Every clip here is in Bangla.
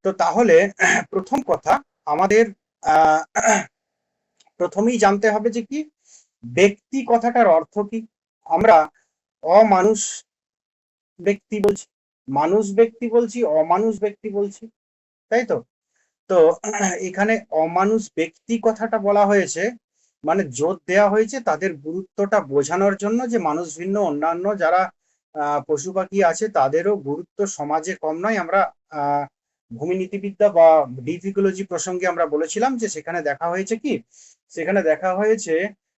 তো তাহলে প্রথম কথা আমাদের আহ প্রথমেই জানতে হবে যে কি ব্যক্তি কথাটার অর্থ কি। আমরা অমানুষ ব্যক্তি বলছি, মানুষ ব্যক্তি বলছি, অমানুষ ব্যক্তি বলছি, তাই তো? তো এখানে অমানুষ ব্যক্তি কথাটা বলা হয়েছে, মানে জোর দেওয়া হয়েছে তাদের গুরুত্বটা বোঝানোর জন্য, যে মানুষ ভিন্ন অন্যান্য যারা পশু পাখি আছে তাদেরও গুরুত্ব সমাজে কম নয়। আমরা আহ ভূমিনীতিবিদ্যা বা ডিপ ইকোলজি প্রসঙ্গে আমরা বলেছিলাম যে সেখানে দেখা হয়েছে কি, সেখানে দেখা হয়েছে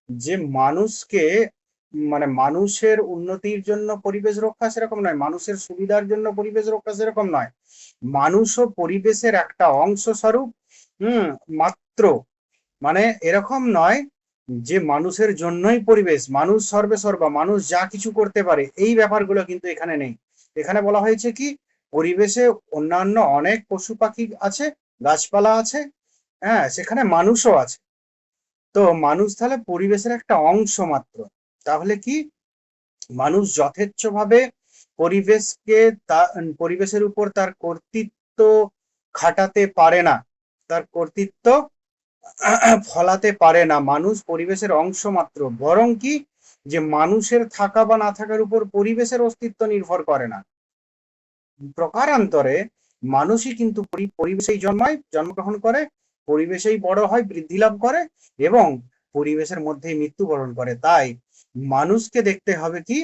যে মানুষকে, মানে মানুষের উন্নতির জন্য পরিবেশ রক্ষা সেরকম নয়, মানুষের সুবিধার জন্য পরিবেশ রক্ষা সেরকম নয়, মানুষও পরিবেশের একটা অংশ স্বরূপ। হুম, মাত্র, মানে এরকম নয় যে মানুষের জন্যই পরিবেশ, মানুষ সর্বে সর্বা, মানুষ যা কিছু করতে পারে, এই ব্যাপারগুলো কিন্তু এখানে নেই। এখানে বলা হয়েছে কি পরিবেশে অন্যান্য অনেক পশু পাখি আছে, গাছপালা আছে, হ্যাঁ সেখানে মানুষও আছে। তো মানুষ তাহলে পরিবেশের একটা অংশ মাত্র। তাহলে কি মানুষ যথেচ্ছভাবে পরিবেশকে পরিবেশের উপর তার কর্তৃত্ব খাটাতে পারে না, তার কর্তৃত্ব ফলাতে পারে না। মানুষ পরিবেশের অংশ মাত্র, বরং কি যে মানুষের থাকা বা না থাকার উপর পরিবেশের অস্তিত্ব নির্ভর করে না। প্রকারান্তরে মানুষই কিন্তু পরিবেশেই জন্মায়, জন্মগ্রহণ করে, পরিবেশেই বড় হয়, বৃদ্ধি লাভ করে এবং পরিবেশের মধ্যেই মৃত্যুবরণ করে। তাই মানুষকে দেখতে হবে কি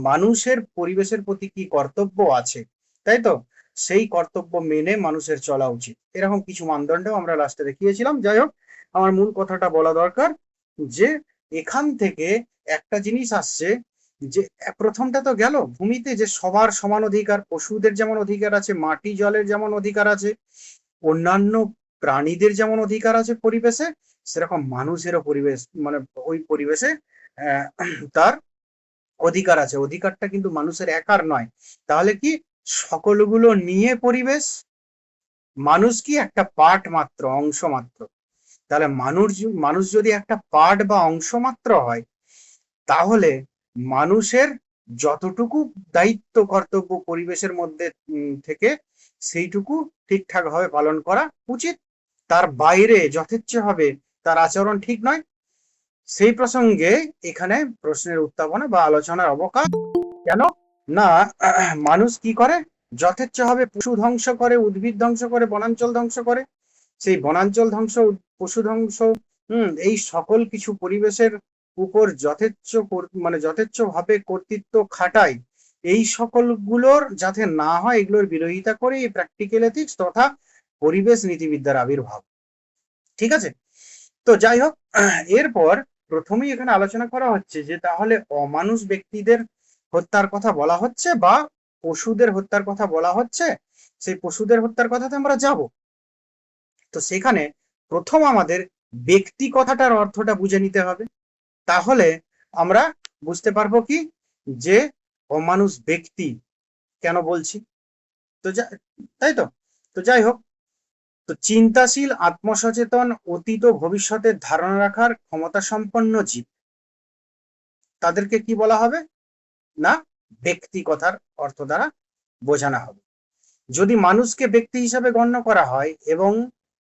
মানুষের পরিবেশের প্রতি কি কর্তব্য আছে, তাই তো? সেই কর্তব্য মেনে মানুষের চলা উচিত। এরকম কিছু মানদণ্ড আমরা লাস্টে দেখিয়েছিলাম। যাই হোক, আমার মূল কথাটা বলা দরকার যে এখান থেকে একটা জিনিস আসছে, যে প্রথমটা তো গেল ভূমিতে যে সবার সমান অধিকার, পশুদের যেমন অধিকার আছে, মাটি জলের যেমন অধিকার আছে, অন্যান্য প্রাণীদের যেমন অধিকার আছে পরিবেশে, সেরকম মানুষেরও পরিবেশ, মানে ওই পরিবেশে আহ, তার অধিকার আছে। অধিকারটা কিন্তু মানুষের একার নয়। তাহলে কি সকলগুলো নিয়ে পরিবেশ, মানুষ কি একটা পার্ট মাত্র, অংশ মাত্র। তাহলে মানুষ যদি একটা পার্ট বা অংশ মাত্র হয়, তাহলে মানুষের যতটুকু দায়িত্ব কর্তব্য পরিবেশের মধ্যে থেকে সেইটুকু ঠিকঠাক ভাবে পালন করা উচিত। তার বাইরে যথেচ্ছ হবে তার আচরণ ঠিক নয়। সেই প্রসঙ্গে এখানে প্রশ্নের উত্থাপনা বা আলোচনার অবকাশ। কেন না, মানুষ কি করে, যথেচ্ছভাবে পশু ধ্বংস করে, উদ্ভিদ ধ্বংস করে, বনাঞ্চল ধ্বংস করে। সেই বনাঞ্চল ধ্বংস, পশু ধ্বংস, এই সকল কিছু পরিবেশের উপর মানে যথেচ্ছ ভাবে কর্তৃত্ব খাটায়। এই সকলগুলোর যাতে না হয় এগুলোর বিরোধিতা করে এই প্র্যাকটিক্যাল এথিক্স তথা পরিবেশ নীতিবিদ্যার আবির্ভাব। ঠিক আছে? তো যাই হোক, এরপর প্রথমেই এখানে আলোচনা করা হচ্ছে যে তাহলে অমানুষ ব্যক্তিদের হত্যার কথা বলা হচ্ছে বা পশুদের হত্যার কথা বলা হচ্ছে। সেই পশুদের হত্যার কথাতে আমরা যাব। তো সেখানে প্রথম আমাদের ব্যক্তি কথাটার অর্থটা বুঝে নিতে হবে। তাহলে আমরা বুঝতে পারবো কি যে অমানুষ ব্যক্তি কেন বলছি। তো তাই তো। তো যাই হোক, তো চিন্তাশীল, আত্মসচেতন, অতীত ও ভবিষ্যতের ধারণা রাখার ক্ষমতা সম্পন্ন জীব, তাদেরকে কি বলা হবে না ব্যক্তি কথার অর্থ দ্বারা বোঝানো হবে। যদি মানুষকে ব্যক্তি হিসাবে গণ্য করা হয় এবং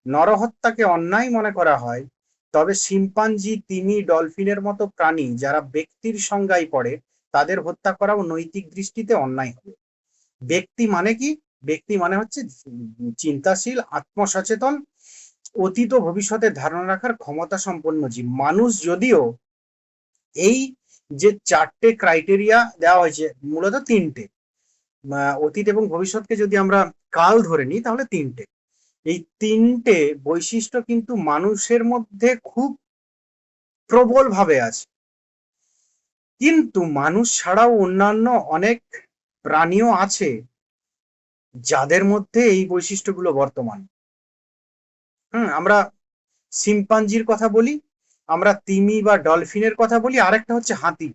নরহত্যাকে অন্যায় মনে করা হয়, তবে শিম্পাঞ্জি, তিমি, ডলফিনের মতো প্রাণী যারা ব্যক্তির সংজ্ঞায় পড়ে, তাদের হত্যা করাও নৈতিক দৃষ্টিতে অন্যায় হবে। ব্যক্তি মানে কি? ব্যক্তি মানে হচ্ছে চিন্তাশীল, আত্মসচেতন, অতীত ও ভবিষ্যতের ধারণা রাখার ক্ষমতা সম্পন্ন জীব। মানুষ যদিও এই যে চারটে ক্রাইটেরিয়া দেওয়া হয়েছে, মূলত তিনটে, অতীত এবং ভবিষ্যৎকে যদি আমরা কাল ধরে নিই তাহলে তিনটে, এই তিনটে বৈশিষ্ট্য কিন্তু মানুষের মধ্যে খুব প্রবল ভাবে আছে। কিন্তু মানুষ ছাড়াও অন্যান্য অনেক প্রাণীও আছে যাদের মধ্যে এই বৈশিষ্ট্যগুলো বর্তমান। আমরা শিম্পাঞ্জির কথা বলি, আমরা তিমি বা ডলফিনের কথা বলি, আরেকটা হচ্ছে হাতি।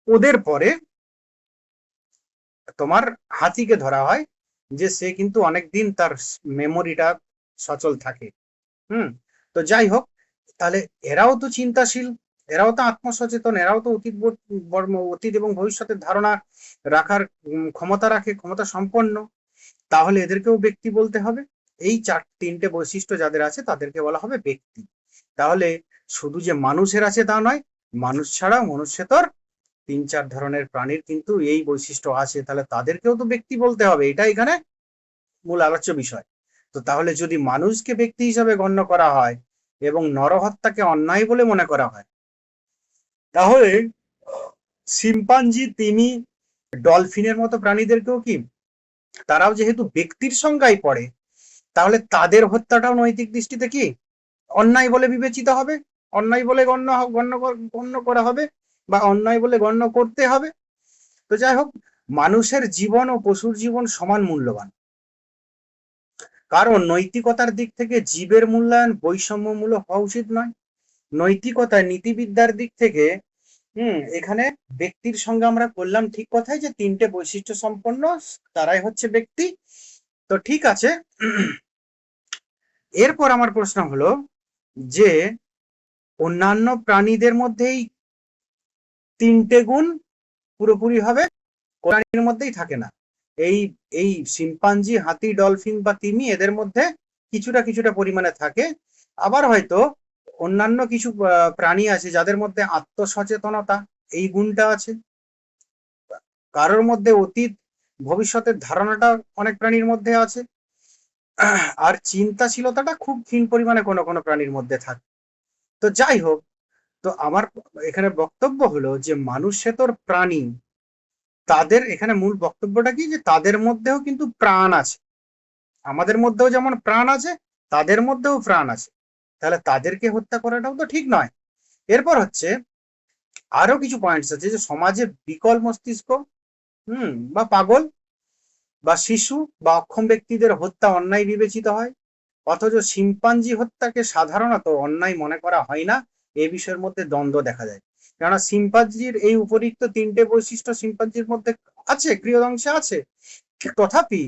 ওদের পরে তোমার হাতিকে ধরা হয় যে সে কিন্তু অনেকদিন তার মেমোরিটা সচল থাকে। তো যাই হোক, তাহলে এরাও তো চিন্তাশীল, এরাও তো আত্মসচেতন, এরাও তো অতীত এবং ভবিষ্যতের ধারণা রাখার ক্ষমতা রাখে, ক্ষমতা সম্পন্ন। তাহলে এদেরকেও ব্যক্তি বলতে হবে। এই তিনটে বৈশিষ্ট্য যাদের আছে তাদেরকে বলা হবে ব্যক্তি। তাহলে শুধু যে মানুষের আছে তা নয়, মানুষ ছাড়াও মনুষ্যেতর 3-4 ধরনের প্রাণীর কিন্তু এই বৈশিষ্ট্য আছে, তাহলে তাদেরকেও তো ব্যক্তি বলতে হবে, এটা এখানে মূল আলোচ্য বিষয়। তো তাহলে যদি মানুষকে ব্যক্তি হিসাবে গণ্য করা হয় এবং নরহত্যাকে অন্যায় বলে মনে করা হয়, তাহলে শিম্পাঞ্জি, তিমি, ডলফিনের মতো প্রাণীদেরকেও কি, তারাও যেহেতু ব্যক্তির সংজ্ঞায় পড়ে, তাহলে তাদের হত্যাটাও নৈতিক দৃষ্টিতে কি অন্যায় বলে বিবেচিত হবে, অন্যায় বলে গণ্য করা হবে, বা অন্যায় বলে গণ্য করতে হবে। তো যাই হোক, মানুষের জীবন ও পশুর জীবন সমান মূল্যবান, কারণ নৈতিকতার দিক থেকে জীবের মূল্যায়ন বৈষম্যমূলক হওয়া উচিত নয়। নৈতিকতা নীতিবিদ্যার দিক থেকে এখানে ব্যক্তির সঙ্গে আমরা করলাম ঠিক কথাই যে তিনটে বৈশিষ্ট্য সম্পন্ন তারাই হচ্ছে ব্যক্তি। তো ঠিক আছে, এরপর আমার প্রশ্ন হলো যে অন্যান্য প্রাণীদের মধ্যেই তিনটে গুণ পুরোপুরি ভাবে প্রাণীর মধ্যেই থাকে না। এই এই শিম্পাঞ্জি, হাতি, ডলফিন বা তিমি এদের মধ্যে কিছুটা কিছুটা পরিমাণে থাকে। আবার হয়তো অন্যান্য কিছু প্রাণী আছে যাদের মধ্যে আত্মসচেতনতা এই গুণটা আছে, কারোর মধ্যে অতীত ভবিষ্যতের ধারণাটা অনেক প্রাণীর মধ্যে আছে, আর চিন্তাশীলতাটা খুব ক্ষীণ পরিমাণে কোনো কোনো প্রাণীর মধ্যে থাকে। তো যাই হোক, তো আমার এখানে বক্তব্য হলো যে মানুষেতর প্রাণী, তাদের এখানে মূল বক্তব্যটা কি, যে তাদের মধ্যেও কিন্তু প্রাণ আছে, আমাদের মধ্যেও যেমন প্রাণ আছে তাদের মধ্যেও প্রাণ আছে, তাহলে তাদেরকে হত্যা করাটাও তো ঠিক নয়। এরপর হচ্ছে আরো কিছু পয়েন্টস আছে, যে সমাজে বিকল মস্তিষ্ক বা পাগল বা শিশু বা অক্ষম ব্যক্তিদের হত্যা অন্যায় বিবেচিত হয়, অথচ শিম্পাঞ্জি হত্যাকে সাধারণত অন্যায় মনে করা হয় না। এই বিষয়ের মধ্যে দ্বন্দ্ব দেখা যায়, কেননা শিম্পাঞ্জির এই উপরিক্ত তিনটে বৈশিষ্ট্য শিম্পাঞ্জির মধ্যে আছে, ক্রিয়দংশে আছে, তথাপি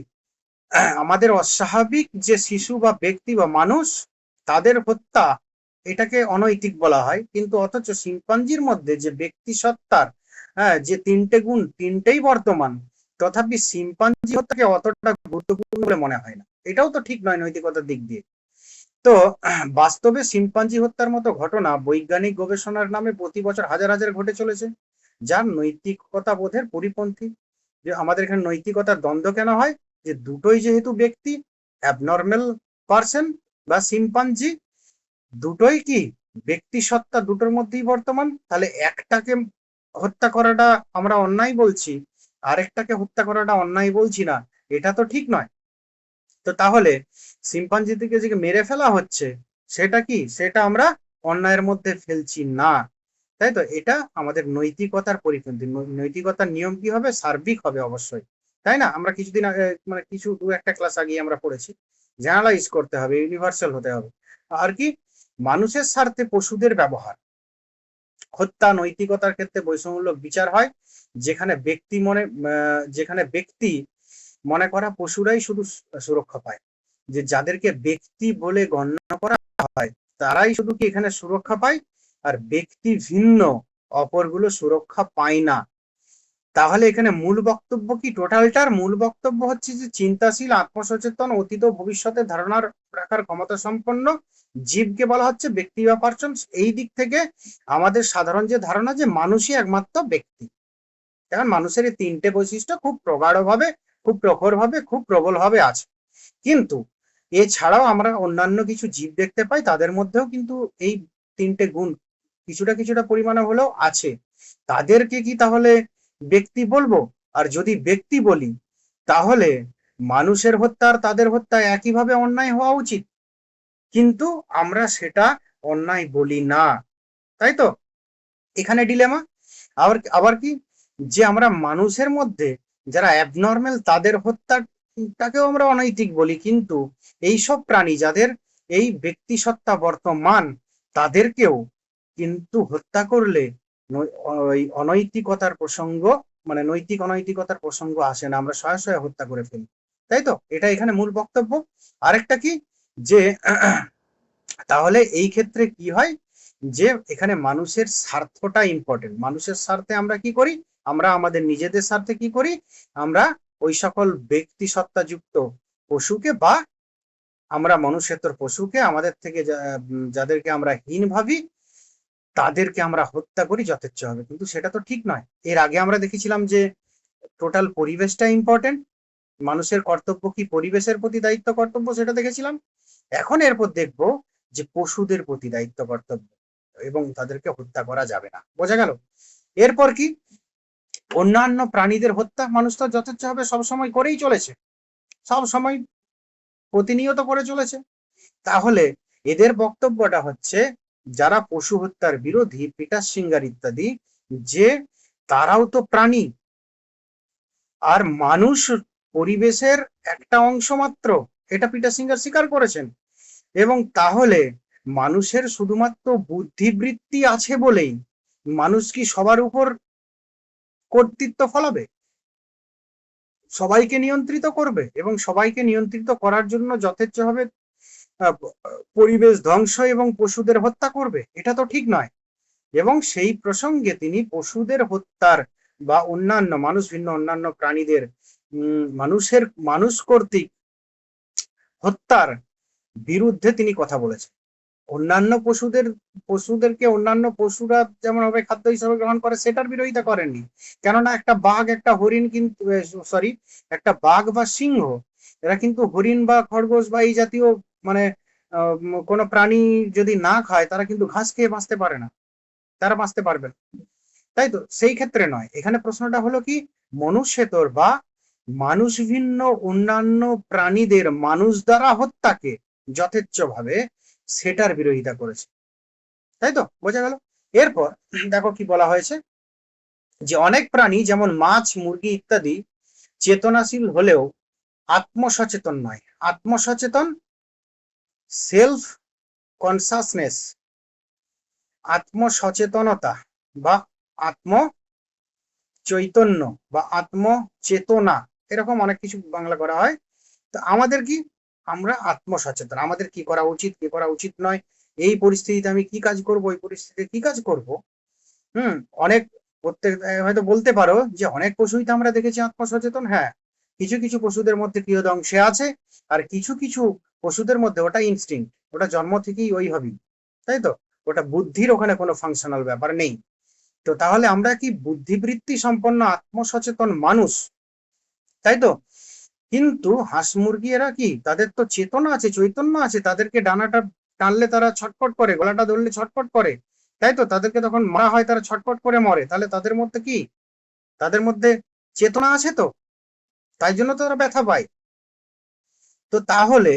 আমাদের অস্বাভাবিক যে শিশু বা ব্যক্তি বা মানুষ, তাদের হত্যা এটাকে অনৈতিক বলা হয়, কিন্তু অথচ শিম্পাঞ্জির মধ্যে যে ব্যক্তি সত্তার যে তিনটে গুণ তিনটেই বর্তমান, তথাপি শিম্পাঞ্জি হত্যাকে অতটা গুরুত্বপূর্ণ বলে মনে হয় না। এটাও তো ঠিক নয় নৈতিকতার দিক দিয়ে। তো বাস্তবে শিম্পাঞ্জি হত্যার মতো ঘটনা বৈজ্ঞানিক গবেষণার নামে প্রতি বছর হাজার হাজার ঘটে চলেছে, যার নৈতিকতা বোধের পরিপন্থী। যে আমাদের এখানে নৈতিকতার দ্বন্দ্ব কেন হয়, যে দুটোই যেহেতু ব্যক্তি, অ্যাবনর্মাল পার্সন বা শিম্পাঞ্জি, দুটোই কি ব্যক্তি সত্তা দুটোর মধ্যেই বর্তমান, তাহলে একটাকে হত্যা করাটা আমরা অন্যায় বলছি, আরেকটাকে হত্যা করাটা অন্যায় বলছি না, এটা তো ঠিক নয়। তো তাহলে শিম্পাঞ্জিটিকে যে মেরে ফেলা হচ্ছে, সেটা কি, সেটা আমরা অন্যায়ের মধ্যে ফেলছি না, তাই তো? এটা আমাদের নৈতিকতার পরিপন্থী। নৈতিকতার নিয়ম কি হবে, সার্বিক হবে অবশ্যই, তাই না? আমরা কিছুদিন আগে মানে কিছু দু একটা ক্লাস আগে আমরা পড়েছি, জেনারেলাইজ করতে হবে, ইউনিভার্সাল হতে হবে। আর কি, মানুষের স্বার্থে পশুদের ব্যবহার, হত্যা নৈতিকতার ক্ষেত্রে বৈষম্যমূলক বিচার হয়, যেখানে ব্যক্তি মনে করা পশুরাই শুধু সুরক্ষা পায়, যে যাদেরকে ব্যক্তি বলে গণ্য করা হয় তারাই শুধু কি এখানে সুরক্ষা পায়, আর ব্যক্তি ভিন্ন অপরগুলো সুরক্ষা পায় না। তাহলে এখানে মূল বক্তব্য কি, টোটালটার মূল বক্তব্য হচ্ছে যে চিন্তাশীল, আত্মসচেতন, অতীত ও ভবিষ্যতের ধারণার রাখার ক্ষমতা সম্পন্ন জীবকে বলা হচ্ছে ব্যক্তি বা পার্সন। এই দিক থেকে আমাদের সাধারণ যে ধারণা যে মানুষই একমাত্র ব্যক্তি, এখন মানুষের এই তিনটে বৈশিষ্ট্য খুব প্রগাঢ়ভাবে, খুব প্রখরভাবে, খুব প্রবলভাবে আছে। কিন্তু এছাড়াও আমরা অন্যান্য কিছু জীব দেখতে পাই, তাদের মধ্যেও কিন্তু এই তিনটে গুণ কিছুটা কিছুটা পরিমাণে হলেও আছে। তাদেরকে কি তাহলে ব্যক্তি বলবো? আর যদি ব্যক্তি বলি, তাহলে মানুষের হত্যা আর তাদের হত্যা একইভাবে অন্যায় হওয়া উচিত, কিন্তু আমরা সেটা অন্যায় বলি না, তাই তো? এখানে ডিলেমা। আবার আবার কি, যে আমরা মানুষের মধ্যে যারা অ্যাবনর্মাল তাদের হত্যাটাকেও আমরা অনৈতিক বলি, কিন্তু এইসব প্রাণী যাদের এই ব্যক্তি সত্তা বর্তমান, তাদেরকেও কিন্তু হত্যা করলে ওই অনৈতিকতার প্রসঙ্গ, মানে নৈতিক অনৈতিকতার প্রসঙ্গ আসে না, আমরা শয়ে শয়ে হত্যা করে ফেলি, তাই তো? এটা এখানে মূল বক্তব্য। আরেকটা কি, যে তাহলে এই ক্ষেত্রে কি হয়, যে এখানে মানুষের স্বার্থটা ইম্পর্টেন্ট। মানুষের স্বার্থে আমরা কি করি, আমরা আমাদের নিজেদের স্বার্থে কি করি, আমরা ওই সকল ব্যক্তি সত্তাযুক্ত পশুকে বা আমরা মনুষ্যেতর পশুকে আমাদের থেকে যাদেরকে আমরা হীন ভাবি তাদেরকে আমরা হত্যা করি যথেচ্ছ হবে, কিন্তু সেটা তো ঠিক নয়। এর আগে আমরা দেখেছিলাম যে টোটাল পরিবেশটা ইম্পর্টেন্ট, মানুষের কর্তব্য কি পরিবেশের প্রতি দায়িত্ব কর্তব্য সেটা দেখেছিলাম। এখন এরপর দেখবো যে পশুদের প্রতি দায়িত্ব কর্তব্য এবং তাদেরকে হত্যা করা যাবে না। বোঝা গেল? এরপর কি, অন্যান্য প্রাণীদের হত্যা মানুষ তো যথেচ্ছভাবে সবসময় করেই চলেছে, সব সময় প্রতিনিয়ত করে চলেছে। তাহলে এদের বক্তব্যটা হচ্ছে যারা পশু হত্যার বিরোধী, পিটার সিঙ্গার ইত্যাদি, যে তারাও তো প্রাণী আর মানুষ পরিবেশের একটা অংশ মাত্র, এটা পিটার সিঙ্গার স্বীকার করেছেন। এবং তাহলে মানুষের শুধুমাত্র বুদ্ধিবৃত্তি আছে বলেই মানুষ কি সবার উপর কর্তৃত্ব ফলাবে, সবাইকে নিয়ন্ত্রিত করবে এবং সবাইকে নিয়ন্ত্রিত করার জন্য যথেচ্ছভাবে পরিবেশ ধ্বংস এবং পশুদের হত্যা করবে? এটা তো ঠিক নয়। এবং সেই প্রসঙ্গে তিনি পশুদের হত্যার বা অন্যান্য মানুষ ভিন্ন অন্যান্য প্রাণীদের মানুষ কর্তৃক হত্যার বিরুদ্ধে তিনি কথা বলেছেন। অন্যান্য পশুদেরকে অন্যান্য পশুরা যেমন ভাবে খাদ্য হিসাবে গ্রহণ করে সেটার বিরোধিতা করেননি। কেননা একটা বাঘ, একটা হরিণ কিন্তু একটা বাঘ বা সিংহ এরা কিন্তু হরিণ বা খরগোশ বা এই জাতীয় মানে কোনো প্রাণী যদি না খায় তারা কিন্তু ঘাস খেয়ে বাঁচতে পারে না, তারা বাঁচতে পারবে না, তাই তো? সেই ক্ষেত্রে নয়, এখানে প্রশ্নটা হলো কি, মনুষ্যেতর বা মানুষ ভিন্ন অন্যান্য প্রাণীদের মানুষ দ্বারা হত্যাকে যথেচ্ছভাবে সেটার বিরোধিতা করেছে, তাই তো? বোঝা গেল? এরপর দেখো কি বলা হয়েছে, যে অনেক প্রাণী যেমন মাছ, মুরগি ইত্যাদি চেতনাশীল হলেও আত্মসচেতন নয়। আত্মসচেতন, সেলফ কনসাসনেস, আত্মসচেতনতা বা আত্ম চৈতন্য বা আত্মচেতনা, এরকম অনেক কিছু বাংলা করা হয়। তো আমাদের কি, আমরা আত্মসচেতন, আমাদের কি করা উচিত কি করা উচিত নয়, এই পরিস্থিতিতে আমি কি কাজ করব, এই পরিস্থিতিতে কি কাজ করব। অনেক প্রত্যেক হয়তো বলতে পারো যে অনেক পশুই তো আমরা দেখেছি আত্মসচেতন। হ্যাঁ, কিছু কিছু পশুদের মধ্যে কিয়দ অংশে আছে, আর কিছু কিছু পশুদের মধ্যে ওটা ইনস্টিংক্ট, ওটা জন্ম থেকেই ওই হবেই, তাই তো? ওটা বুদ্ধির ওখানে কোনো ফাংশনাল ব্যাপার নেই। তো তাহলে আমরা কি বুদ্ধিবৃত্তি সম্পন্ন আত্মসচেতন মানুষ, তাই তো? কিন্তু হাঁস মুরগি এরা কি, তাদের তো চেতনা আছে, চৈতন্য আছে, তাদেরকে ডানাটা টানলে তারা ছটফট করে, গলাটা ধরলে ছটফট করে, তাই তো? তাদেরকে তখন মারা হয়, তারা ছটফট করে মরে। তাহলে তাদের মধ্যে কি, তাদের মধ্যে চেতনা আছে তো, তাই জন্য তো তারা ব্যথা পায়। তো তাহলে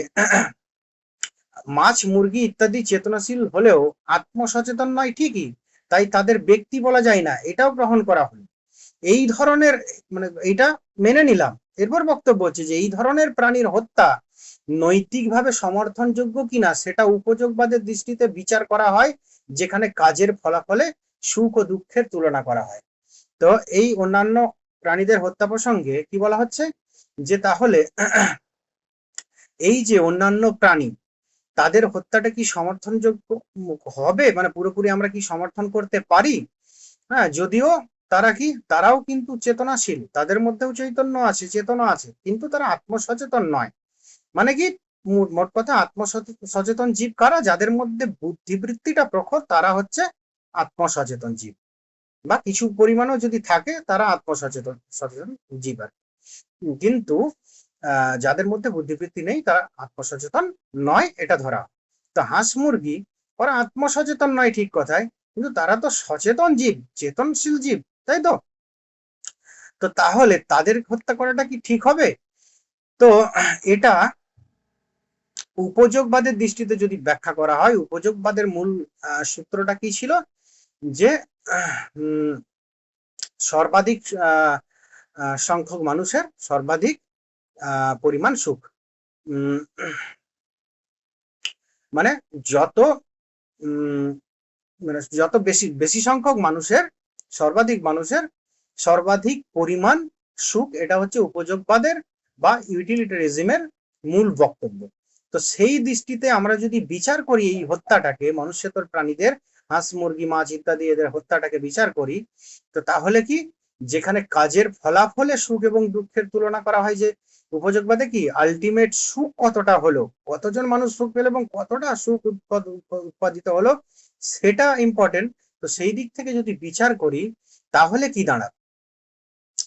মাছ, মুরগি ইত্যাদি চেতনাশীল হলেও আত্মসচেতন নয় ঠিকই, তাই তাদের ব্যক্তি বলা যায় না, এটাও গ্রহণ করা হলো। এই ধরনের মানে এটা মেনে নিলাম। এরপর বক্তব্য হচ্ছে যে এই ধরনের প্রাণীর হত্যা নৈতিকভাবে সমর্থনযোগ্য কিনা সেটা উপযোগবাদের দৃষ্টিতে বিচার করা হয়, যেখানে কাজের ফলাফলে সুখ ও দুঃখের তুলনা করা হয়। তো এই অন্যান্য প্রাণীদের হত্যা প্রসঙ্গে কি বলা হচ্ছে, যে তাহলে এই যে অন্যান্য প্রাণী তাদের হত্যাটা কি সমর্থনযোগ্য হবে, মানে পুরোপুরি আমরা কি সমর্থন করতে পারি? হ্যাঁ, যদিও তারা কি, তারাও কিন্তু চেতনাশীল, তাদের মধ্যেও চৈতন্য আছে, চেতনা আছে, কিন্তু তারা আত্মসচেতন নয়। মানে কি, মোট কথা আত্মসচেতন জীব কারা, যাদের মধ্যে বুদ্ধিবৃত্তিটা প্রখর, তারা হচ্ছে আত্মসচেতন জীব, বা কিছু পরিমাণও যদি থাকে তারা সচেতন জীব আর। কিন্তু যাদের মধ্যে বুদ্ধিবৃত্তি নেই তারা আত্মসচেতন নয়, এটা ধরা। তো হাঁস মুরগি ওরা আত্মসচেতন নয় ঠিক কথায়, কিন্তু তারা তো সচেতন জীব, চেতনশীল জীব, তাই তো? তো তাহলে তাদের হত্যা করাটা কি ঠিক হবে? তো এটা উপযোগবাদের দৃষ্টিতে যদি ব্যাখ্যা করা হয়, উপযোগবাদের মূল সূত্রটা কি ছিল, যে সর্বাধিক সংখ্যক মানুষের সর্বাধিক পরিমাণ সুখ, মানে যত মানে যত বেশি সংখ্যক মানুষের সর্বাধিক পরিমাণ সুখ, এটা হচ্ছে উপযোগবাদের বা ইউটিলিটারিজমের মূল বক্তব্য। তো সেই দৃষ্টিতে আমরা যদি বিচার করি এই হত্যাটাকে, মনুষ্যেতর প্রাণীদের হাঁস মুরগি মাছ ইত্যাদি এদের হত্যাটাকে বিচার করি, তো তাহলে কি, যেখানে কাজের ফলাফলে সুখ এবং দুঃখের তুলনা করা হয়, যে উপযোগবাদে কি আলটিমেট সুখ কতটা হলো, কতজন মানুষ সুখ পেল এবং কতটা সুখ উৎপাদিত হলো, সেটা ইম্পর্টেন্ট। তো সেই দিক থেকে যদি বিচার করি তাহলে কি দাঁড়ায়?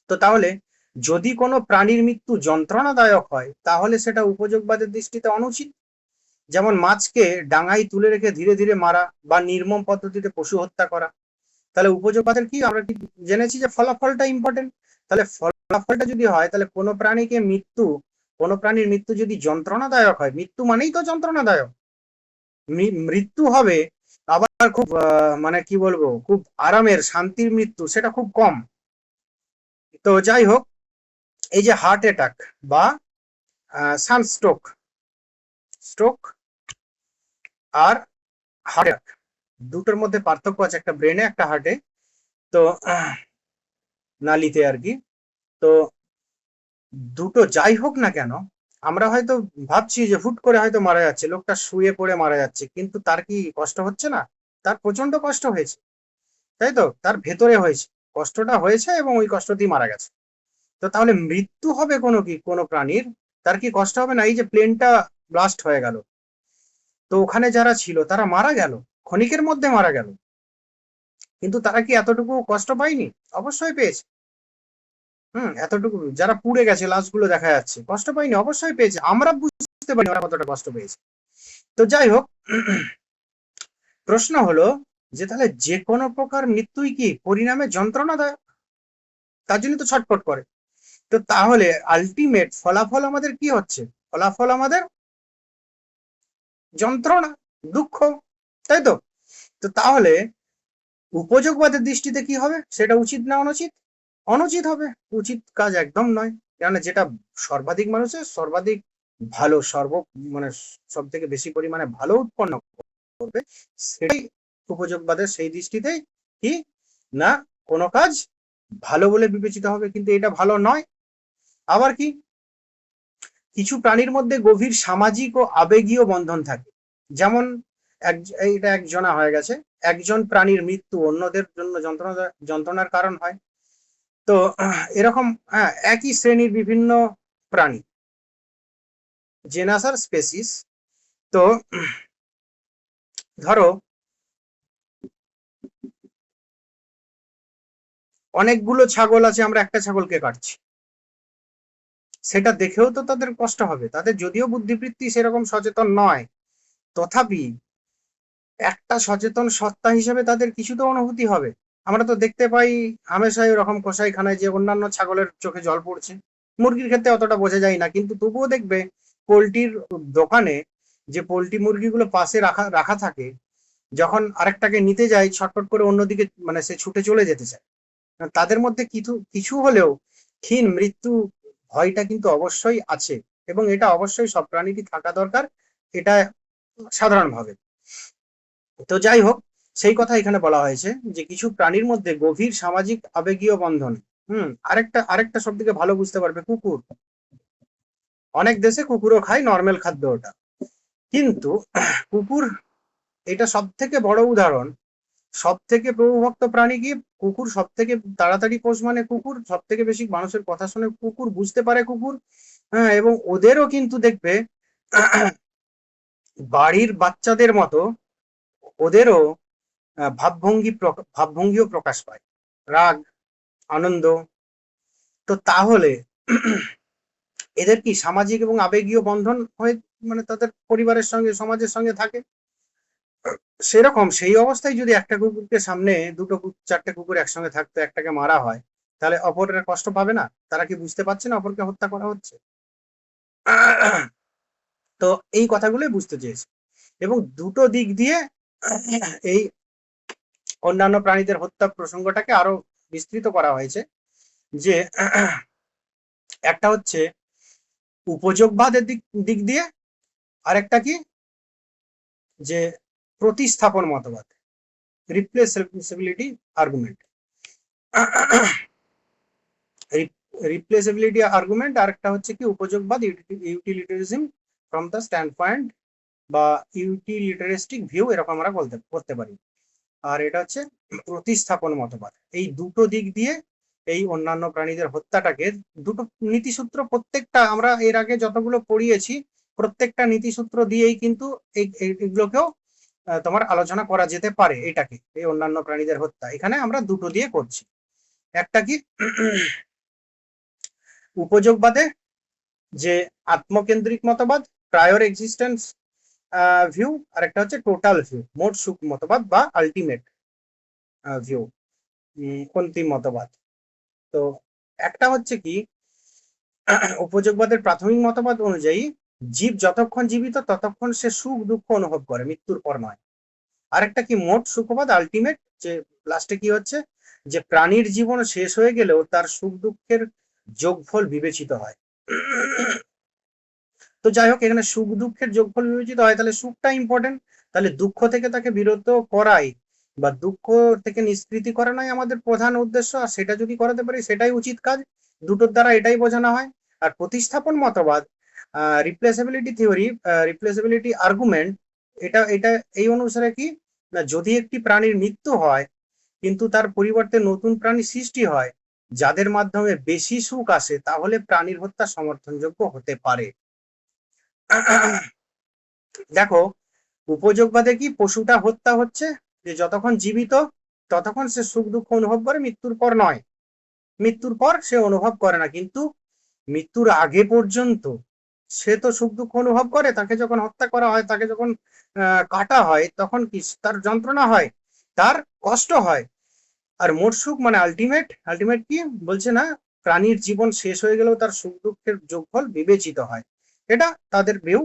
তো তাহলে যদি কোনো প্রাণীর মৃত্যু যন্ত্রণাদায়ক হয় তাহলে সেটা উপযোগবাদের দৃষ্টিতে অনুচিত। যেমন মাছকে ডাঙায় তুলে রেখে ধীরে ধীরে মারা বা নির্মম পদ্ধতিতে পশু হত্যা করা। তাহলে উপযোগবাদের কি আমরা কি জেনেছি যে ফলাফলটা ইম্পর্টেন্ট। তাহলে ফলাফলটা যদি হয় তাহলে কোনো প্রাণীর মৃত্যু যদি যন্ত্রণাদায়ক হয়, মৃত্যু মানেই তো যন্ত্রণাদায়ক, মৃত্যু হবে আবার খুব মানে কি বলবো, খুব আরামের শান্তির মৃত্যু সেটা খুব কম। তো যাই হোক, এই যে হার্ট অ্যাটাক বা সানস্ট্রোক, স্ট্রোক আর হার্ট অ্যাটাক দুটোর মধ্যে পার্থক্য আছে, একটা ব্রেনে একটা হার্টে, তো নালিতে আর কি। তো দুটো যাই হোক না কেন, আমরা হয়তো ভাবছি যে হুট করে হয়তো মারা যাচ্ছে, লোকটা শুয়ে পড়ে মারা যাচ্ছে, কিন্তু তার কি কষ্ট হচ্ছে না? তার প্রচন্ড কষ্ট হয়েছে, তাই তো, তার ভেতরে হয়েছে, কষ্টটা হয়েছে এবং ওই কষ্টতেই মারা গেছে। তো তাহলে মৃত্যু হবে কোনো প্রাণীর, তার কি কষ্ট হবে না? এই যে প্লেনটা ব্লাস্ট হয়ে গেল, তো ওখানে যারা ছিল তারা মারা গেল, ক্ষণিকের মধ্যে মারা গেল, কিন্তু তারা কি এতটুকু কষ্ট পায়নি? অবশ্যই পেয়েছে। এতটুকু যারা পুড়ে গেছে লাশগুলো দেখা যাচ্ছে, কষ্ট পায়নি? অবশ্যই পেয়েছে। আমরা বুঝতে পারি ওরা কতটা কষ্ট পেয়েছে। তো যাই হোক, প্রশ্ন হলো যে তাহলে যে কোনো প্রকার মৃত্যুই কি পরিণামে যন্ত্রণাদায়ক? তার জন্য তো ছটফট করে। তো তাহলে আলটিমেট ফলাফল আমাদের কি হচ্ছে? ফলাফল আমাদের যন্ত্রণা, দুঃখ, তাই তো। তো তাহলে উপযোগবাদের দৃষ্টিতে কি হবে? সেটা উচিত না অনুচিত? অনুচিত হবে, উচিত কাজ একদম নয়। কেননা যেটা সর্বাধিক মানুষের সর্বাধিক ভালো, মানে সব থেকে বেশি পরিমাণে ভালো উৎপন্ন করবে, সেটাই উপযোগবাদের সেই দৃষ্টিতেই কি না কোনো কাজ ভালো বলে বিবেচিত হবে, কিন্তু এটা ভালো নয়। আবার কি, কিছু প্রাণীর মধ্যে গভীর সামাজিক ও আবেগীয় বন্ধন থাকে। যেমন এইটা একজনা হয়ে গেছে, একজন প্রাণীর মৃত্যু অন্যদের জন্য যন্ত্রণার কারণ হয়। তো এরকম একই শ্রেণীর বিভিন্ন প্রাণী, জেনাস আর স্পেসিস। তো ধরো অনেকগুলো ছাগল আছে, আমরা একটা ছাগলকে কাটছি, সেটা দেখেও তো তাদের কষ্ট হবে। তাদের যদিও বুদ্ধিবৃত্তি সেরকম সচেতন নয়, তথাপি একটা সচেতন সত্তা হিসেবে তাদের কিছু তো অনুভূতি হবে। আমরা তো দেখতে পাই হামেশাই ওরকম কসাইখানায় যে অন্যান্য ছাগলের চোখে জল পড়ছে। মুরগির ক্ষেত্রে অতটা বোঝা যায় না, কিন্তু তবুও দেখবে পোলট্রির দোকানে যে পোলট্রি মুরগিগুলো পাশে রাখা রাখা থাকে, যখন আরেকটাকে নিতে যায় ছটফট করে অন্যদিকে মানে সে ছুটে চলে যেতে চায়। তাদের মধ্যে কিছু কিছু হলেও ক্ষীণ মৃত্যু ভয়টা কিন্তু অবশ্যই আছে, এবং এটা অবশ্যই সব প্রাণীরই থাকা দরকার, এটা সাধারণভাবে। তো যাই হোক, সেই কথা এখানে বলা হয়েছে যে কিছু প্রাণীর মধ্যে গভীর সামাজিক আবেগীয় বন্ধন। আরেকটা আরেকটা সব থেকে ভালো বুঝতে পারবে, কুকুর। অনেক দেশে কুকুরও খায়, নর্মাল খাদ্য ওটা, কিন্তু কুকুর এটা সব থেকে বড় উদাহরণ। সব থেকে প্রভুভক্ত প্রাণী কি? কুকুর। সব থেকে তাড়াতাড়ি পোষ মানে কুকুর, সব থেকে বেশি মানুষের কথা শুনে কুকুর, বুঝতে পারে কুকুর। এবং ওদেরও কিন্তু দেখবে বাড়ির বাচ্চাদের মতো ওদেরও ভাবভঙ্গিও প্রকাশ পায়, রাগ, আনন্দ। তো তাহলে এদের কি সামাজিক এবং আবেগীয় বন্ধন হয়ে মানে তাদের পরিবারের সঙ্গে সমাজের সঙ্গে থাকে। সেরকম সেই অবস্থায় যদি একটা কুকুরকে সামনে দুটো চারটে কুকুর একসঙ্গে থাকতো, একটাকে মারা হয়, তাহলে অপরের কষ্ট পাবে না? তারা কি বুঝতে পারছে না অপরকে হত্যা করা হচ্ছে? তো এই কথাগুলোই বুঝতে চেয়েছে, এবং দুটো দিক দিয়ে এই অন্যান্য প্রাণীদের হত্যা প্রসঙ্গটাকে আরো বিস্তৃত করা হয়েছে। যে একটা হচ্ছে উপযোগবাদের দিক দিয়ে, আরেকটা কি যে প্রতিস্থাপন মতবাদ, রিপ্লেসেবিলিটি আর্গুমেন্ট। রিপ্লেসেবিলিটি আর্গুমেন্ট, আর একটা হচ্ছে কি উপযোগবাদ, ইউটিলিটারিজম ফ্রম দ্য স্ট্যান্ড পয়েন্ট বা ইউটিলিটারিস্টিক ভিউ, এরকম আমরা করতে পারি। আর এটা হচ্ছে প্রতিস্থাপন মতবাদ। এই দুটো দিক দিয়ে এই অন্যান্য প্রাণীদের হত্যাটাকে দুটো নীতিসূত্র, প্রত্যেকটা আমরা এর আগে যতগুলো পড়িয়েছি প্রত্যেকটা নীতিসূত্র দিয়েই কিন্তু এগুলোকেও তোমার আলোচনা করা যেতে পারে। এটাকে এই অন্যান্য প্রাণীদের হত্যা এখানে আমরা দুটো দিয়ে করছি। একটা কি উপযোগবাদে যে আত্মকেন্দ্রিক মতবাদ, প্রায়র এক্সিস্টেন্স ভিউ, আর একটা হচ্ছে টোটাল ভিউ, মোট সুখ মতবাদ বা আলটিমেট ভিউ, অন্তিম মতবাদ। তো একটা হচ্ছে কি উপযোগবাদের প্রাথমিক মতবাদ অনুযায়ী জীব যতক্ষণ জীবিত ততক্ষণ সে সুখ দুঃখ অনুভব করে, মৃত্যুর পর নয়। আরেকটা কি মোট সুখবাদ, আলটিমেট, যে লাস্টে কি হচ্ছে যে প্রাণীর জীবন শেষ হয়ে গেলেও তার সুখ দুঃখের যোগফল বিবেচিত হয়। তো যাই হোক, এখানে সুখ দুঃখের যোগফল বিবেচিত হয়, তাহলে সুখটা ইম্পর্টেন্ট, তাহলে দুঃখ থেকে তাকে বিরত করাই বা দুঃখ থেকে নিষ্কৃতি করানোই আমাদের প্রধান উদ্দেশ্য, আর সেটা যদি করাতে পারি সেটাই উচিত কাজ। দুটোর দ্বারা এটাই বোঝানো হয়। আর প্রতিস্থাপন মতবাদ, রিপ্লেসেবিলিটি থিওরি, রিপ্লেসেবিলিটি আর্গুমেন্ট, এটা এটা এই অনুসারে কি না, যদি একটি প্রাণীর মৃত্যু হয় কিন্তু তার পরিবর্তে নতুন প্রাণী সৃষ্টি হয় যাদের মাধ্যমে বেশি সুখ আসে, তাহলে প্রাণীর হত্যা সমর্থনযোগ্য হতে পারে। দেখো, উপযোগবাদে কি পশুটা হত্যা হচ্ছে যে যতক্ষণ জীবিত ততক্ষণ সে সুখ দুঃখ অনুভব করে, মৃত্যুর পর নয়। মৃত্যুর পর সে অনুভব করে না, কিন্তু মৃত্যুর আগে পর্যন্ত সে তো সুখ দুঃখ অনুভব করে। তাকে যখন হত্যা করা হয়, তাকে যখন কাটা হয়, তখন কি তার যন্ত্রণা হয়, তার কষ্ট হয়। আর মোট সুখ মানে আলটিমেট, আলটিমেট কি বলছে না, প্রাণীর জীবন শেষ হয়ে গেলেও তার সুখ দুঃখের যোগফল বিবেচিত হয়। এটা তাদের ভিউ।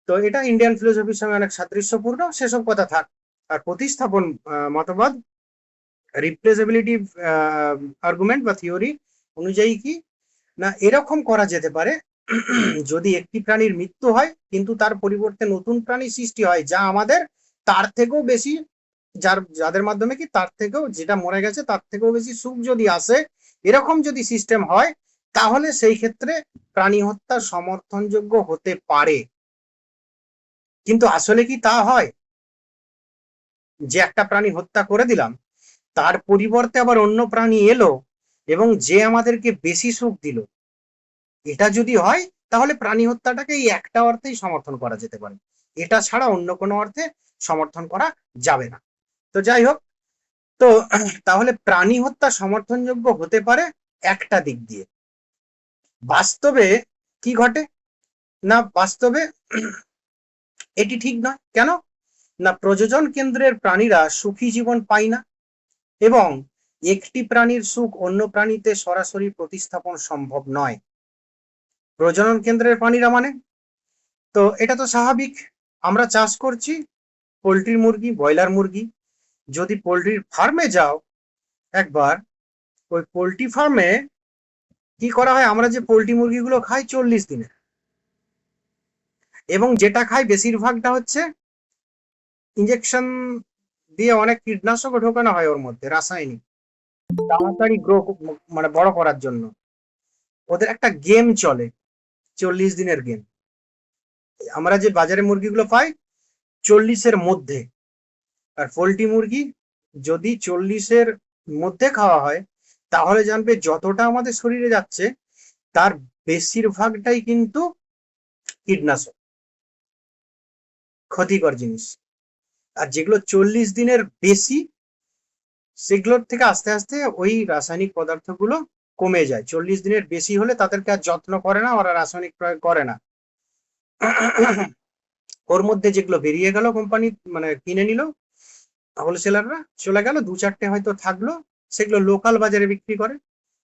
তো এটা ইন্ডিয়ান ফিলোসফির সঙ্গে অনেক সাদৃশ্যপূর্ণ, সেসব কথা থাক। আর প্রতিস্থাপন মতবাদ, রিপ্লেসেবিলিটি আর্গুমেন্ট বা থিওরি অনুযায়ী কি না, এরকম করা যেতে পারে যদি একটি প্রাণীর মৃত্যু হয় কিন্তু তার পরিবর্তে নতুন প্রাণী সৃষ্টি হয় যা আমাদের তার থেকেও বেশি, যাদের মাধ্যমে কি তার থেকেও, যেটা মরে গেছে তার থেকেও বেশি সুখ যদি আসে, এরকম যদি সিস্টেম হয়, তাহলে সেই ক্ষেত্রে প্রাণী হত্যা সমর্থনযোগ্য হতে পারে। কিন্তু আসলে কি তা হয় যে একটা প্রাণী হত্যা করে দিলাম, তার পরিবর্তে আবার অন্য প্রাণী এলো এবং যে আমাদেরকে বেশি সুখ দিল, এটা যদি হয় তাহলে প্রাণী হত্যাটাকে এই একটা অর্থেই সমর্থন করা যেতে পারে, এটা ছাড়া অন্য কোনো অর্থে সমর্থন করা যাবে না। তো যাই হোক, তো তাহলে প্রাণী হত্যা সমর্থনযোগ্য হতে পারে একটা দিক দিয়ে। বাস্তবে কি ঘটে না, বাস্তবে এটি ঠিক নয়। কেন না, প্রজনন কেন্দ্রের প্রাণীরা সুখী জীবন পায় না এবং একটি প্রাণীর সুখ অন্য প্রাণীতে সরাসরি প্রতিস্থাপন সম্ভব নয়। প্রজনন কেন্দ্রের প্রাণীরা মানে, তো এটা তো স্বাভাবিক, আমরা চাষ করছি পোলট্রি মুরগি, ব্রয়লার মুরগি। যদি পোলট্রির ফার্মে যাও একবার, ওই পোলট্রি ফার্মে কি করা হয়, আমরা যে পোলট্রি মুরগিগুলো খাই 40 দিনে, এবং যেটা খাই বেশিরভাগটা হচ্ছে ইঞ্জেকশন দিয়ে অনেক কীটনাশক ঢোকানো হয় ওর মধ্যে, রাসায়নিক, তাড়াতাড়ি গ্রো মানে বড় করার জন্য। ওদের একটা গেম চলে, 40 দিনের গেম। আমরা যে বাজারে মুরগিগুলো পাই 40-এর মধ্যে, আর পোলট্রি মুরগি যদি 40-এর মধ্যে খাওয়া হয় তাহলে জানবে যতটা আমাদের শরীরে যাচ্ছে তার বেশিরভাগটাই কিন্তু কীটনাশক, ক্ষতিকর জিনিস। আর যেগুলো 40 দিনের বেশি, সেগুলোর থেকে আস্তে আস্তে ওই রাসায়নিক পদার্থগুলো কমে যায়। 40 দিনের বেশি হলে তাদেরকে আর যত্ন করে না, ওরা রাসায়নিক প্রয়োগ করে না। ওর মধ্যে যেগুলো বেরিয়ে গেল, কোম্পানি মানে কিনে নিল, হোলসেলাররা চলে গেল, 2-4টে হয়তো থাকলো, সেগুলো লোকাল বাজারে বিক্রি করে,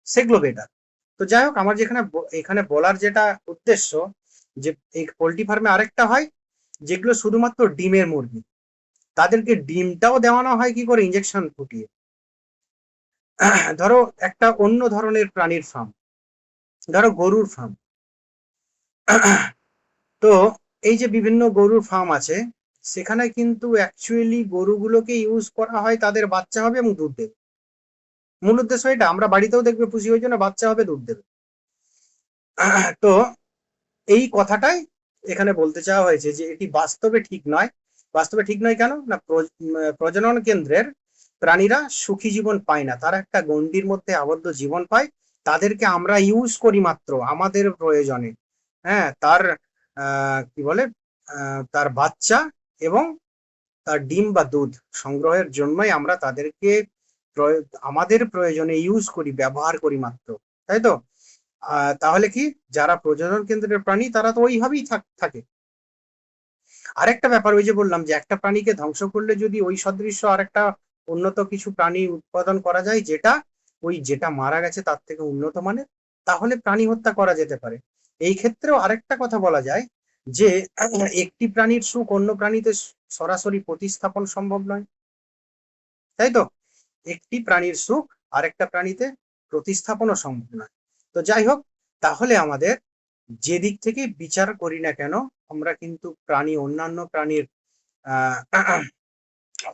সেগুলো বেটার। তো যাই হোক, আমার যেখানে এখানে বলার যেটা উদ্দেশ্য, যে এই পোলট্রি ফার্মে আরেকটা হয় যেগুলো শুধুমাত্র ডিমের মুরগি, তাদেরকে ডিমটাও দেওয়ানো হয় কি করে, ইঞ্জেকশন ফুটিয়ে। ধরো একটা অন্য ধরনের প্রাণীর ফার্ম, ধরো গরুর ফার্ম, তো এই যে বিভিন্ন গরুর ফার্ম আছে, সেখানে কিন্তু অ্যাকচুয়ালি গরুগুলোকে ইউজ করা হয় তাদের বাচ্চা হবে এবং দুধ দেবে। মূল উদ্দেশ্য এটা, আমরা বাড়িতেও দেখবে পুষি, ওই জন্য বাচ্চা হবে, দুধ দেবে। তো এই কথাটাই এখানে বলতে চাওয়া হয়েছে যে এটি বাস্তবে ঠিক নয়। বাস্তবে ঠিক নয় কেন না, প্রজনন কেন্দ্রের প্রাণীরা সুখী জীবন পায় না, তারা একটা গণ্ডির মধ্যে আবদ্ধ জীবন পায়। তাদেরকে আমরা ইউজ করি মাত্র আমাদের প্রয়োজনে। হ্যাঁ, তার কি বলে তার বাচ্চা এবং তার ডিম বা দুধ সংগ্রহের জন্যই আমরা তাদেরকে আমাদের প্রয়োজনে ইউজ করি, ব্যবহার করি মাত্র, তাই তো? তাহলে কি যারা প্রজনন কেন্দ্রের প্রাণী তারা তো ওইভাবেই থাকে। আরেকটা ব্যাপার, ওই যে বললাম যে একটা প্রাণীকে ধ্বংস করলে যদি ওই সদৃশ্য আরেকটা উন্নত কিছু প্রাণী উৎপাদন করা যায় যেটা মারা গেছে তার থেকে উন্নত মানের, তাহলে প্রাণী হত্যা করা যেতে পারে। এই ক্ষেত্রেও আরেকটা কথা বলা যায় যে একটি প্রাণীর সুখ অন্য প্রাণীতে সরাসরি প্রতিস্থাপন সম্ভব নয়, তাই তো? একটি প্রাণীর সুখ আরেকটা প্রাণীতে প্রতিস্থাপনও সম্ভব নয়। তো যাই হোক, তাহলে আমাদের যে দিক থেকে বিচার করি না কেন, আমরা কিন্তু অন্যান্য প্রাণীর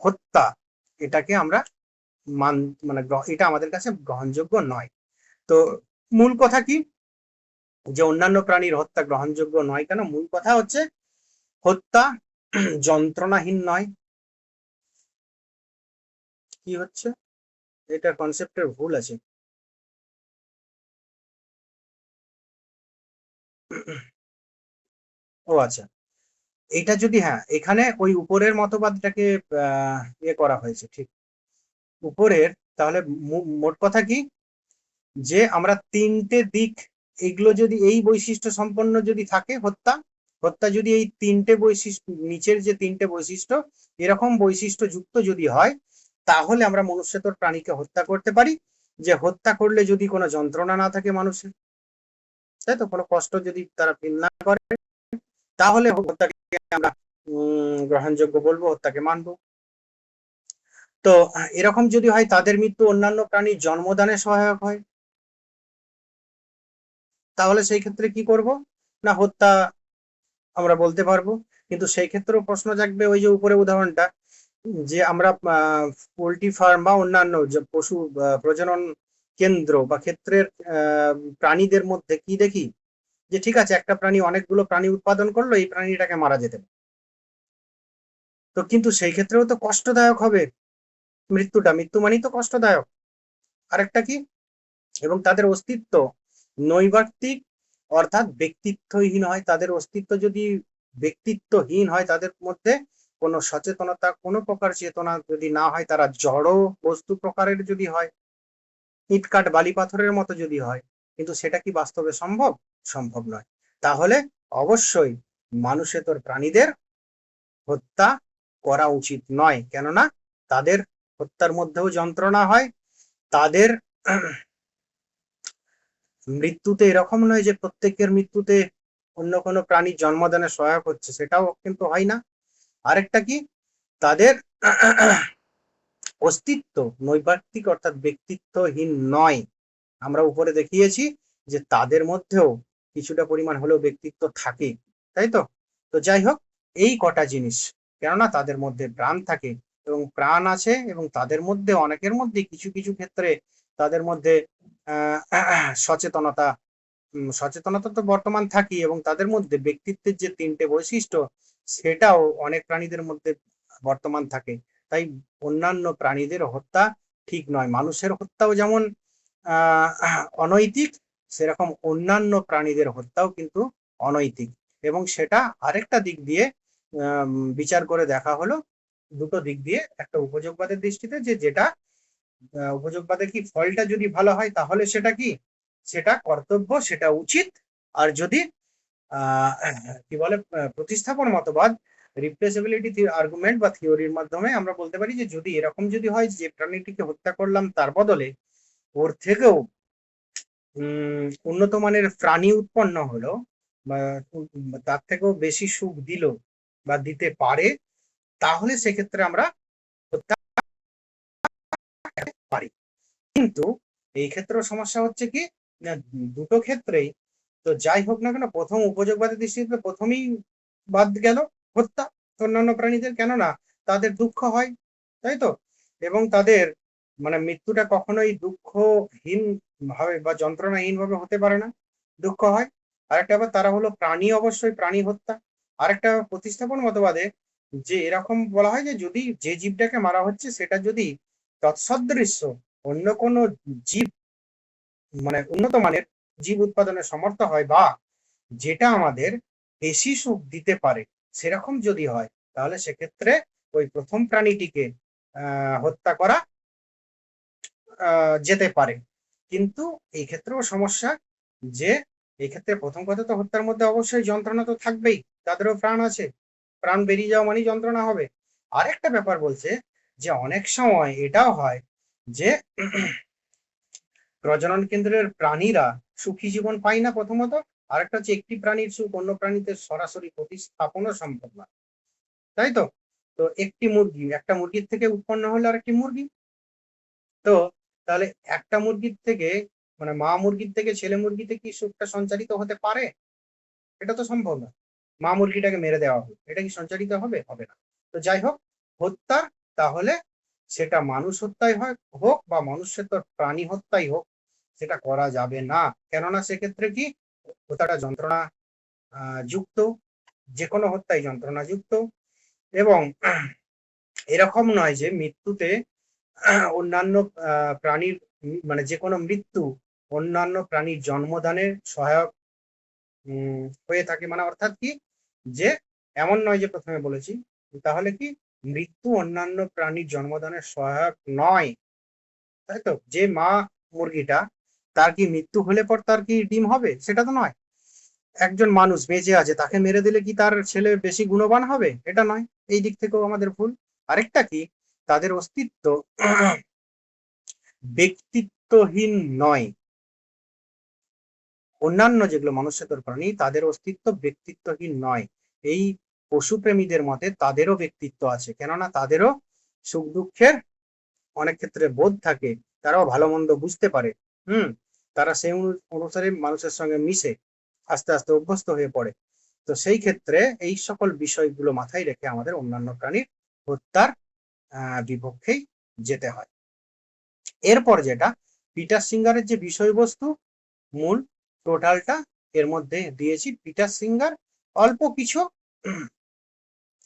হত্যা, এটাকে আমরা মানে এটা আমাদের কাছে গ্রহণযোগ্য নয়। তো মূল কথা কি, যে অন্যান্য প্রাণীর হত্যা গ্রহণযোগ্য নয় কেন? মূল কথা হচ্ছে হত্যা যন্ত্রণাহীন নয়। কি হচ্ছে? এটা কনসেপ্টের ভুল আছে। ও আচ্ছা, এটা যদি, হ্যাঁ, এখানে ওই উপরের মতবাদটাকে ইয়ে করা হয়েছে, ঠিক উপরের। তাহলে মোট কথা কি, যে আমরা তিনটে দিক, এগুলো যদি এই বৈশিষ্ট্য সম্পন্ন যদি থাকে হত্যা যদি এই তিনটে বৈশিষ্ট্য, নিচের যে তিনটে বৈশিষ্ট্য এরকম বৈশিষ্ট্য যুক্ত যদি হয়, তাহলে আমরা মনুষ্যতর প্রাণীকে হত্যা করতে পারি। যে হত্যা করলে যদি কোনো যন্ত্রণা না থাকে মানুষের, তাই তো, কোনো কষ্ট যদি তারা ফিল না করে, তাহলে হত্যাকে আমরা গ্রহণযোগ্য বলবো, হত্যাকে মানবো। তো এরকম যদি হয়, তাদের মৃত্যু অন্যান্য প্রাণীর জন্মদানে সহায়ক হয়, তাহলে সেই ক্ষেত্রে কি করব না, হত্যা আমরা বলতে পারবো। কিন্তু সেই ক্ষেত্রেও প্রশ্ন জাগবে, ওই যে উপরে উদাহরণটা, যে আমরা পোল্ট্রি ফার্ম বা অন্যান্য যে পশু প্রজনন কেন্দ্র বা ক্ষেত্রের প্রাণীদের মধ্যে কি দেখি, যে ঠিক আছে একটা প্রাণী অনেকগুলো প্রাণী উৎপাদন করলো, এই প্রাণীটাকে মারা যেতে পারে, তো কিন্তু সেই ক্ষেত্রেও তো কষ্টদায়ক হবে মৃত্যু মানেই তো কষ্টদায়ক। আরেকটা কি, এবং তাদের অস্তিত্ব নৈর্ব্যক্তিক অর্থাৎ ব্যক্তিত্বহীন হয়। তাদের অস্তিত্ব যদি ব্যক্তিত্বহীন হয়, তাদের মধ্যে কোনো সচেতনতা, কোনো প্রকার চেতনা যদি না হয়, তারা জড় বস্তু প্রকারের যদি হয়, ইটকাট বালি পাথরের মতো যদি হয়, কিন্তু সেটা কি বাস্তবে সম্ভব? সম্ভব নয়। তাহলে অবশ্যই মানুষেতর প্রাণীদের হত্যা করা উচিত নয়, কেননা তাদের হত্যার মধ্যেও যন্ত্রণা হয়। তাদের মৃত্যুতে এরকম নয় যে প্রত্যেকের মৃত্যুতে অন্য কোনো প্রাণীর জন্মদানে সহায়ক হচ্ছে, সেটাও কিন্তু হয় না। আরেকটা কি, তাদের অস্তিত্ব নৈর্ব্যক্তিক অর্থাৎ ব্যক্তিত্বহীন নয়। আমরা উপরে দেখিয়েছি যে তাদের মধ্যেও কিছুটা পরিমাণ হলেও ব্যক্তিত্ব থাকে, তাই তো? তো যাই হোক, এই কটা জিনিস, কেননা তাদের মধ্যে প্রাণ থাকে এবং প্রাণ আছে, এবং তাদের মধ্যে অনেকের মধ্যে কিছু কিছু ক্ষেত্রে তাদের মধ্যে সচেতনতা সচেতনতা তো বর্তমান থাকি, এবং তাদের মধ্যে ব্যক্তিত্বের যে তিনটে বৈশিষ্ট্য, সেটাও অনেক প্রাণীদের মধ্যে বর্তমান থাকে। তাই অন্যান্য প্রাণীদের হত্যা ঠিক নয়। মানুষের হত্যাও যেমন অনৈতিক, সেরকম অন্যান্য প্রাণীদের হত্যাও কিন্তু অনৈতিক। এবং সেটা আরেকটা দিক দিয়ে বিচার করে দেখা হলো, দুটো দিক দিয়ে, একটা উপযোগবাদের দৃষ্টিতে, যেটা উপযোগবাদের কি ফলটা যদি ভালো হয়, তাহলে সেটা কি, সেটা কর্তব্য, সেটা উচিত। আর যদি কি বলে প্রতিস্থাপন মতবাদ, রিপ্লেসেবিলিটি আর্গুমেন্ট বা থিওরির মাধ্যমে আমরা বলতে পারি যে যদি এরকম যদি হয় যে প্রাণীটিকে হত্যা করলাম, তার বদলে ওর থেকেও উন্নত মানের প্রাণী উৎপন্ন হলো, বা তার থেকেও বেশি সুখ দিল বা দিতে পারে, তাহলে সেক্ষেত্রে আমরা হত্যা পারি। কিন্তু এই ক্ষেত্রে সমস্যা হচ্ছে কি, না দুটো ক্ষেত্রেই, তো যাই হোক না কেন, প্রথম উপযোগবাদের দৃষ্টিতে প্রথমেই বাদ গেল হত্যা অন্যান্য প্রাণীদের, কেননা তাদের দুঃখ হয়, তাই তো? এবং তাদের মানে মৃত্যুটা কখনোই দুঃখহীন ভাবে বা যন্ত্রণাহীন ভাবে হতে পারে না, দুঃখ হয়। আরেকটা আবার তারা হলো প্রাণী, অবশ্যই প্রাণী হত্যা। আরেকটা প্রতিস্থাপন মতবাদে যে এরকম বলা হয় যে যদি যে জীবটাকে মারা হচ্ছে সেটা যদি তৎসদৃশ্য অন্য কোনো জীব মানে উন্নত মানের জীব উৎপাদনে সমর্থ হয় বা যেটা আমাদের বেশি সুখ দিতে পারে সেরকম যদি হয়, তাহলে সেক্ষেত্রে ওই প্রথম প্রাণীটিকে হত্যা করা যেতে পারে। কিন্তু এই ক্ষেত্রেও সমস্যা, যে এই ক্ষেত্রে প্রথম কথা তো হত্যার মধ্যে অবশ্যই যন্ত্রণা তো থাকবেই, তাদেরও প্রাণ আছে, প্রাণ বেরিয়ে যাওয়া মানেই যন্ত্রণা হবে। আরেকটা ব্যাপার বলছে যে অনেক সময় এটাও হয় যে প্রজনন কেন্দ্রের প্রাণীরা সুখী জীবন পায় না প্রথমত, আরেকটা হচ্ছে একটি প্রাণীর সুখ অন্য প্রাণীতে সরাসরি প্রতিস্থাপনও সম্ভব না, তাই তো? তো একটি মুরগি একটা মুরগির থেকে উৎপন্ন হলো আরেকটি মুরগি, তো তাহলে একটা মুরগির থেকে মানে মা মুরগির থেকে ছেলে মুরগিতে কি সুখটা সঞ্চারিত হতে পারে? এটা তো সম্ভব না। মা মুরগিটাকে মেরে দেওয়া হবে, এটা কি সঞ্চারিত হবে? হবে না। তো যাই হোক, হত্যা তাহলে সেটা মানুষ হত্যাই হয় হোক বা মানুষের তো প্রাণী হত্যাই হোক, সেটা করা যাবে না। কেননা সেক্ষেত্রে কি হত্যাটা যন্ত্রণা যুক্ত, যে কোনো হত্যাই যন্ত্রণা যুক্ত। এবং এরকম নয় যে মৃত্যুতে অন্যান্য প্রাণীর মানে যে কোনো মৃত্যু অন্যান্য প্রাণীর জন্মদানে সহায়ক হয়ে থাকে, মানে অর্থাৎ কি যে এমন নয় যে প্রথমে বলেছি, তাহলে কি মৃত্যু অন্যান্য প্রাণীর জন্মদানের সহায়ক নয়, তাই তো? যে মা মুরগিটা, তার কি মৃত্যু হলে পর তার কি ডিম হবে? সেটা তো নয়। একজন মানুষ বেঁচে আছে, তাকে মেরে দিলে কি তার ছেলে বেশি গুণবান হবে? এটা নয়। এই দিক থেকেও আমাদের ভুল। আরেকটা কি, তাদের অস্তিত্ব ব্যক্তিত্বহীন নয়। অন্যান্য যেগুলো মানুষেতর প্রাণী তাদের অস্তিত্ব ব্যক্তিত্বহীন নয়। এই পশুপ্রেমীদের মতে তাদেরও ব্যক্তিত্ব আছে, কেননা তাদেরও সুখ দুঃখের অনেক ক্ষেত্রে বোধ থাকে, তারাও ভালো মন্দ বুঝতে পারে। তারা সেই অনুসারে মানুষের সঙ্গে মিশে আস্তে আস্তে অভ্যস্ত হয়ে পড়ে। তো সেই ক্ষেত্রে এই সকল বিষয়গুলো মাথায় রেখে আমাদের অন্যান্য প্রাণীর হত্যার বিপক্ষেই যেতে হয়। এরপর যেটা পিটার সিঙ্গারের যে বিষয়বস্তু, মূল টোটালটা এর মধ্যে দিয়েছি। পিটার সিঙ্গার অল্প কিছু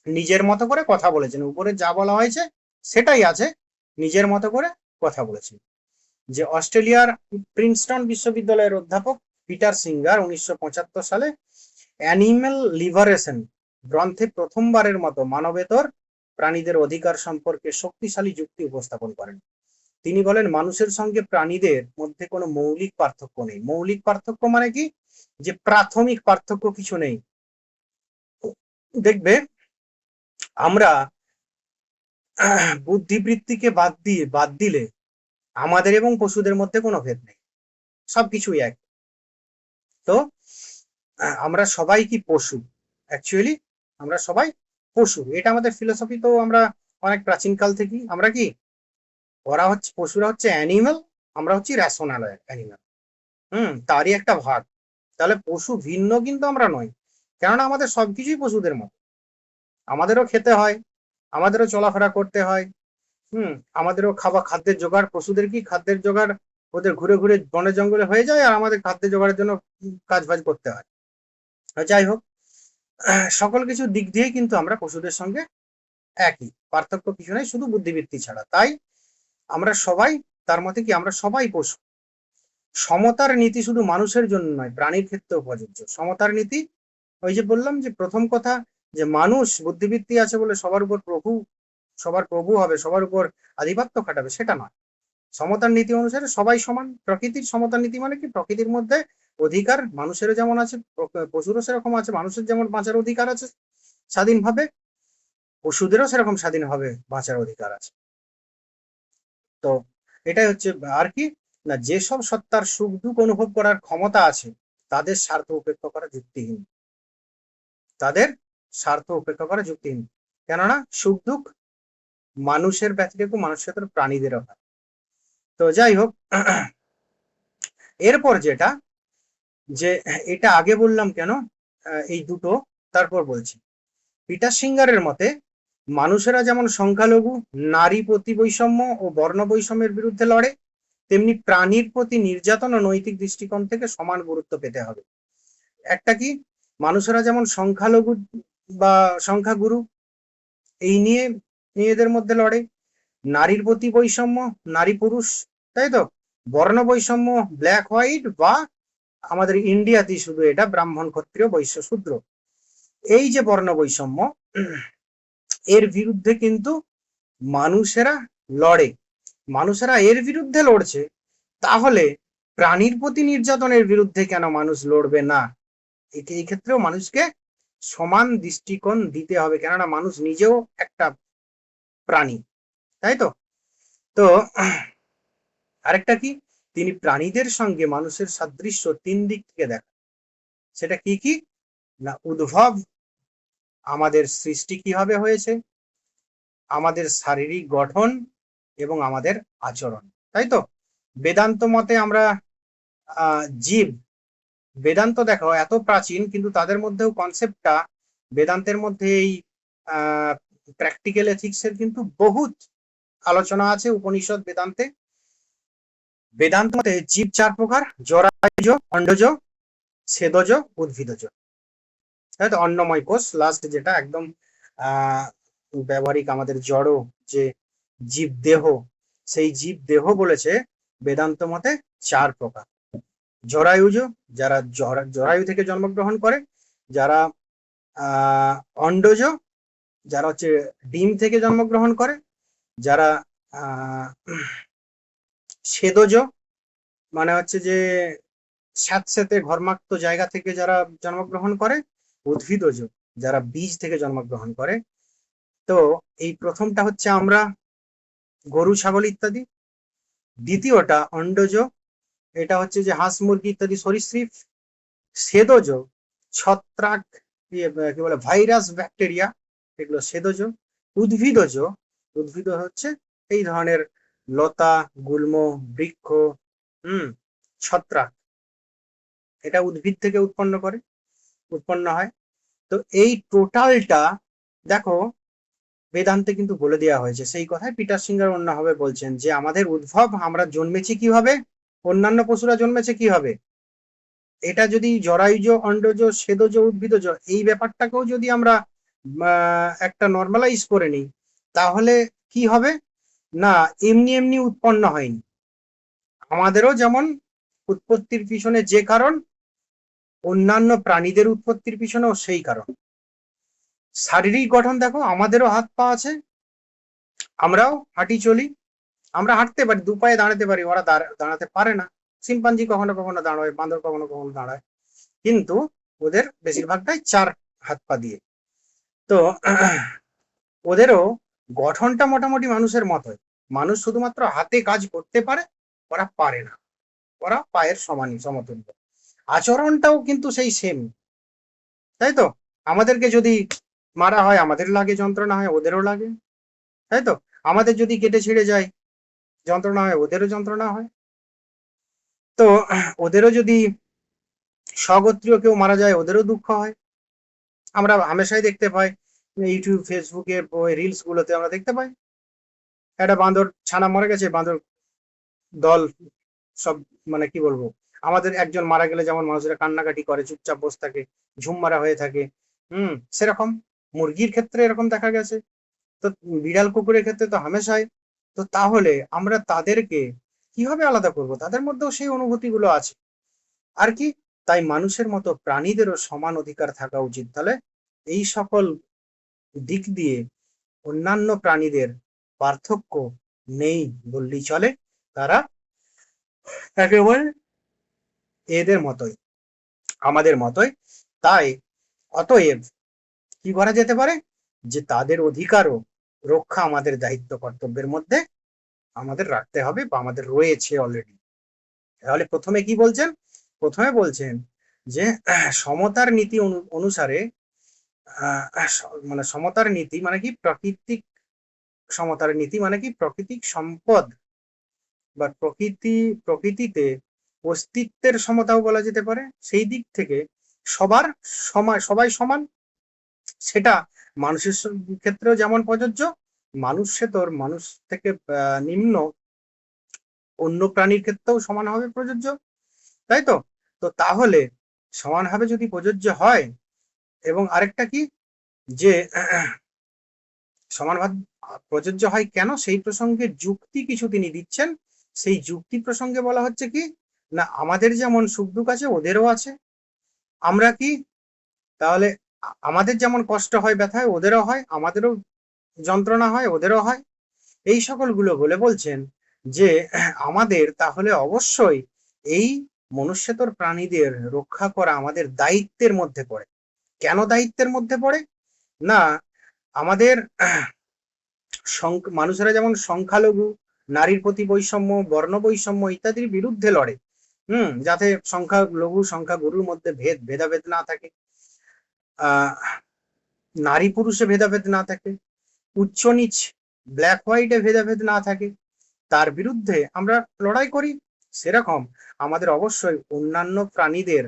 নিজের মতো করে কথা বলেছেন, উপরে যা বলা হয়েছে সেটাই আছে, নিজের মতো করে কথা বলেছেন। যে অস্ট্রেলিয়ার প্রিন্সটন বিশ্ববিদ্যালয়ের অধ্যাপক পিটার সিঙ্গার 1975 সালে অ্যানিম্যাল লিবারেশন গ্রন্থে প্রথমবারের মতো মানবেতর প্রাণীদের অধিকার সম্পর্কে শক্তিশালী যুক্তি উপস্থাপন করেন। তিনি বলেন মানুষের সঙ্গে প্রাণীদের মধ্যে কোনো মৌলিক পার্থক্য নেই। মৌলিক পার্থক্য মানে কি, যে প্রাথমিক পার্থক্য কিছু নেই। দেখবে আমরা বুদ্ধিবৃত্তিকে বাদ দিলে আমাদের এবং পশুদের মধ্যে কোনো ভেদ নেই, সবকিছুই এক। তো আমরা সবাই কি পশু? অ্যাকচুয়ালি আমরা সবাই পশু, এটা আমাদের ফিলোসফি। তো আমরা অনেক প্রাচীনকাল থেকেই আমরা কি, ওরা হচ্ছে পশুরা হচ্ছে অ্যানিমেল, আমরা হচ্ছি রেশনাল অ্যানিমেল। তারই একটা ভাগ। তাহলে পশু ভিন্ন কিন্তু আমরা নই, কেননা আমাদের সবকিছুই পশুদের মতো। আমাদেরও খেতে হয়, আমাদেরও চলাফেরা করতে হয়, আমাদেরও খাদ্যের জোগাড়। পশুদের কি খাদ্যের জোগাড় ওদের ঘুরে ঘুরে বনে জঙ্গলে হয়ে যায়, আর আমাদের খাদ্য জোগাড়ের জন্য কাজ বাজ করতে হয়। যাই হোক, সকল কিছু দিক দিয়ে কিন্তু আমরা পশুদের সঙ্গে একই, পার্থক্য কিছু নেই, শুধু বুদ্ধিবৃত্তি ছাড়া। তাই আমরা সবাই, তার মতে কি আমরা সবাই পশু। সমতার নীতি শুধু মানুষের জন্য নয়, প্রাণীর ক্ষেত্রেও প্রযোজ্য। সমতার নীতি, ওই যে বললাম যে প্রথম কথা, যে মানুষ বুদ্ধিবৃত্তি আছে বলে সবার প্রভু হবে, সবার উপর আধিপত্য খাটাবে, সেটা নয়। সমতার নীতি অনুসারে সবাই সমান। প্রকৃতির সমতার নীতি মানে কি, প্রকৃতির মধ্যে অধিকার মানুষেরও যেমন আছে, পশুরও সেরকম আছে। মানুষের যেমন বাঁচার অধিকার আছে স্বাধীনভাবে, পশুদেরও সেরকম স্বাধীনভাবে বাঁচার অধিকার আছে। তো এটাই হচ্ছে আর কি না, যেসব সত্তার সুখ দুঃখ অনুভব করার ক্ষমতা আছে তাদের স্বার্থ উপেক্ষা করা যুক্তিহীন। তাদের স্বার্থ উপেক্ষা করা যুক্তিহীন, কেননা সুখ দুঃখ মানুষের ব্যতিরেক মানুষের প্রাণীদেরও হয়। তো যাই হোক, এরপর যেটা, যে এটা আগে বললাম কেন, এই দুটো তারপর বলছি। পিটার সিঙ্গারের মতে মানুষেরা যেমন সংখ্যালঘু, নারী প্রতি বৈষম্য ও বর্ণ বৈষম্যের বিরুদ্ধে লড়ে, তেমনি প্রাণীর প্রতি নির্যাতন ও নৈতিক দৃষ্টিকোণ থেকে সমান গুরুত্ব পেতে হবে। একটা কি, মানুষেরা যেমন সংখ্যালঘু বা সংখ্যাগুরু এই নিয়ে নিজেদের মধ্যে লড়ে, নারীর প্রতি বৈষম্য, নারী পুরুষ, তাই তো, বর্ণ বৈষম্য, ব্ল্যাক হোয়াইট, বা আমাদের ইন্ডিয়াতে শুধু এটা ব্রাহ্মণ ক্ষত্রিয় বৈশ্য শূদ্র, এই যে বর্ণ বৈষম্য, এর বিরুদ্ধে কিন্তু মানুষেরা লড়ে। মানুষেরা এর বিরুদ্ধে লড়ছে, তাহলে প্রাণীর প্রতি নির্যাতনের বিরুদ্ধে কেন মানুষ লড়বে না? এই ক্ষেত্রেও মানুষকে সমান দৃষ্টিকোণ দিতে হবে, কেননা মানুষ নিজেও একটা প্রাণী, তাই তো। তো আরেকটা কি, তিনি প্রাণীদের সঙ্গে মানুষের সাদৃশ্য 3 দিক থেকে দেখা। সেটা কি কি না, উদ্ভব, আমাদের সৃষ্টি কিভাবে হয়েছে, আমাদের শারীরিক গঠন, এবং আমাদের আচরণ, তাই তো। বেদান্ত মতে আমরা জীব, বেদান্ত দেখো এত প্রাচীন, কিন্তু তাদের মধ্যেও কনসেপ্টটা, বেদান্তের মধ্যে এই প্র্যাকটিক্যাল এথিক্সের কিন্তু বহুত আলোচনা আছে উপনিষদ বেদান্তে। বেদান্ত মতে জীব 4 প্রকার: জরায়ুজ, অন্ডজ, ছেদজ, উদ্ভিদজ, তাই তো। অন্নময় কোষ লাস্ট, যেটা একদম ব্যবহারিক আমাদের জড় যে জীব দেহ, সেই জীব দেহ বলেছে বেদান্ত মতে 4 প্রকার: জরায়ুজ, যারা জরায়ু থেকে জন্মগ্রহণ করে; যারা অন্ডজ, যারা হচ্ছে ডিম থেকে জন্মগ্রহণ করে; যারা ছেদজ, মানে হচ্ছে যে স্যাঁতস্যাঁতে ঘর্মাক্ত জায়গা থেকে যারা জন্মগ্রহণ করে; উদ্ভিদজ, যারা বীজ থেকে জন্মগ্রহণ করে। তো এই প্রথমটা হচ্ছে আমরা, গরু ছাগল ইত্যাদি। দ্বিতীয়টা অন্ডজ, এটা হচ্ছে যে হাঁস মুরগি ইত্যাদি সরীসৃপ। ছেদজ, ছত্রাক, কি বলে, ভাইরাস, ব্যাকটেরিয়া, এগুলো ছেদজ। উদ্ভিদজ, উদ্ভিদ হচ্ছে এই ধরনের লতা, গুল্ম, বৃক্ষ, ছত্রাক, এটা উদ্ভিদ থেকে উৎপন্ন হয়। তো এই টোটালটা দেখো বেদান্তে কিন্তু বলে দেওয়া হয়েছে। সেই কথায় পিটার সিঙ্গার অন্যভাবে বলছেন যে আমাদের উদ্ভব, আমরা জন্মেছি কিভাবে, অন্যান্য পশুরা জন্মেছে কিভাবে, এটা যদি জরায়ুজ, অন্ডজ, ছেদজ, উদ্ভিদজ, এই ব্যাপারটাকেও যদি আমরা একটা নর্মালাইজ করে নিই, তাহলে কি হবে না, এমনি এমনি উৎপন্ন হয়নি। আমাদেরও যেমন উৎপত্তির পিছনে যে কারণ, অন্যান্য প্রাণীদের উৎপত্তির পিছনেও সেই কারণ। শারীরিক গঠন দেখো, আমাদেরও হাত পা আছে, আমরাও হাঁটি চলি, আমরা হাঁটতে পারি, 2 পায়ে দাঁড়াতে পারি, ওরা দাঁড়াতে পারে না। শিম্পাঞ্জি কখনো কখনো দাঁড়ায়, বাঁদর কখনো কখনো দাঁড়ায়, কিন্তু ওদের বেশিরভাগটাই 4 হাত পা দিয়ে। তো ওদেরও গঠনটা মোটামুটি মানুষের মতোই। মানুষ শুধুমাত্র হাতে কাজ করতে পারে, ওরা পারে না, ওরা পায়ের সমানই, সমতুল্য। আচরণটাও কিন্তু সেই সেম, তাই তো। আমাদেরকে যদি মারা হয়, আমাদের লাগে, যন্ত্রণা হয়, ওদেরও লাগে, তাই তো। আমাদের যদি কেটে ছিঁড়ে যায়, যন্ত্রণা হয়, ওদেরও যন্ত্রণা হয়। তো ওদেরও যদি স্বগোত্রীয় কেউ মারা যায়, ওদেরও দুঃখ হয়। আমরা হামেশাই দেখতে পাই ইউটিউব, ফেসবুকে, রিলস গুলোতে আমরা দেখতে পাই একটা বাঁদর ছানা মরে গেছে, বাঁদর দল সব, মানে কি বলবো, আমাদের একজন মারা গেলে যেমন মানুষেরা কান্নাকাটি করে, চুপচাপ বসে থাকে, ঝুম মারা হয়ে থাকে, সেরকম মুরগির ক্ষেত্রে এরকম দেখা গেছে। তো বিড়াল কুকুরের ক্ষেত্রে তো হামেশাই। তো তাহলে আমরা তাদেরকে কিভাবে আলাদা করব? তাদের মধ্যেও সেই অনুভূতিগুলো আছে আর কি। তাই মানুষের মতো প্রাণীদেরও সমান অধিকার থাকা উচিত। তাহলে এই সকল দিক দিয়ে অন্যান্য প্রাণীদের পার্থক্য নেই বললেই চলে, তারা একেবারে এদের মতোই, আমাদের মতোই। তাই অতএব কি করা যেতে পারে, যে তাদের অধিকারও রক্ষা আমাদের দায়িত্ব কর্তব্যের মধ্যে আমাদের রাখতে হবে, বা আমাদের রয়েছে অলরেডি। তাহলে প্রথমে কি বলছেন? প্রথমে বলছেন যে সমতার নীতি অনুসারে, মানে সমতার নীতি মানে কি, প্রাকৃতিক সমতার নীতি মানে কি, প্রাকৃতিক সম্পদ বা প্রকৃতিতে অস্তিত্বের সমতাও বলা যেতে পারে। সেই দিক থেকে সবাই সমান, সেটা মানুষের ক্ষেত্রেও যেমন প্রযোজ্য, মানুষ থেকে নিম্ন অন্য প্রাণীর ক্ষেত্রেও সমানভাবে প্রযোজ্য, তাই তো। তো তাহলে সমানভাবে যদি প্রযোজ্য হয়, এবং আরেকটা কি, যে সমানুপাত প্রযোজ্য হয় কেন, সেই প্রসঙ্গে যুক্তি কিছু তিনি দিচ্ছেন। সেই যুক্তি প্রসঙ্গে বলা হচ্ছে কি না, আমাদের যেমন সুখ দুঃখ আছে ওদেরও আছে। আমরা কি তাহলে আমাদের যেমন কষ্ট হয়, ব্যথা হয়, ওদেরও হয়, আমাদেরও যন্ত্রণা হয়, ওদেরও হয়। এই সকলগুলো বলে বলছেন যে আমাদের তাহলে অবশ্যই এই মনুষ্যতর প্রাণীদের রক্ষা করা আমাদের দায়িত্বের মধ্যে পড়ে। কেন দায়িত্বের মধ্যে পড়ে না, আমাদের মানুষেরা যেমন সংখ্যালঘু, নারীর প্রতি বৈষম্য, বর্ণ বৈষম্য ইত্যাদির বিরুদ্ধে লড়ে, যাতে সংখ্যালঘু সংখ্যাগুরুর মধ্যে ভেদাভেদ না থাকে, নারী পুরুষে ভেদাভেদ না থাকে, উচ্চ নিচ ব্ল্যাক হোয়াইটে ভেদাভেদ না থাকে, তার বিরুদ্ধে আমরা লড়াই করি। সেরকম আমাদের অবশ্যই অন্যান্য প্রাণীদের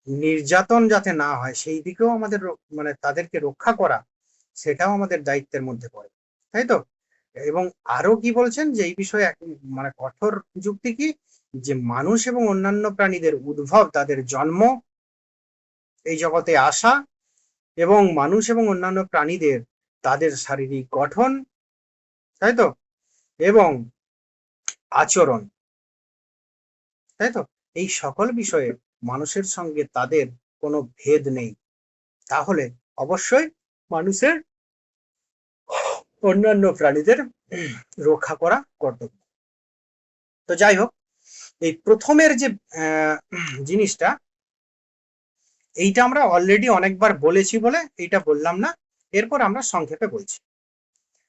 নির্যাতন যাতে না হয় সেই দিকেও আমাদের মানে তাদেরকে রক্ষা করা, সেটাও আমাদের দায়িত্বের মধ্যে পড়ে, তাই তো। এবং আরো কি বলছেন যে এই বিষয়ে মানে কঠোর যুক্তি কি, যে মানুষ এবং অন্যান্য প্রাণীদের উদ্ভব, তাদের জন্ম, এই জগতে আসা, এবং মানুষ এবং অন্যান্য প্রাণীদের তাদের শারীরিক গঠন, তাই তো, এবং আচরণ, তাই তো, এই সকল বিষয়ে মানুষের সঙ্গে তাদের কোনো ভেদ নেই। তাহলে অবশ্যই মানুষের অন্যান্য প্রাণীদের রক্ষা করা কর্তব্য। তো যাই হোক, এই প্রথমের যে জিনিসটা, এইটা আমরা অলরেডি অনেকবার বলেছি বলে এইটা বললাম না, এরপর আমরা সংক্ষেপে বলছি।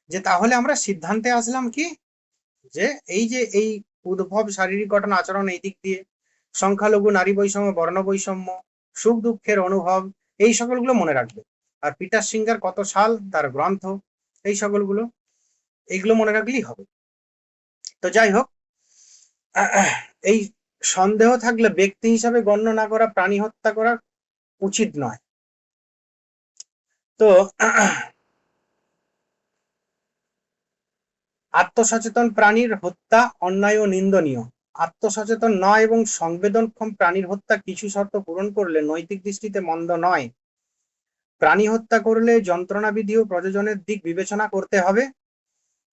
যে তাহলে আমরা সিদ্ধান্তে আসলাম কি, যে এই উদ্ভব, শারীরিক গঠন, আচরণ, এই দিক দিয়ে সংখ্যালঘু, নারী বৈষম্য, বর্ণ বৈষম্য, সুখ দুঃখের অনুভব, এই সকলগুলো মনে রাখবে। আর পিটার সিঙ্গার কত সাল, তার গ্রন্থ, এই সকলগুলো, এইগুলো মনে রাখলেই হবে। তো যাই হোক, এই সন্দেহ থাকলে ব্যক্তি হিসাবে গণ্য না করা প্রাণী হত্যা করা উচিত নয়। তো আত্মসচেতন প্রাণীর হত্যা অন্যায় ও নিন্দনীয়। আত্মসচেতন নয় এবং সংবেদনক্ষম প্রাণীর হত্যা কিছু শর্ত পূরণ করলে নৈতিক দৃষ্টিতে মন্দ নয়। প্রাণী হত্যা করলে যন্ত্রণাবিধি ও প্রযোজনের দিক বিবেচনা করতে হবে।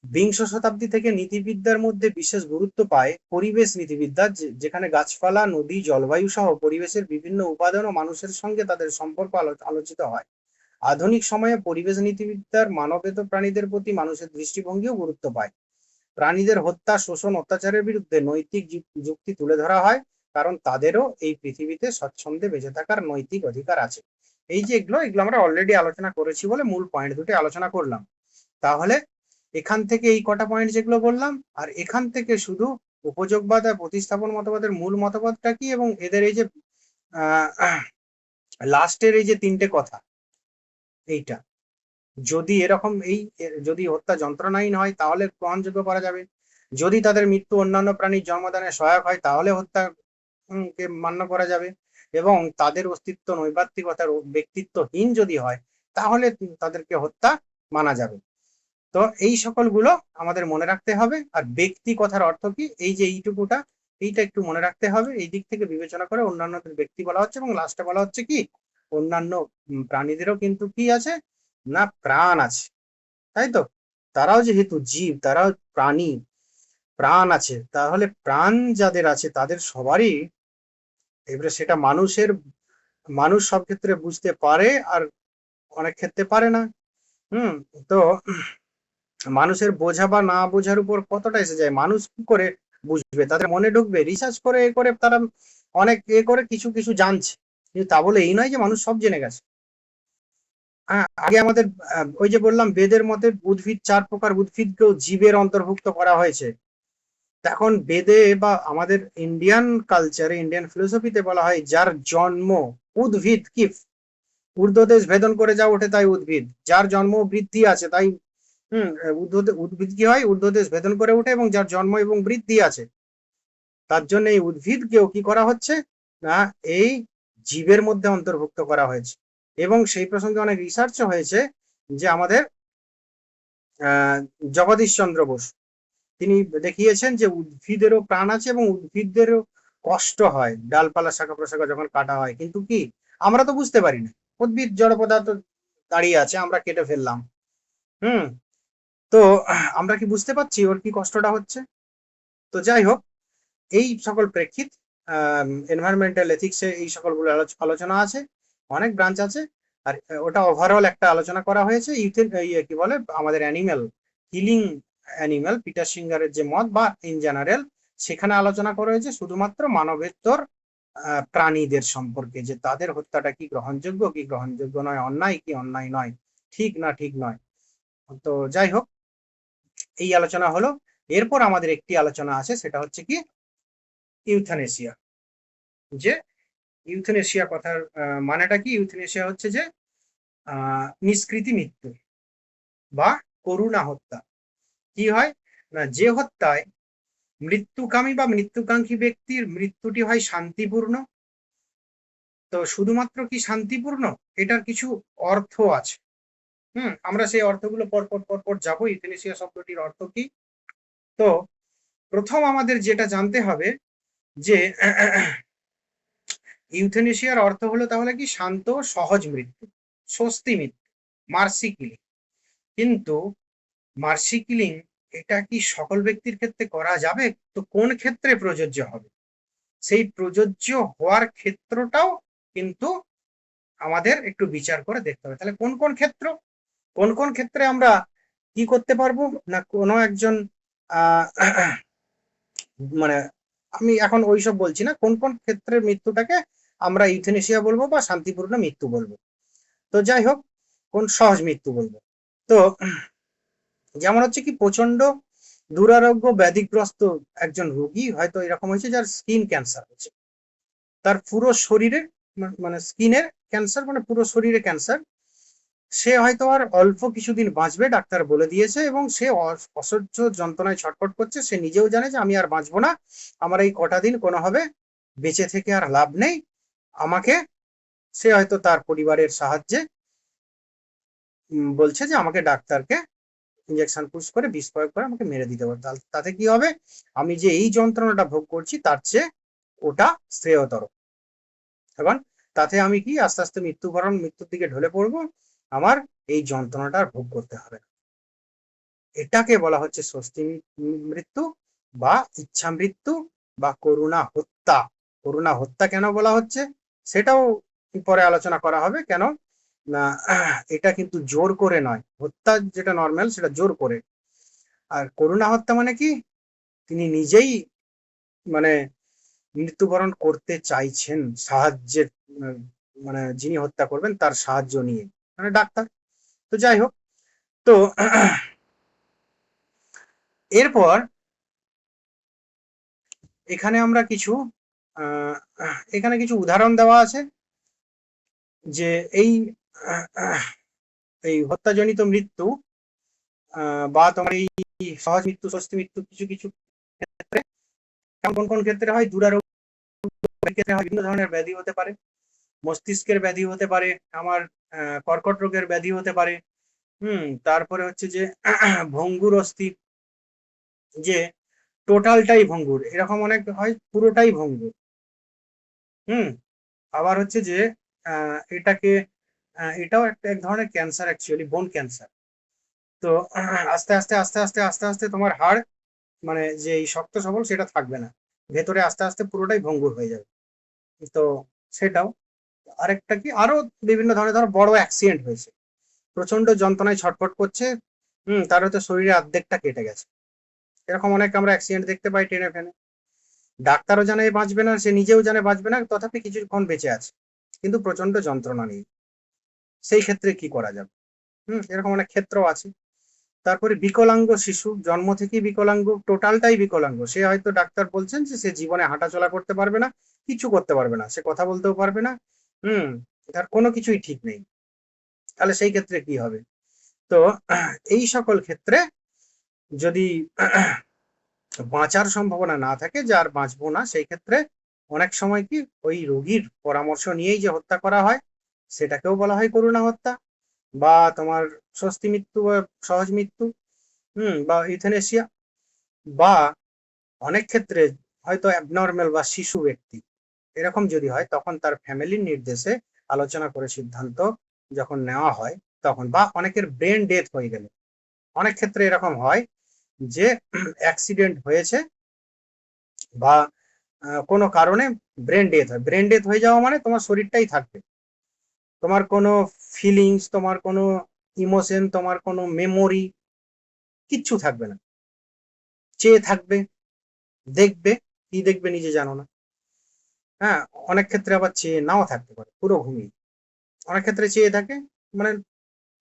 বিংশ শতাব্দী থেকে নীতিবিদ্যার মধ্যে বিশেষ গুরুত্ব পায় পরিবেশ নীতিবিদ্যা, যেখানে গাছপালা, নদী, জলবায়ু সহ পরিবেশের বিভিন্ন উপাদান ও মানুষের সঙ্গে তাদের সম্পর্ক আলোচিত হয়। আধুনিক সময়ে পরিবেশ নীতিবিদ্যার মানবেতর প্রাণীদের প্রতি মানুষের দৃষ্টিভঙ্গিও গুরুত্ব পায়। প্রাণীদের হত্যা, শোষণ, অত্যাচারের বিরুদ্ধে নৈতিক যুক্তি তুলে ধরা হয়, কারণ তাদেরও এই পৃথিবীতে স্বচ্ছন্দে বেঁচে থাকার নৈতিক অধিকার আছে। এই যে এগুলো আমরা অলরেডি আলোচনা করেছি বলে মূল পয়েন্ট দুটি আলোচনা করলাম। তাহলে এখান থেকে এই কটা পয়েন্ট যেগুলো বললাম, আর এখান থেকে শুধু উপযোগবাদ আর প্রতিস্থাপন মতবাদের মূল মতবাদটা কি, এবং এদের এই যে লাস্টের এই যে তিনটে কথা, এইটা যদি এরকম যদি হত্যা যন্ত্রণাহীন হয় তাহলে গ্রহণযোগ্য করা যাবে, যদি তাদের মৃত্যু অন্যান্য প্রাণীর জন্মদানে সহায়ক হয় তাহলে হত্যা কে মান্য করা যাবে, এবং তাদের অস্তিত্ব নৈবাত্তিকতার ব্যক্তিত্বহীন যদি হয় তাহলে তাদেরকে হত্যা মানা যাবে। তো এই সকলগুলো আমাদের মনে রাখতে হবে। আর ব্যক্তি কথার অর্থ কি, এই যে এইটুকুটা, এইটা একটু মনে রাখতে হবে। এই দিক থেকে বিবেচনা করে অন্যান্যদের ব্যক্তি বলা হচ্ছে, এবং লাস্টে বলা হচ্ছে কি অন্যান্য প্রাণীদেরও কিন্তু কি আছে না, প্রাণ আছে, তাই তো। তারাও যেহেতু জীব, তারাও প্রাণী, প্রাণ আছে, তাহলে প্রাণ যাদের আছে তাদের সবারই, এবারে সেটা মানুষ সব ক্ষেত্রে বুঝতে পারে আর অনেক ক্ষেত্রে পারে না। তো মানুষের বোঝা বা না বোঝার উপর কতটা এসে যায়, মানুষ কি করে বুঝবে, তাদের মনে ঢুকবে, রিসার্চ করে এ করে তারা অনেক এ করে কিছু কিছু জানছে, কিন্তু তা বলে এই নয় যে মানুষ সব জেনে গেছে। আগে আমাদের ওই যে বললাম বেদের মতে উদ্ভিদ 4 প্রকার উদ্ভিদকেও জীবের অন্তর্ভুক্ত করা হয়েছে। এখন বেদে বা আমাদের ইন্ডিয়ান কালচারে, ইন্ডিয়ান ফিলোসফিতে বলা হয় যার জন্ম, উদ্ভিদ কি ঊর্ধ্বদেশ ভেদন করে যা ওঠে তাই উদ্ভিদ, যার জন্ম বৃদ্ধি আছে তাই উদ্ভিদ কি হয়, ঊর্ধ্বদেশ ভেদন করে ওঠে, এবং যার জন্ম এবং বৃদ্ধি আছে তার জন্য এই উদ্ভিদকেও কি করা হচ্ছে না, এই জীবের মধ্যে অন্তর্ভুক্ত করা হয়েছে। এবং সেই প্রসঙ্গে অনেক রিসার্চও হয়েছে, যে আমাদের জগদীশ চন্দ্র বসু তিনি দেখিয়েছেন যে উদ্ভিদেরও প্রাণ আছে এবং উদ্ভিদদেরও কষ্ট হয় ডালপালা শাখা প্রশাখা যখন কাটা হয়, কিন্তু কি আমরা তো বুঝতে পারি না, উদ্ভিদ জড় পদার্থ দাঁড়িয়ে আছে, আমরা কেটে ফেললাম, হুম। তো আমরা কি বুঝতে পারছি ওর কি কষ্টটা হচ্ছে? তো যাই হোক, এই সকল প্রেক্ষিত এনভায়রনমেন্টাল এথিক্সে এই সকলগুলো আলোচনা আছে, অনেক ব্রাঞ্চ আছে। আর ওটা ওভারঅল একটা আলোচনা করা হয়েছে কি বলে আমাদের অ্যানিমেল কিলিং, অ্যানিমেল পিটার সিঙ্গারের যে মত বা ইন জেনারেল, সেখানে আলোচনা করা হয়েছে শুধুমাত্র মানবেতর প্রাণীদের সম্পর্কে, যে তাদের হত্যাটা কি গ্রহণযোগ্য কি গ্রহণযোগ্য নয়, অন্যায় কি অন্যায় নয়, ঠিক না ঠিক নয়। তো যাই হোক, এই আলোচনা হলো। এরপর আমাদের একটি আলোচনা আছে, সেটা হচ্ছে কি ইউথ্যানেসিয়া। যে ইউথেনেশিয়া কথার মানেটা কি? ইউথেনেশিয়া হচ্ছে যে নিষ্কৃতি মৃত্যু বা করুণা হত্যা। কি হয় না, যে হত্যায় মৃত্যুকামী বা মৃত্যুকাঙ্ক্ষী ব্যক্তির মৃত্যুটি হয় শান্তিপূর্ণ। তো শুধুমাত্র কি শান্তিপূর্ণ, এটার কিছু অর্থ আছে। আমরা সেই অর্থগুলো পরপর পরপর যাবো। ইউথেনেশিয়া শব্দটির অর্থ কি? তো প্রথম আমাদের যেটা জানতে হবে যে ইউথেনেশিয়ার অর্থ হলো তাহলে কি শান্ত সহজ মৃত্যু, স্বস্তি মৃত্যু, মার্সি কিলিং। কিন্তু মার্সি কিলিং এটা কি সকল ব্যক্তির ক্ষেত্রে করা যাবে? তো কোন ক্ষেত্রে প্রযোজ্য হবে, সেই প্রযোজ্য হওয়ার ক্ষেত্রটাও কিন্তু আমাদের একটু বিচার করে দেখতে হবে। তাহলে কোন কোন ক্ষেত্র, কোন কোন ক্ষেত্রে আমরা কি করতে পারবো না, কোনো একজন আহ মানে আমি এখন ওইসব বলছি না, কোন কোন ক্ষেত্রের মৃত্যুটাকে আমরা ইউথেনেশিয়া বলবো বা শান্তিপূর্ণ মৃত্যু বলবো। তো যাই হোক, কোন সহজ মৃত্যু বলবো। তো যেমন হচ্ছে কি প্রচন্ড দুরারোগ্য ব্যাধিগ্রস্ত একজন রোগী হয়তো এরকম হয়েছে যার স্কিন ক্যান্সার হচ্ছে, তার পুরো শরীরে, মানে স্কিনের ক্যান্সার, মানে পুরো শরীরে ক্যান্সার। সে হয়তো আর অল্প কিছুদিন বাঁচবে ডাক্তার বলে দিয়েছে, এবং সে অসহ্য যন্ত্রণায় ছটফট করছে। সে নিজেও জানে যে আমি আর বাঁচবো না, আমার এই কটা দিন কোনোভাবে বেঁচে থেকে আর লাভ নেই, আমাকে, সে হয়তো তার পরিবারের সাহায্যে বলছে যে আমাকে ডাক্তারকে ইঞ্জেকশন পুশ করে বিষ প্রয়োগ করে আমাকে মেরে দিতে পারে। তাতে কি হবে, আমি যে এই যন্ত্রণাটা ভোগ করছি তার চেয়ে ওটা শ্রেয়তর। এবং তাতে আমি কি আস্তে আস্তে মৃত্যুর দিকে ঢলে পড়বো, আমার এই যন্ত্রণাটা আর ভোগ করতে হবে না। এটাকে বলা হচ্ছে স্বস্তি মৃত্যু বা ইচ্ছা মৃত্যু বা করুণা হত্যা। করুণা হত্যা কেন বলা হচ্ছে সেটাও পরে আলোচনা করা হবে। কেন না, এটা কিন্তু জোর করে নয়, হত্যা যেটা নর্মাল সেটা জোর করে। আর করুণা হত্যা মানে কি, তিনি নিজেই মানে মৃত্যুবরণ করতে চাইছেন সাহায্যের, মানে যিনি হত্যা করবেন তার সাহায্য নিয়ে, মানে ডাক্তার। তো যাই হোক, তো এরপর এখানে আমরা কিছু এখানে কিছু উদাহরণ দেওয়া আছে যে এই এই হত্যাজনিত মৃত্যু বা তোমার এই সহজ মৃত্যু স্বস্তি মৃত্যু কিছু কিছু ক্ষেত্রে, কোন কোন ক্ষেত্রে হয়, দুরারোগ্য ক্ষেত্রে হয়, বিভিন্ন ধরনের ব্যাধি হতে পারে, মস্তিষ্কের ব্যাধি হতে পারে, আমার কর্কট রোগের ব্যাধি হতে পারে। তারপরে হচ্ছে যে ভঙ্গুর অস্থি, যে টোটালটাই ভঙ্গুর, এরকম অনেক হয় পুরোটাই ভঙ্গুর। হুম আবার হচ্ছে যে এটাকে এটাও একটা এক ধরনের ক্যান্সার, অ্যাকচুয়ালি বোন ক্যান্সার। তো আস্তে আস্তে আস্তে আস্তে আস্তে আস্তে তোমার হাড়, মানে যে এই শক্ত সবল সেটা থাকবে না, ভেতরে আস্তে আস্তে পুরোটাই ভঙ্গুর হয়ে যাবে। তো সেটাও। আরেকটা কি, আরো বিভিন্ন ধরনের, ধরো বড় অ্যাক্সিডেন্ট হয়েছে, প্রচন্ড যন্ত্রণায় ছটফট করছে, তার হয়তো শরীরে অর্ধেকটা কেটে গেছে। এরকম অনেক আমরা অ্যাক্সিডেন্ট দেখতে পাই ট্রেনে ফেনে, ডাক্তারও জানে বাঁচবে না, সে নিজেও জানে বাঁচবে না, তথাপি কিছুক্ষণ বেঁচে আছে, কিন্তু প্রচন্ড যন্ত্রণা নেই। সেই ক্ষেত্রে কি করা যাবে? এরকম অনেক ক্ষেত্র আছে। তারপরে বিকলাঙ্গ শিশু, জন্ম থেকেই বিকলাঙ্গ, টোটালটাই বিকলাঙ্গ, সে হয়তো ডাক্তার বলছেন যে সে জীবনে হাঁটাচলা করতে পারবে না, কিছু করতে পারবে না, সে কথা বলতেও পারবে না, তার কোনো কিছুই ঠিক নেই। তাহলে সেই ক্ষেত্রে কি হবে? তো এই সকল ক্ষেত্রে যদি বাঁচার সম্ভাবনা না থাকে, যে আর বাঁচবো না, সেই ক্ষেত্রে অনেক সময় কি ওই রোগীর পরামর্শ নিয়েই যে হত্যা করা হয়, সেটাকেও বলা হয় করুণা হত্যা বা তোমার স্বস্তি মৃত্যু বা সহজ মৃত্যু, বা ইউথেনেসিয়া। বা অনেক ক্ষেত্রে হয়তো অ্যাবনর্মাল বা শিশু ব্যক্তি, এরকম যদি হয় তখন তার ফ্যামিলির নির্দেশে আলোচনা করে সিদ্ধান্ত যখন নেওয়া হয় তখন, বা অনেকের ব্রেন ডেথ হয়ে গেলে অনেক ক্ষেত্রে এরকম হয় যে অ্যাক্সিডেন্ট হয়েছে বা কোনো কারণে ব্রেন ডেথ হয়। ব্রেন ডেথ হয়ে যাওয়া মানে তোমার শরীরটাই থাকবে, তোমার কোনো ফিলিংস, তোমার কোনো ইমোশন, তোমার কোনো মেমোরি কিচ্ছু থাকবে না। চেয়ে থাকবে, দেখবে, কি দেখবে নিজে জানো না। হ্যাঁ, অনেক ক্ষেত্রে আবার চেয়ে নাও থাকতে পারে, পুরো ঘুমিয়ে। অনেক ক্ষেত্রে চেয়ে থাকে, মানে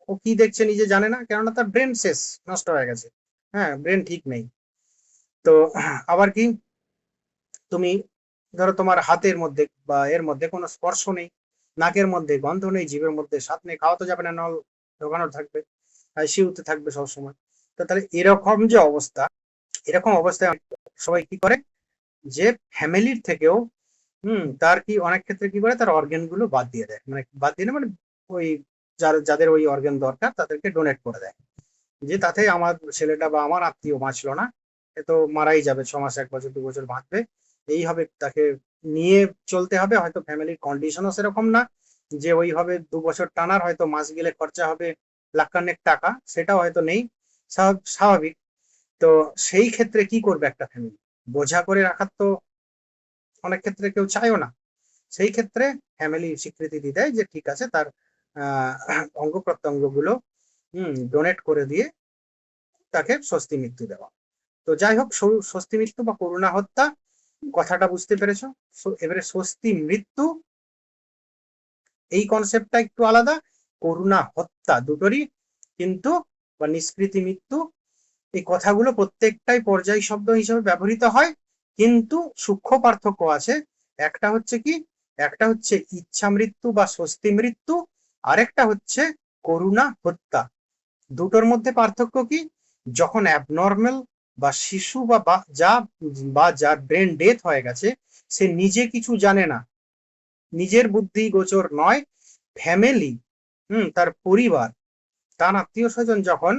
ও কি দেখছে নিজে জানে না, কেননা তার ব্রেন শেষ, নষ্ট হয়ে গেছে। হ্যাঁ, ব্রেন ঠিক নেই। তো আবার কি, তুমি ধরো তোমার হাতের মধ্যে বা এর মধ্যে কোনো স্পর্শ নেই, নাকের মধ্যে গন্ধ নেই, জিভের মধ্যে স্বাদ নেই, খাওয়া তো যাবে না, নল ঢোকানো থাকবে, শিউতে থাকবে সবসময়। তো তাহলে এরকম যে অবস্থা, এরকম অবস্থায় সবাই কি করে, যে ফ্যামিলির থেকেও তার কি অনেক ক্ষেত্রে কি করে, তার অর্গান গুলো বাদ দিয়ে দেয়, মানে বাদ দিয়ে মানে ওই যাদের ওই অর্গান দরকার তাদেরকে ডোনেট করে দেয়, যে তাতে আমার ছেলেটা বা আমার আত্মীয় বাঁচলো না, এ তো মারাই যাবে, 6 মাস 1 বছর 2 বছর বাঁচবে, এইভাবে তাকে নিয়ে চলতে হবে। হয়তো ফ্যামিলির কন্ডিশনও সেরকম না যে ওইভাবে 2 বছর টানার, হয়তো মাস গেলে খরচা হবে লাখখানেক টাকা, সেটাও হয়তো নেই, স্বাভাবিক। তো সেই ক্ষেত্রে কি করবে একটা ফ্যামিলি, বোঝা করে রাখার তো অনেক ক্ষেত্রে কেউ চায়ও না। সেই ক্ষেত্রে ফ্যামিলি স্বীকৃতি দিয়ে দেয় যে ঠিক আছে, তার অঙ্গ প্রত্যঙ্গ গুলো ডোনেট করে দিয়ে তাকে স্বস্তি মৃত্যু দেওয়া। তো যাই হোক, স্বস্তি মৃত্যু বা করুণা হত্যা কথাটা বুঝতে পেরেছো। এবারে স্বস্তি মৃত্যু এই কনসেপ্টটা একটু আলাদা, করুণা হত্যা দুটোরই কিন্তু, বা নিষ্কৃতি মৃত্যু, এই কথাগুলো প্রত্যেকটাই পর্যায় শব্দ হিসেবে ব্যবহৃত হয়, কিন্তু সূক্ষ্ম পার্থক্য আছে। একটা হচ্ছে কি, একটা হচ্ছে ইচ্ছা মৃত্যু বা স্বস্তি মৃত্যু, আরেকটা হচ্ছে করুণা হত্যা। দুটোর মধ্যে পার্থক্য কি, যখন অ্যাবনর্মাল বা শিশু বা যার ব্রেন ডেথ হয়ে গেছে, সে নিজে কিছু জানে না, নিজের বুদ্ধি গোচর নয়, ফ্যামিলি, তার পরিবার, তার আত্মীয় স্বজন যখন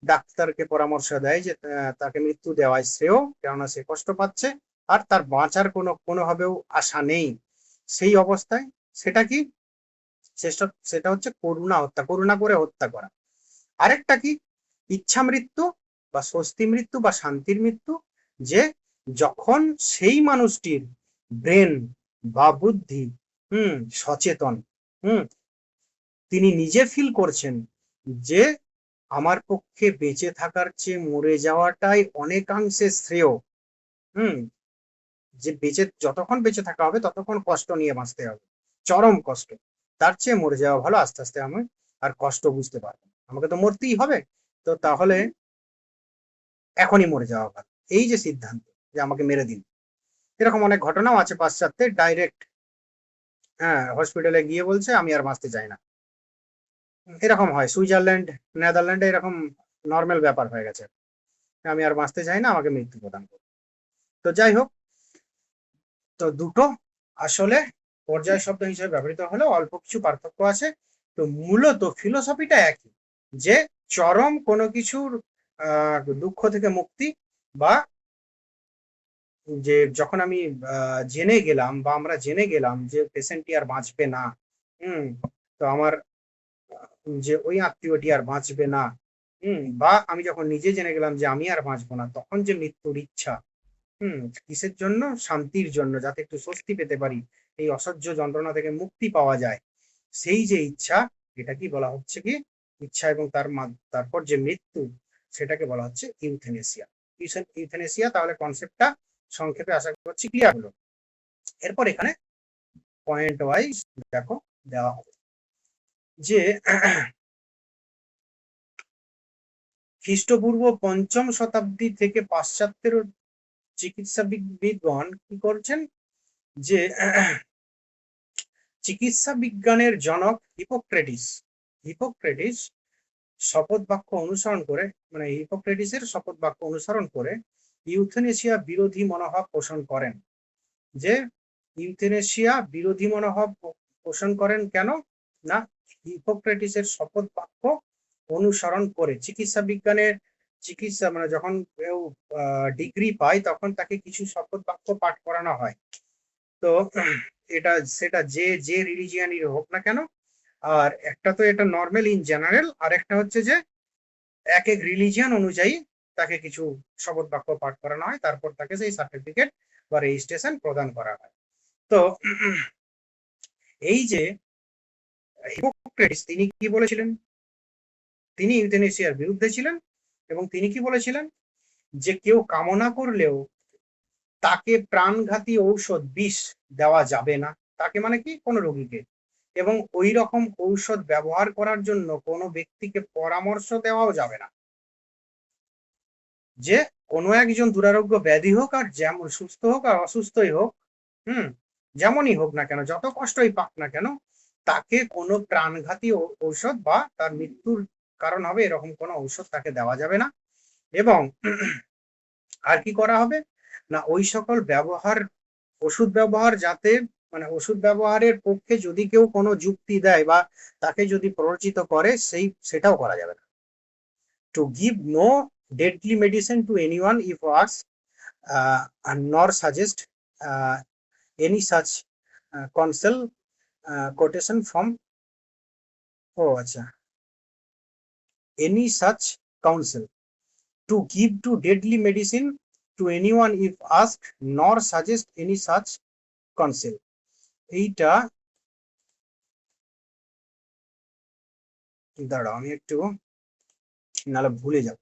ডাক্তারকে পরামর্শ দেয় যে তাকে মৃত্যু দেওয়াই শ্রেয়, কেননা সে কষ্ট পাচ্ছে আর তার বাঁচার কোনোভাবেও আশা নেই, সেই অবস্থায় সেটা কি, সেটা হচ্ছে করুণা হত্যা, করুণা করে হত্যা করা। আরেকটা কি, ইচ্ছা মৃত্যু বা স্বস্তি মৃত্যু বা শান্তির মৃত্যু, যে যখন সেই মানুষটির ব্রেন বা বুদ্ধি সচেতন, হুম তিনি নিজে ফিল করছেন যে আমার পক্ষে বেঁচে থাকার চেয়ে মরে যাওয়াটাই অনেকাংশে শ্রেয়। হুম যে যতক্ষণ বেঁচে থাকা হবে ততক্ষণ কষ্ট নিয়ে বাঁচতে হবে, চরম কষ্ট, তার চেয়ে মরে যাওয়া ভালো, আস্তে আস্তে আমি আর কষ্ট বুঝতে পারবো, আমাকে তো মরতেই হবে, তো তাহলে এখনই মরে যাওয়া ভালো, এই যে সিদ্ধান্ত যে আমাকে মেরে দিন। এরকম অনেক ঘটনাও আছে পাশ্চাত্যে, ডাইরেক্ট হ্যাঁ হসপিটালে গিয়ে বলছে আমি আর বাঁচতে চাই না, এরকম হয় সুইজারল্যান্ড, নেদারল্যান্ডে এরকম নর্মাল ব্যাপার হয়ে গেছে, আমি আর বাঁচতে চাই না, আমাকে মৃত্যু প্রদান করুন। তো যাই হোক, তো দুটো আসলে পর্যায় শব্দ হিসেবে ব্যবহৃত হলেও অল্প কিছু পার্থক্য আছে। তো মূলত ফিলোসফিটা একই, যে চরম কোনো কিছুর দুঃখ থেকে মুক্তি, বা যে যখন আমি জেনে গেলাম বা আমরা জেনে গেলাম যে পেশেন্টটি আর বাঁচবে না, হুম তো আমার যে ওই আত্মীয়টি আর বাঁচবে না, বা আমি যখন নিজে জেনে গেলাম যে আমি আর বাঁচবো না, তখন যে মৃত্যুর ইচ্ছা, কিসের জন্য, শান্তির জন্য, যাতে একটু স্বস্তি পেতে পারি, এই অসহ্য যন্ত্রণা থেকে মুক্তি পাওয়া যায়, সেই যে ইচ্ছা, এটা কি বলা হচ্ছে কি, ইচ্ছা এবং তারপর যে মৃত্যু, সেটাকে বলা হচ্ছে ইউথেনেসিয়া। ইউথেনেসিয়া, তাহলে কনসেপ্টটা সংক্ষেপে আশা করছি ক্লিয়ার হলো। এরপর এখানে পয়েন্ট ওয়াইজ দেখো দেওয়া হবে যে খ্রিস্টপূর্ব 5ম শতাব্দী থেকে পাশ্চাত্যের চিকিৎসাবিদগণ কি করছেন, যে চিকিৎসা বিজ্ঞানের জনক হিপোক্রেটিস, হিপোক্রেটিস শপথ বাক্য অনুসরণ করে, মানে হিপোক্রেটিসের শপথ বাক্য অনুসরণ করে ইউথেনেসিয়া বিরোধী মনোভাব পোষণ করেন। যে ইউথেনেসিয়া বিরোধী মনোভাব পোষণ করেন কেন না, হিপোক্রেটিসের শপথ বাক্য অনুসরণ করে। চিকিৎসা বিজ্ঞানের চিকিৎসা মানে যখন কেউ ডিগ্রি পায় তখন তাকে কিছু শপথ বাক্য পাঠ করানো হয়। তো এটা সেটা যে রিলিজিয়ানই হোক না কেন, আর একটা তো এটা নর্মাল ইন জেনারেল, আর একটা হচ্ছে যে এক এক রিলিজিয়ন অনুযায়ী তাকে কিছু শপথ বাক্য পাঠ করানো হয়, তারপর তাকে সেই সার্টিফিকেট বা রেজিস্ট্রেশন প্রদান করা হয়। তো এই যে হিপোক্রেটিস, তিনি কি বলেছিলেন? তিনি ইউথেনেসিয়ার বিরুদ্ধে ছিলেন এবং তিনি কি বলেছিলেন যে কেউ কামনা করলেও তাকে প্রাণঘাতী ঔষধ বিষ দেওয়া যাবে না। তাকে মানে কি, কোনো রোগীকে, এবং ওই রকম ঔষধ ব্যবহার করার জন্য কোনো ব্যক্তিকে পরামর্শ দেওয়াও যাবে না। যে কোনো একজন দুরারোগ্য ব্যাধি হোক, আর যেমন সুস্থ হোক আর অসুস্থই হোক, যেমনই হোক না কেন, যত কষ্টই পাক না কেন, তাকে কোনো প্রাণঘাতী ঔষধ বা তার মৃত্যুর কারণ হবে এরকম কোনো ঔষধ তাকে দেওয়া যাবে না। এবং আর কি করা হবে না, ওই সকল ওষুধ ব্যবহার যাতে, মানে ওষুধ ব্যবহারের পক্ষে যদি কেউ কোনো যুক্তি দেয় বা তাকে যদি প্ররোচিত করে, সেটাও করা যাবে না। To give no deadly medicine to anyone if asked, nor suggest any such counsel, quotation from, আচ্ছা, any such counsel to give to deadly medicine to anyone if asked, nor suggest any such counsel। এইটা দাঁড়াও, আমি একটু, নাহলে ভুলে যাব,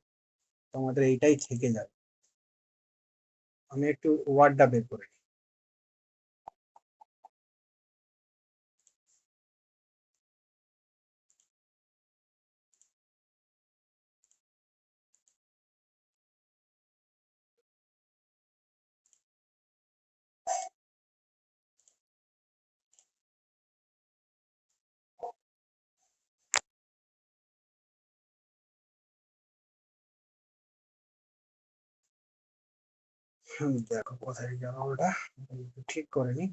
তোমাদের এইটাই থেকে যাবে। আমি একটু ওয়ার্ডটা বের করে নিই। দেখো কোথায় গেল ওটা, ঠিক করে নি।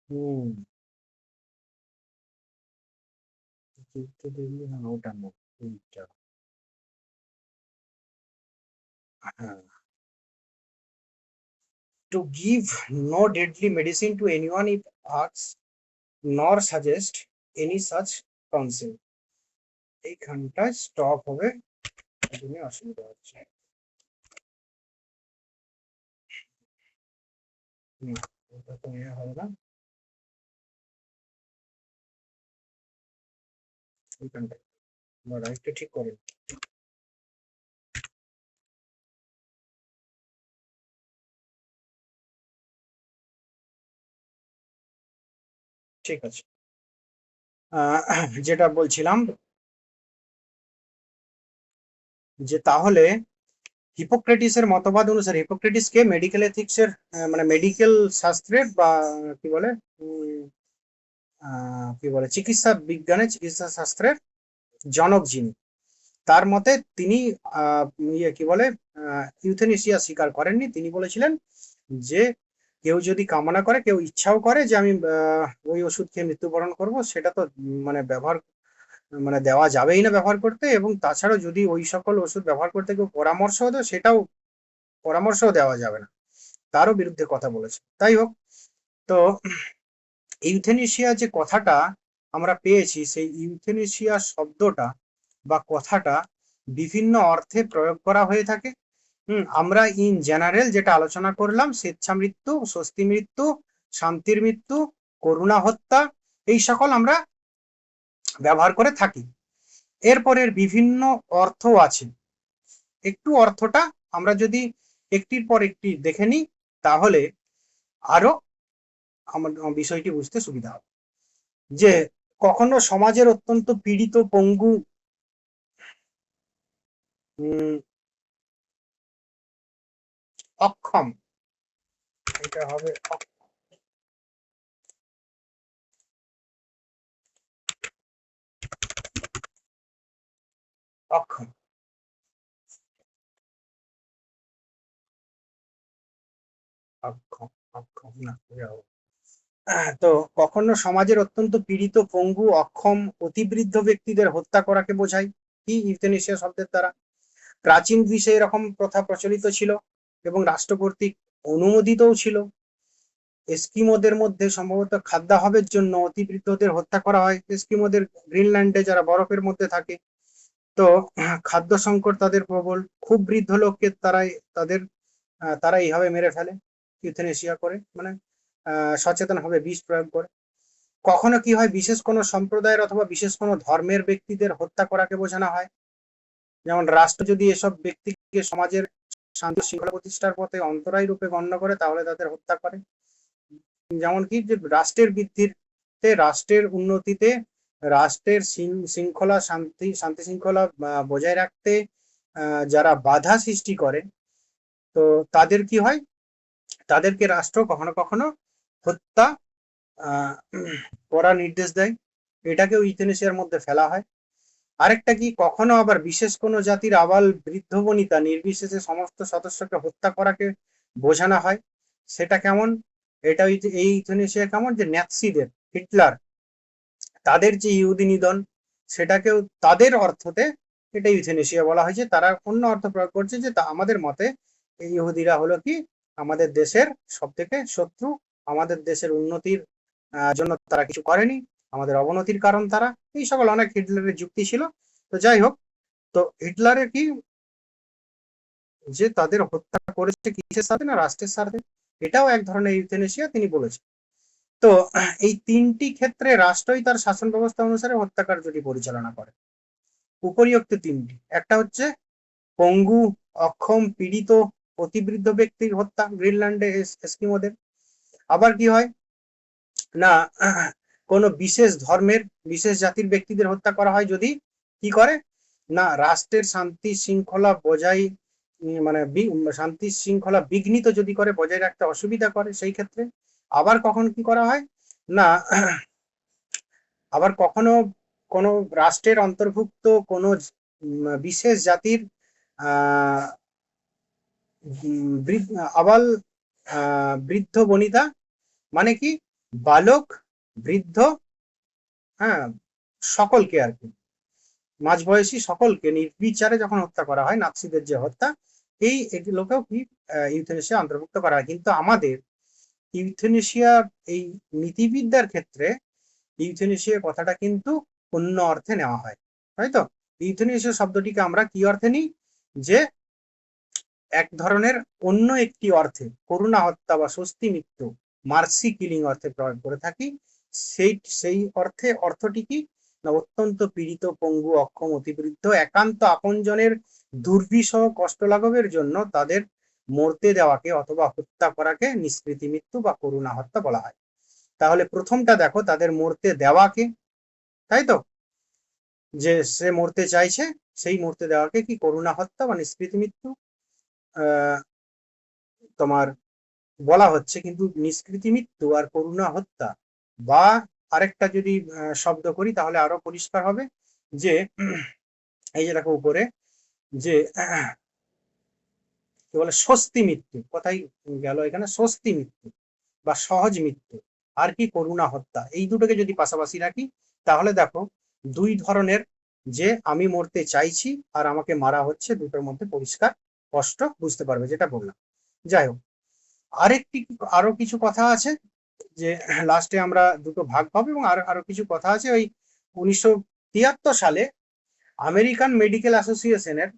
হুম, ওটা না, এইটা, হ্যাঁ। To give no deadly medicine to anyone if asked, nor suggest any such counsel। এইখানটায় স্টপ হবে, জন্য অসুবিধা হচ্ছে। না, ওটা তো হবে না, এইখানটায় একটু ঠিক করে। ঠিক আছে, যেটা বলছিলাম যে তাহলে হিপোক্রেটিসের মতবাদ অনুসারে, হিপোক্রেটিসকে মেডিকেল এথিক্সের, মানে মেডিকেল শাস্ত্রের বা কি বলে, কি বলে, চিকিৎসা বিজ্ঞানে, চিকিৎসা শাস্ত্রের জনক যিনি, তার মতে তিনি কি বলে, ইউথেনেসিয়া স্বীকার করেননি। তিনি বলেছিলেন যে কেউ যদি কামনা করে, কেউ ইচ্ছাও করে যে আমি ওই ওষুধ খেয়ে মৃত্যুবরণ করব, সেটা তো মানে দেওয়া যাবেই না ব্যবহার করতে, এবং তাছাড়াও যদি ওই সকল ওষুধ ব্যবহার করতে কেউ পরামর্শ দেয়, সেটাও পরামর্শও দেওয়া যাবে না, তারও বিরুদ্ধে কথা বলেছে। তাই হোক, তো ইউথেনেসিয়া যে কথাটা আমরা পেয়েছি, সেই ইউথেনেসিয়া শব্দটা বা কথাটা বিভিন্ন অর্থে প্রয়োগ করা হয়ে থাকে। আমরা ইন জেনারেল যেটা আলোচনা করলাম, স্বেচ্ছা মৃত্যু, স্বস্তি মৃত্যু, শান্তির মৃত্যু, করুণা হত্যা, এই সকল আমরা ব্যবহার করে থাকি। এরপরের বিভিন্ন অর্থ আছে, একটু অর্থটা আমরা যদি একটির পর একটি দেখে নিই, তাহলে আরো আমার বিষয়টি বুঝতে সুবিধা হবে। যে কখনো সমাজের অত্যন্ত পীড়িত, পঙ্গু, অক্ষম, এটা হবে অক্ষম। অক্ষম, অক্ষম না, যাও। তো কখনো সমাজের অত্যন্ত পীড়িত, পঙ্গু, অক্ষম, অতিবৃদ্ধ ব্যক্তিদের হত্যা করাকে বোঝায় কি ইউথেনেসিয়া শব্দের দ্বারা। প্রাচীন গ্রীসে এরকম প্রথা প্রচলিত ছিল এবং রাষ্ট্র কর্তৃক অনুমোদিতও ছিল। এস্কিমোদের মধ্যে সম্ভবত খাদ্যাভাবের জন্য অতিবৃদ্ধদের হত্যা করা হয়। এস্কিমোদের গ্রিনল্যান্ডে যারা বরফের মধ্যে থাকে, তো খাদ্য সংকট তাদের প্রবল, খুব বৃদ্ধ লোককে তাদের তারা এইভাবে মেরে ফেলে ইউথেনেসিয়া করে, মানে সচেতন হবে বিষ প্রয়োগ করে। কখনো কি হয়, বিশেষ কোনো সম্প্রদায়ের অথবা বিশেষ কোনো ধর্মের ব্যক্তিদের হত্যা করাকে বোঝানো হয়। যেমন রাষ্ট্র যদি এসব ব্যক্তিকে সমাজের শান্তি শৃঙ্খলা প্রতিষ্ঠার পথে অন্তরায় রূপে গণ্য করে, তাহলে তাদের হত্যা করে। যেমন কি, যে রাষ্ট্রের বৃদ্ধিতে, রাষ্ট্রের উন্নতিতে, রাষ্ট্রের শৃঙ্খলা শান্তি শৃঙ্খলা বজায় রাখতে যারা বাধা সৃষ্টি করে, তো তাদের কি হয়, তাদেরকে রাষ্ট্র কখনো কখনো হত্যা করার নির্দেশ দেয়। এটাকেও ইউথেনেসিয়ার মধ্যে ফেলা হয়। আরেকটা কি, কখনো আবার বিশেষ কোনো জাতির আবাল বৃদ্ধ বনিতা নির্বিশেষে সমস্ত সদস্যকে হত্যা করাকে বোঝানো হয়। সেটা কেমন, এটা এই ইউথেনেসিয়া কেমন, যে ন্যাৎসিদের, হিটলার, তাদের যে ইহুদি নিধন, সেটাকেও তাদের অর্থতে এটা ইউথেনেসিয়া বলা হয়েছে। তারা অন্য অর্থ প্রয়োগ করছে যে তা আমাদের মতে এই ইহুদিরা হলো কি আমাদের দেশের সব থেকে শত্রু, আমাদের দেশের উন্নতির জন্য তারা কিছু করেনি, আমাদের অবনতির কারণ তারা, এই সকল অনেক হিটলারের যুক্তি ছিল। তো যাই হোক, তো হিটলারের কি, যে তাদের হত্যা করেছে কিসের সাথে, না রাষ্ট্রের স্বার্থে, এটাও এক ধরনের ইউথেনেসিয়া তিনি বলেছেন। তো এই তিনটি ক্ষেত্রে রাষ্ট্রই তার শাসন ব্যবস্থা অনুসারে হত্যাকার্যটি পরিচালনা করে। উপরিউক্ত তিনটি, একটা হচ্ছে পঙ্গু, অক্ষম, পীড়িত, অতিবৃদ্ধ ব্যক্তির হত্যা গ্রিনল্যান্ডে এস্কিমোদের। আবার কি হয় না, কোনো বিশেষ ধর্মের বিশেষ জাতির ব্যক্তিদের হত্যা করা হয় যদি কি করে, না রাষ্ট্রের শান্তি শৃঙ্খলা বজায় মানে শান্তি শৃঙ্খলা বিঘ্নিত যদি করে, বজায় রাখতে অসুবিধা করে সেই ক্ষেত্রে। আবার কখন কি করা হয় না, আবার কখনো কোনো রাষ্ট্রের অন্তর্ভুক্ত কোনো বিশেষ জাতির আহ আবাল বৃদ্ধ বনিতা, মানে কি বালক, বৃদ্ধ, হ্যাঁ, সকলকে আর কি, মাঝবয়সী সকলকে নির্বিচারে যখন হত্যা করা হয়, নাৎসিদের যে হত্যা, এই এগুলোকেও কি ইউথেনেসিয়া অন্তর্ভুক্ত করা হয়। কিন্তু আমাদের ইউথেনেসিয়া এই নীতিবিদ্যার ক্ষেত্রে ইউথেনেসিয়া কথাটা কিন্তু অন্য অর্থে নেওয়া হয়, তাই তো। ইউথেনেসিয়া শব্দটিকে আমরা কি অর্থে নিই, যে এক ধরনের অন্য একটি অর্থে করুণা হত্যা বা স্বস্তি মৃত্যু, মার্সি কিলিং অর্থে প্রয়োগ করে থাকি। সেই অর্থটি কি, না অত্যন্ত পীড়িত, পঙ্গু, অক্ষম, অতিবৃদ্ধ, একান্ত আপনজনের দুর্বিষহ কষ্ট লাঘবের জন্য তাদের মরতে দেওয়াকে অথবা হত্যা করাকে নিষ্কৃতি মৃত্যু বা করুণা হত্যা বলা হয়। তাহলে প্রথমটা দেখো, তাদের মরতে দেওয়াকে, তাই তো, যে সে মরতে চাইছে সেই মরতে দেওয়াকে কি করুণা হত্যা বা নিষ্কৃতি মৃত্যু তোমার বলা হচ্ছে। কিন্তু নিষ্কৃতি মৃত্যু আর করুণা হত্যা, বা আরেকটা যদি শব্দ করি তাহলে আরো পরিষ্কার হবে, যে এই যে দেখো উপরে, যে কি বলে, স্বস্তি মৃত্যু, কোথায় গেল এখানে, স্বস্তি মৃত্যু বা সহজ মৃত্যু, আর কি করুণা হত্যা, এই দুটোকে যদি পাশাপাশি রাখি, তাহলে দেখো দুই ধরনের, যে আমি মরতে চাইছি আর আমাকে মারা হচ্ছে, দুটোর মধ্যে পরিষ্কার স্পষ্ট বুঝতে পারবে, যেটা বললাম। যাই হোক, আরো কিছু কথা আছে, যে লাস্টে আমরা দুটো ভাগ পাবো, এবং আরো কিছু কথা আছে। ওই 1973 সালে আমেরিকান মেডিকেল অ্যাসোসিয়েশনের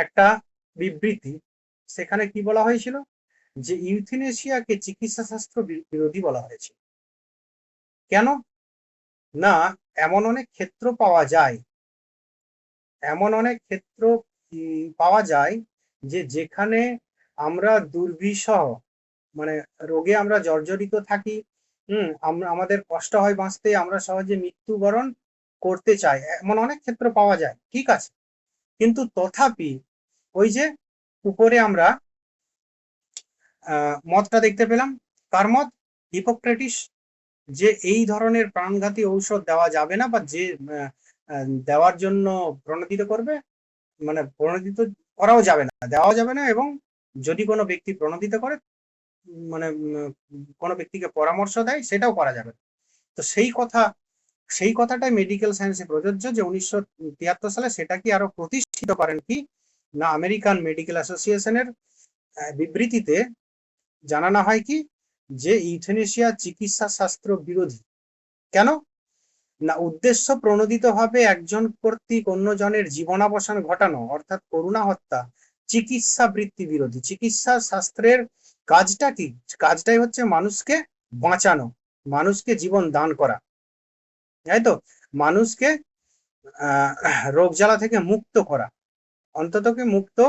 একটা বিবৃতি, সেখানে কি বলা হয়েছিল, যে ইউথেনেসিয়াকে চিকিৎসা শাস্ত্র বিরোধী বলা হয়েছে। কেন না, এমন অনেক ক্ষেত্র পাওয়া যায়, এমন অনেক ক্ষেত্র পাওয়া যায়, যে যেখানে আমরা দুর্বিষহ, মানে রোগে আমরা জর্জরিত থাকি, আমরা আমাদের কষ্ট হয় বাঁচতে, আমরা সহজে মৃত্যুবরণ করতে চাই, এমন অনেক ক্ষেত্র পাওয়া যায়, ঠিক আছে। কিন্তু তথাপি ওই যে উপরে আমরা মতটা দেখতে পেলাম, কার মত, হিপোক্রেটিস, যে এই ধরনের প্রাণঘাতী ঔষধ দেওয়া যাবে না, বা যে দেওয়ার জন্য প্রণোদিত করবে, মানে প্রণোদিত করাও যাবে না, দেওয়াও যাবে না, এবং যদি কোনো ব্যক্তি প্রণোদিত করে, মানে কোনো ব্যক্তিকে পরামর্শ দেয়, সেটাও করা যাবে না। তো সেই কথাটাই মেডিকেল সায়েন্সে প্রযোজ্য, যে 1973 সালে সেটা কি আরো প্রতিষ্ঠিত করেন কি না, আমেরিকান মেডিকেল অ্যাসোসিয়েশনের বিবৃতিতে জানানো হয় কি, যে ইউথেনেশিয়া চিকিৎসা শাস্ত্র বিরোধী। কেন না, উদ্দেশ্য প্রণোদিতভাবে একজন কর্তৃক অন্যজনের জীবনাবসান ঘটানো, অর্থাৎ করুণা হত্যা, চিকিৎসা বৃত্তি বিরোধী। চিকিৎসা শাস্ত্রের কাজটা কি? কাজটাই হচ্ছে মানুষকে বাঁচানো, মানুষকে জীবন দান করা, তাই তো, মানুষকে রোগ জ্বালা থেকে মুক্ত করা, অন্ততকে মুক্ত,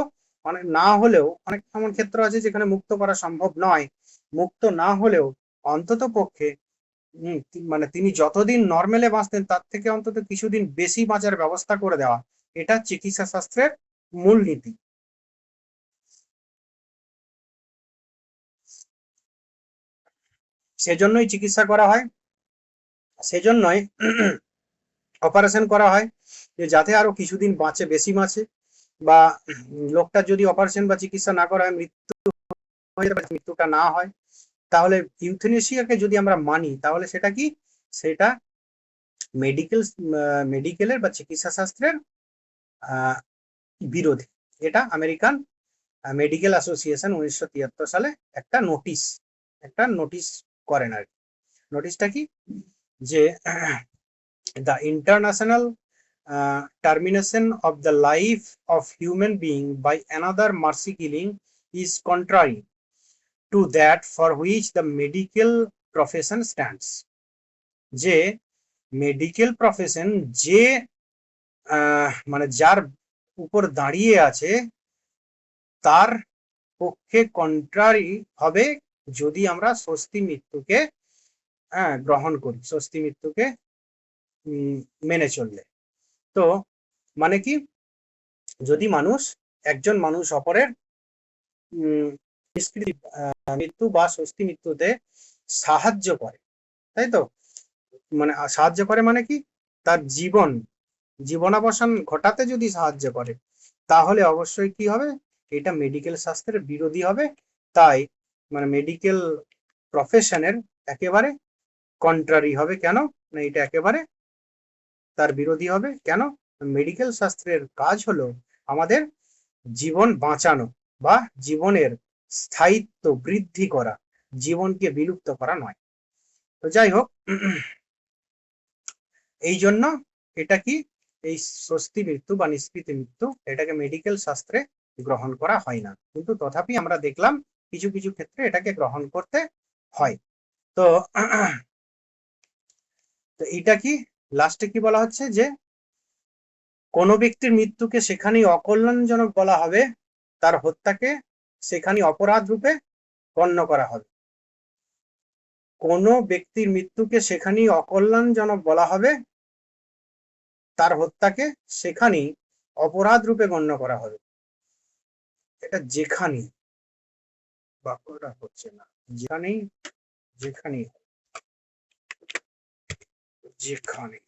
মানে না হলেও অনেক এমন ক্ষেত্র আছে যেখানে মুক্ত করা সম্ভব নয়, মুক্ত না হলেও অন্তত পক্ষে মানে তিনি যতদিন নর্মালে বাঁচতেন তার থেকে অন্তত কিছুদিন বেশি বাঁচার ব্যবস্থা করে দেওয়া, এটা চিকিৎসা শাস্ত্রের মূল নীতি। সেজন্যই চিকিৎসা করা হয়, সেজন্যই অপারেশন করা হয়, যে যাতে আরো কিছুদিন বাঁচে, বেশি বাঁচে, বা লোকটা যদি অপারেশন বা চিকিৎসা না করা হয়, মৃত্যু হয়ে যাবে, মৃত্যুটা না হয়, তাহলে ইউথেনেশিয়াকে যদি আমরা মানি, তাহলে সেটা কি, সেটা মেডিকেলের বা চিকিৎসা শাস্ত্রের বিরোধী। এটা আমেরিকান মেডিকেল অ্যাসোসিয়েশন 1973 সালে একটা নোটিশ করেন আর কি। নোটিশটা কি, যে the international termination of the life of human being by another mercy killing is contrary to that for which the medical profession stands। যে মেডিকেল প্রফেশন যে মানে যার উপর দাঁড়িয়ে আছে, তার পক্ষে কন্ট্রারি হবে যদি আমরা স্বস্তি মৃত্যুকে গ্রহণ করি, স্বস্তি মৃত্যুকে মেনে চললে। তো মানে কি, যদি একজন মানুষ অপরের মৃত্যু বা স্বস্তি মৃত্যুতে সাহায্য করে, তাই তো, মানে সাহায্য করে মানে কি, তার জীবনাবসান ঘটাতে যদি সাহায্য করে, তাহলে অবশ্যই কি হবে, এটা মেডিকেল শাস্ত্রের বিরোধী হবে। তাই মানে মেডিকেল প্রফেশনের একেবারে কন্ট্রারি হবে। কেন না, এটা একেবারে তার বিরোধী হবে। কেন, মেডিকেল শাস্ত্রের কাজ হলো আমাদের জীবন বাঁচানো বা জীবনের স্থায়িত্ব বৃদ্ধি করা, জীবনকে বিলুপ্ত করা নয়। তো যাই হোক, এই জন্য এটা কি, এই স্বস্তি মৃত্যু বা নিষ্কৃতি মৃত্যু, এটাকে মেডিকেল শাস্ত্রে গ্রহণ করা হয় না, কিন্তু তথাপি আমরা দেখলাম কিছু কিছু ক্ষেত্রে এটাকে গ্রহণ করতে হয়। তো এটা কি, লাস্টে কি বলা হচ্ছে, যে কোনো ব্যক্তির মৃত্যুকে সেখানেই অকল্যাণজনক বলা হবে, তার হত্যাকে সেখানে অপরাধ রূপে গণ্য করা হবে। কোনো ব্যক্তির মৃত্যুকে সেখানেই অকল্যাণজনক বলা হবে, তার হত্যাকে সেখানেই অপরাধ রূপে গণ্য করা হবে। এটা যেখানেই, বাক্যটা হচ্ছে না, যেখানেই, যেখানেই, যেখানে,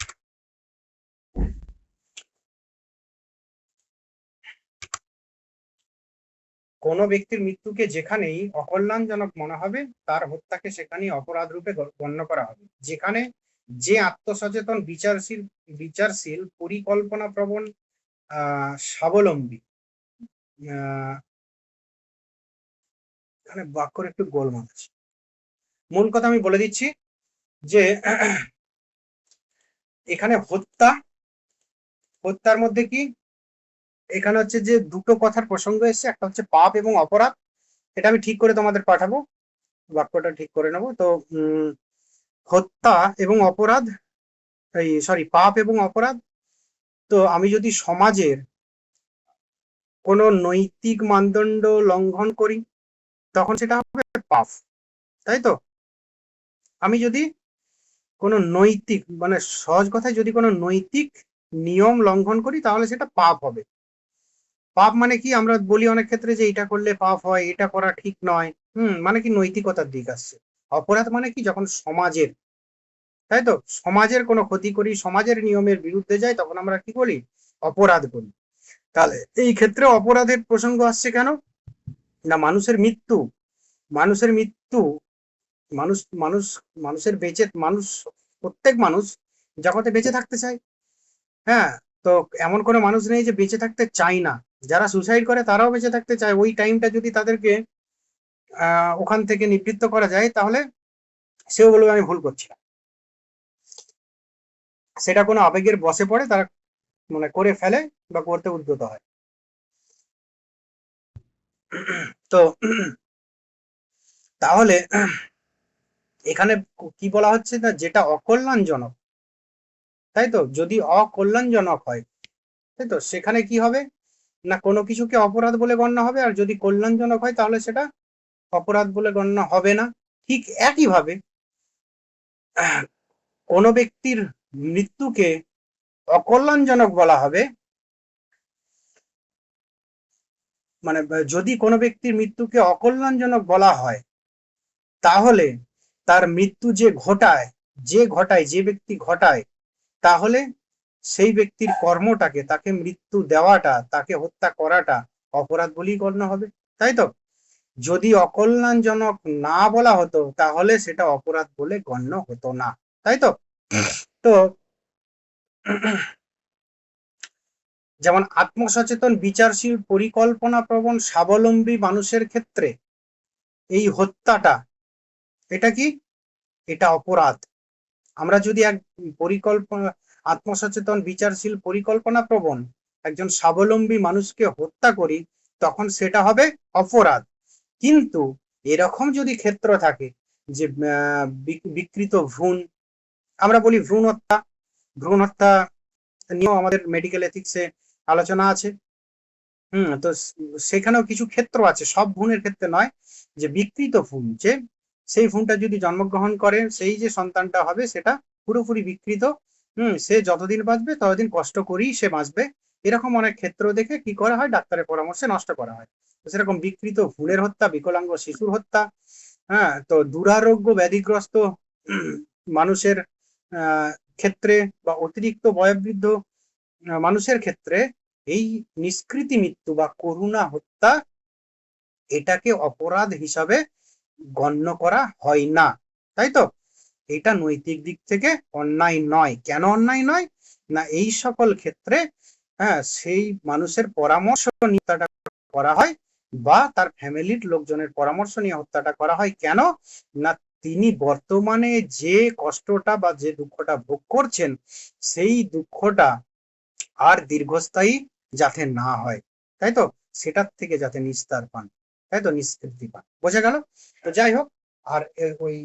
কোনো ব্যক্তির মৃত্যুকে যেখানেই অকল্যাণজনক মনে হবে, তার হত্যাকে সেখানেই অপরাধ রূপে গণ্য করা হবে। যেখানে যে আত্মসচেতন, বিচারশীল, পরিকল্পনা প্রবণ, স্বাবলম্বী, এখানে বাক্যর একটু গোলমাল আছে, মূল কথা আমি বলে দিচ্ছি, যে এখানে হত্যার মধ্যে কি, এখানে হচ্ছে যে দুটো কথার প্রসঙ্গ এসছে, একটা হচ্ছে পাপ এবং অপরাধ। এটা আমি ঠিক করে তোমাদের পাঠাবো, বাক্যটা ঠিক করে নেবো। তো হত্যা এবং অপরাধ, পাপ এবং অপরাধ। তো আমি যদি সমাজের কোনো নৈতিক মানদণ্ড লঙ্ঘন করি, তখন সেটা হবে পাপ, তাই তো। আমি যদি কোনো নৈতিক, মানে সহজ কথায় যদি কোনো নৈতিক নিয়ম লঙ্ঘন করি, তাহলে সেটা পাপ হবে। পাপ মানে কি, আমরা বলি অনেক ক্ষেত্রে যে এটা করলে পাপ হয়, এটা করা ঠিক নয়, মানে কি নৈতিকতার দিক আসছে। অপরাধ মানে কি, যখন সমাজের তাই তো? সমাজের কোনো ক্ষতি করি, সমাজের নিয়মের বিরুদ্ধে যাই, তখন আমরা কি করি? অপরাধ করি। তাহলে এই ক্ষেত্রে অপরাধের প্রসঙ্গ আসছে কেন? না মানুষের মৃত্যু, মানুষের মৃত্যু, মানুষ মানুষ মানুষের বেঁচে মানুষ, প্রত্যেক মানুষ জগতে বেঁচে থাকতে চায়। হ্যাঁ, তো এমন কোনো মানুষ নেই যে বেঁচে থাকতে চায় না। যারা সুসাইড করে তারাও বেঁচে থাকতে চায়। ওই টাইমটা যদি তাদেরকে ওখান থেকে নিবৃত্ত করা যায়, তাহলে সেও বলবে আমি ভুল করছি না। সেটা কোনো আবেগের বশে পড়ে তারা মানে করে ফেলে বা করতে উদ্যত হয়। তো তাহলে এখানে কি বলা হচ্ছে না, যেটা অকল্যাণজনক, তাই তো, যদি অকল্যাণজনক হয়, তাই তো, সেখানে কি হবে না কোনো কিছুকে অপরাধ বলে গণ্য হবে, আর যদি কল্যাণজনক হয় তাহলে সেটা অপরাধ বলে গণ্য হবে না। ঠিক একইভাবে কোনো ব্যক্তির মৃত্যুকে অকল্যাণজনক বলা হবে, মানে যদি কোনো ব্যক্তির মৃত্যুকে অকল্যাণজনক বলা হয়, তাহলে তার মৃত্যু যে ব্যক্তি ঘটায়, তাহলে সেই ব্যক্তির কর্মটাকে, তাকে মৃত্যু দেওয়াটা, তাকে হত্যা করাটা অপরাধ বলেই গণ্য হবে, তাই তো? যদি অকল্যাণজনক না বলা হতো তাহলে সেটা অপরাধ বলে গণ্য হতো না, তাই তো? তো যেমন আত্মসচেতন, বিচারশীল, পরিকল্পনাপ্রবণ, স্বাবলম্বী মানুষের ক্ষেত্রে এই হত্যাটা, এটা কি? এটা অপরাধ। আমরা যদি এক পরিকল্পনা, আত্মসচেতন, বিচারশীল, পরিকল্পনাপ্রবণ একজন স্বাবলম্বী মানুষকে হত্যা করি, তখন সেটা হবে অপরাধ। কিন্তু এরকম যদি ক্ষেত্র থাকে যে বিকৃত ভ্রূণ, আমরা বলি ভ্রূণ হত্যা, ভ্রূণ হত্যা নিয়েও আমাদের মেডিকেল এথিক্সে আলোচনা আছে। তো সেখানেও কিছু ক্ষেত্র আছে, সব ভ্রূণের ক্ষেত্রে নয়, যে বিকৃত ভ্রূণ, যে সেই ভ্রূণটা যদি জন্মগ্রহণ করে, সেই যে সন্তানটা হবে সেটা পুরোপুরি বিকৃত, সে যতদিন বাঁচবে ততদিন কষ্ট করেই সে বাঁচবে, এরকম অনেক ক্ষেত্র দেখে কি করা হয়, ডাক্তারের পরামর্শে নষ্ট করা হয়। তো সেরকম বিকৃত ভ্রূণের হত্যা, বিকলাঙ্গ শিশুর হত্যা, হ্যাঁ, তো দুরারোগ্য ব্যাধিগ্রস্ত মানুষের ক্ষেত্রে, বা অতিরিক্ত বয়োবৃদ্ধ মানুষের ক্ষেত্রে এই নিষ্কৃতি মৃত্যু বা করুণা হত্যা, এটাকে অপরাধ হিসাবে গণ্য করা হয় না, তাই তো? এটা নৈতিক দিক থেকে অন্যায় নয়। কেন অন্যায় নয়? না এই সকল ক্ষেত্রে, হ্যাঁ, সেই মানুষের পরামর্শ নিয়ে হত্যাটা করা হয়, বা তার ফ্যামিলির লোকজনের পরামর্শ নিয়ে হত্যাটা করা হয়। কেন না তিনি বর্তমানে যে কষ্টটা বা যে দুঃখটা ভোগ করছেন, সেই দুঃখটা আর দীর্ঘস্থায়ী যাতে না হয়, তাই তো, সেটার থেকে যাতে নিস্তার পান, তাই তো, নিষ্কৃতি পান। বোঝা গেল? তো যাই হোক, আর ওই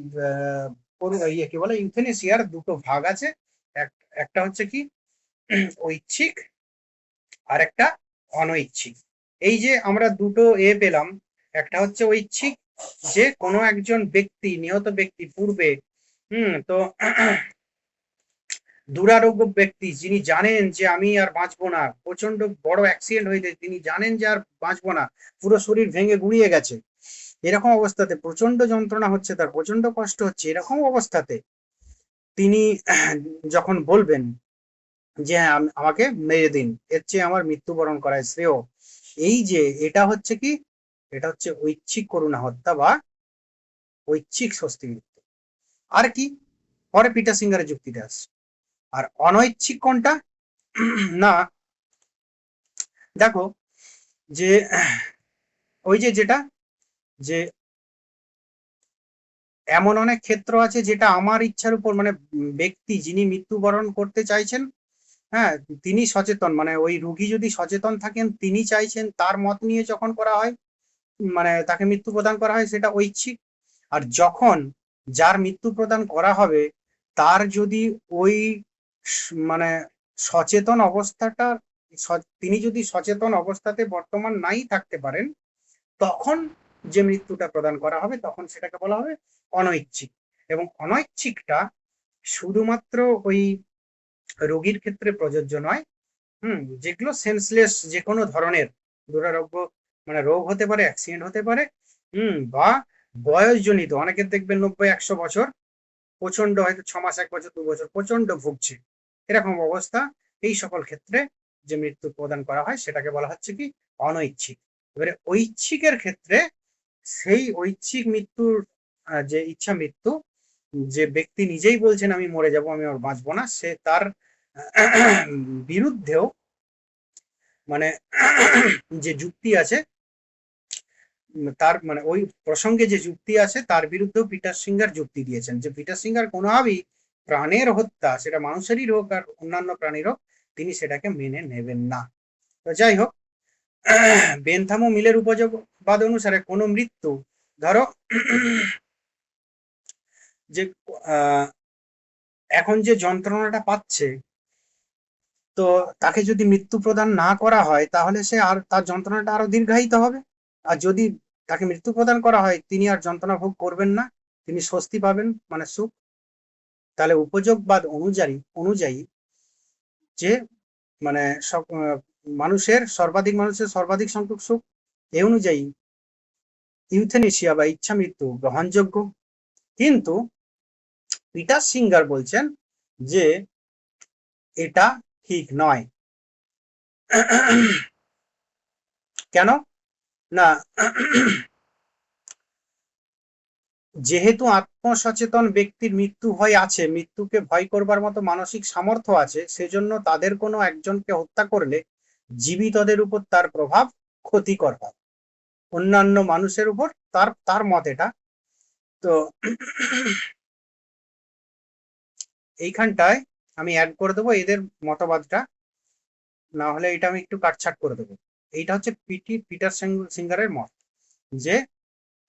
ইয়ে কি বলে, ইউথেনেসিয়ার দুটো ভাগ আছে। একটা হচ্ছে কি ঐচ্ছিক, আর একটা অনৈচ্ছিক। এই যে আমরা দুটো পেলাম, একটা হচ্ছে ঐচ্ছিক, যে কোনো একজন ব্যক্তি, নিহত ব্যক্তি পূর্বে তো দুরারোগ্য ব্যক্তি, যিনি জানেন যে আমি আর বাঁচবো না, প্রচন্ড বড় অ্যাক্সিডেন্ট হয়েছে, তিনি জানেন যে আর বাঁচবো না, পুরো শরীর ভেঙে গুড়িয়ে গেছে, এরকম অবস্থাতে প্রচন্ড যন্ত্রণা হচ্ছে, তার প্রচন্ড কষ্ট হচ্ছে, এরকম অবস্থাতে তিনি যখন বলবেন যে হ্যাঁ আমাকে মেরে দিন, এর চেয়ে আমার মৃত্যুবরণ করায় শ্রেয়, এই যে এটা হচ্ছে কি, এটা হচ্ছে ঐচ্ছিক করুণা হত্যা বা ঐচ্ছিক স্বস্তি মৃত্যু। আর কি, পরে পিটার সিঙ্গারের যুক্তিতে আসছে। আর অনৈচ্ছিক কোনটা? না দেখো, যে ওই যে যেটা, যে এমন অনেক ক্ষেত্র আছে যেটা আমার ইচ্ছার উপর, মানে ব্যক্তি যিনি মৃত্যুবরণ করতে চাইছেন, হ্যাঁ, তিনি সচেতন, মানে ওই রুগী যদি সচেতন থাকেন, তিনি চাইছেন, তার মত নিয়ে যখন করা হয়, মানে তাকে মৃত্যু প্রদান করা হয়, সেটা ঐচ্ছিক। আর যখন যার মৃত্যু প্রদান করা হবে, তার যদি ওই মানে সচেতন অবস্থাটা, তিনি যদি সচেতন অবস্থাতে বর্তমান নাই থাকতে পারেন, তখন যে মৃত্যুটা প্রদান করা হবে, তখন সেটাকে বলা হবে অনৈচ্ছিক। এবং অনৈচ্ছিকটা শুধুমাত্র ওই রোগীর ক্ষেত্রে প্রযোজ্য নয়, যেগুলো সেন্সলেস, যে কোনো ধরনের দুরারোগ্য, মানে রোগ হতে পারে, অ্যাক্সিডেন্ট হতে পারে, বা বয়সজনিত, অনেকের দেখবেন 90-100 বছর, প্রচন্ড হয়তো 6 মাস, 1 বছর, 2 বছর প্রচন্ড ভুগছে, এরকম অবস্থা, এই সকল ক্ষেত্রে যে মৃত্যু প্রদান করা হয় সেটাকে বলা হচ্ছে কি অনৈচ্ছিক। এবারে ঐচ্ছিকের ক্ষেত্রে সেই ঐচ্ছিক মৃত্যুর যে ইচ্ছা মৃত্যু, যে ব্যক্তি নিজেই বলছেন আমি মরে যাব, আমি আর বাঁচবো না, সে তার বিরুদ্ধেও মানে যে যুক্তি আছে, তার মানে ওই প্রসঙ্গে যে যুক্তি আছে তার বিরুদ্ধেও পিটার সিঙ্গার যুক্তি দিয়েছেন, যে পিটার সিঙ্গার কোনোভাবেই প্রাণের হত্যা, সেটা মানুষেরই হোক আর অন্যান্য প্রাণীর হোক, তিনি সেটাকে মেনে নেবেন না। তো যাই হোক, বেনথাম ও মিলের উপযোগবাদ অনুসারে কোনো মৃত্যু, ধরো যে এখন যে যন্ত্রণাটা পাচ্ছে, তো তাকে যদি মৃত্যু প্রদান না করা হয় তাহলে সে আর তার যন্ত্রণাটা আরো দীর্ঘায়িত হবে। আর যদি তাকে মৃত্যু প্রদান করা হয় তিনি আর যন্ত্রণা ভোগ করবেন না, তিনি স্বস্তি পাবেন মানে সুখ। তাহলে উপযোগবাদ অনুযায়ী অনুযায়ী যে মানে মানুষের সর্বাধিক সংখ্যক সুখ, এ অনুযায়ী ইউথেনেশিয়া বা ইচ্ছা মৃত্যু গ্রহণযোগ্য। কিন্তু পিটার সিঙ্গার বলছেন যে এটা ঠিক নয়। কেন না, যেহেতু আত্মসচেতন ব্যক্তির মৃত্যু ভয় আছে, মৃত্যুকে ভয় করবার মতো মানসিক সামর্থ্য আছে, সেজন্য তাদের কোনো একজনকে হত্যা করলে জীবিতদের উপর তার প্রভাব ক্ষতিকর হয় অন্যান্য মানুষের উপর, তার তার মত এটা। তো এইখানটায় আমি অ্যাড করে দেবো এদের মতবাদটা, না হলে এটা আমি একটু কাটছাট করে দেবো। এইটা হচ্ছে পিটার সিঙ্গারের মত, যে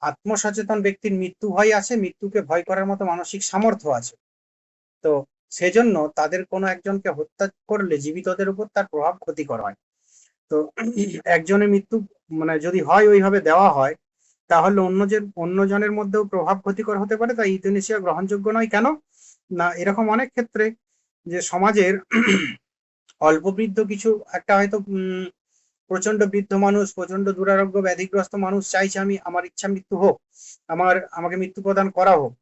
আত্মসচেতন ব্যক্তির মৃত্যু ভয় আছে, মৃত্যুকে ভয় করার মতো মানসিক সামর্থ্য আছে, তো সেজন্য তাদের কোনো একজনকে হত্যা করলে জীবিতদের উপর তার প্রভাব ক্ষতিকর হয়। তো একজনের মৃত্যু মানে যদি হয় ওইভাবে দেওয়া হয়, তাহলে অন্যজনের মধ্যেও প্রভাব ক্ষতিকর হতে পারে, তাই ইউথেনেশিয়া গ্রহণযোগ্য নয়। কেন না, এরকম অনেক ক্ষেত্রে যে সমাজের অল্প বৃদ্ধ কিছু একটা হয়তো প্রচন্ড বৃদ্ধ মানুষ, প্রচন্ড দুরারোগ্য ব্যাধিগ্রস্ত মানুষ চাইছে আমি আমার ইচ্ছা মৃত্যু হোক, আমাকে মৃত্যু প্রদান করা হোক।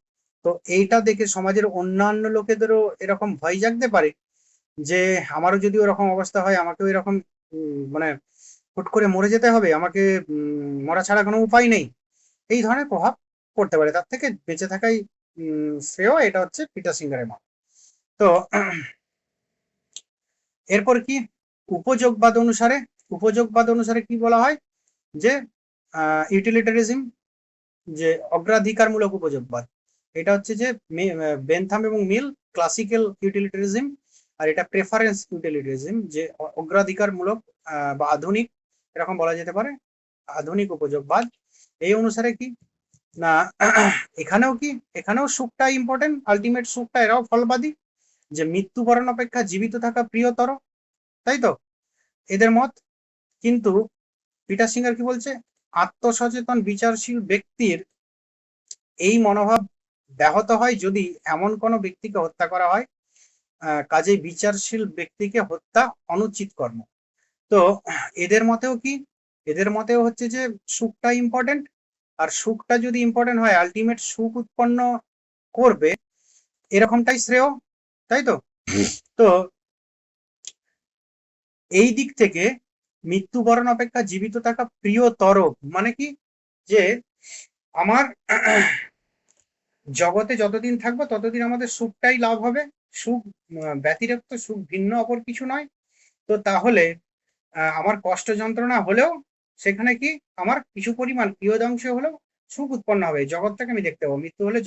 তো এইটা দেখে সমাজের অন্যান্য লোকেদেরও এরকম ভয় জাগতে পারে যে আমারও যদি ওরকম অবস্থা হয়, আমাকেও এরকম মানে হুট করে মরে যেতে হবে, আমাকে মরা ছাড়া কোনো উপায় নেই, এই ধরনের প্রভাব পড়তে পারে। তার থেকে বেঁচে থাকাই শ্রেয়। এটা হচ্ছে পিটার সিঙ্গারের মত। তো এরপর কি উপযোগবাদ অনুসারে কি বলা হয়, যে ইউটিলিটারিজম, যে অগ্রাধিকারমূলক উপযোগবাদ, এটা হচ্ছে যে বেনথাম এবং মিল ক্লাসিক্যাল ইউটিলিটারিজম, আর এটা প্রেফারেন্স ইউটিলিটারিজম, যে অগ্রাধিকারমূলক বা আধুনিক, এরকম বলা যেতে পারে আধুনিক উপযোগবাদ। এই অনুসারে কি না, এখানেও সুখটা ইম্পর্টেন্ট, আলটিমেট সুখটা, এরাও ফলবাদী, যে মৃত্যুবরণ অপেক্ষা জীবিত থাকা প্রিয়তর, তাই তো এদের মত। কিন্তু পিটার সিঙ্গার কি বলছে, আত্মসচেতন বিচারশীল ব্যক্তির এই মনোভাব ব্যাহত হয় যদি এমন কোনো ব্যক্তিকে হত্যা করা হয়, কাজেই বিচারশীল ব্যক্তিকে হত্যা অনুচিত কর্ম। তো এদের মতেও হচ্ছে যে সুখটা ইম্পর্টেন্ট, আর সুখটা যদি ইম্পর্টেন্ট হয়, আলটিমেট সুখ উৎপন্ন করবে, এরকমটাই শ্রেয়, তাই তো। তো এই দিক থেকে মৃত্যুবরণ অপেক্ষা জীবিত থাকা প্রিয়তর, মানে কি, যে আমার জগতে যতদিন থাকবো ততদিন আমাদের সুখটাই লাভ হবে, সুখ ব্যতিরিক্ত সুখ ভিন্ন অপর কিছু নয়। তো তাহলে আমার কষ্ট যন্ত্রণা হলেও সেখানে কি আমার কিছু পরিমাণ প্রিয়দংশে হলেও সুখ উৎপন্ন হবে, জগৎটাকে আমি দেখতে পাবো, মৃত্যু হলে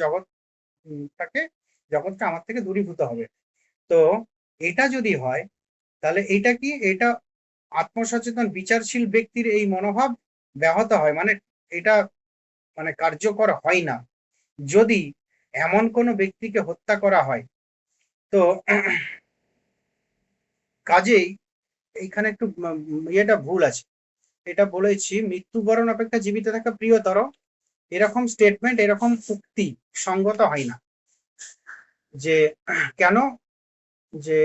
জগৎটা আমার থেকে দূরীভূত হবে। তো এটা যদি হয়, তাহলে এটা আত্মসচেতন বিচারশীল ব্যক্তির এই মনোভাব ব্যাহত হয়, মানে এটা মানে কার্যকর হয় না যদি এমন কোনো ব্যক্তিকে হত্যা করা হয়। তো কাজেই এইখানে একটু ইয়েটা ভুল আছে, এটা বলেছি মৃত্যুবরণ অপেক্ষা জীবিত থাকা প্রিয়তর, এরকম স্টেটমেন্ট, এরকম উক্তি সঙ্গত হয় না। যে কেন, যে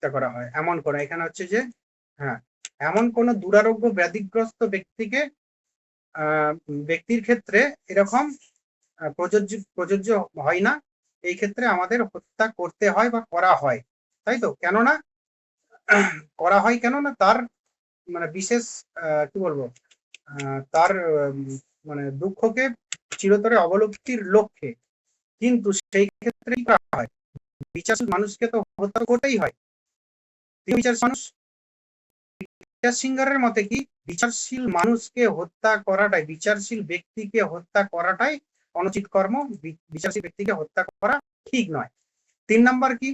করা হয় এমন কোন, এখানে হচ্ছে যে হ্যাঁ, এমন কোন দুরারোগ্য ব্যাধিগ্রস্ত ব্যক্তিকে ব্যক্তির ক্ষেত্রে এরকম প্রযোজ্য প্রযোজ্য হয় না। এই ক্ষেত্রে আমাদের হত্যা করতে হয় বা করা হয়, তাই তো? কেননা করা হয় কেননা তার মানে বিশেষ কি বলবো তার মানে দুঃখকে চিরতরে অবলুপ্তির লক্ষ্যে। কিন্তু সেই ক্ষেত্রে কি করা হয়? বিচারশীল মানুষকে তো হত্যা করতেই হয়। তিনি বিচারশীল মানুষ। পিটার সিঙ্গারের মতে কি বিচারশীল মানুষকে হত্যা করাটাই, বিচারশীল ব্যক্তিকে হত্যা করাটাই অনুচিত কর্ম। বিচারশীল ব্যক্তিকে হত্যা করা ঠিক নয়। 3 নাম্বার কি,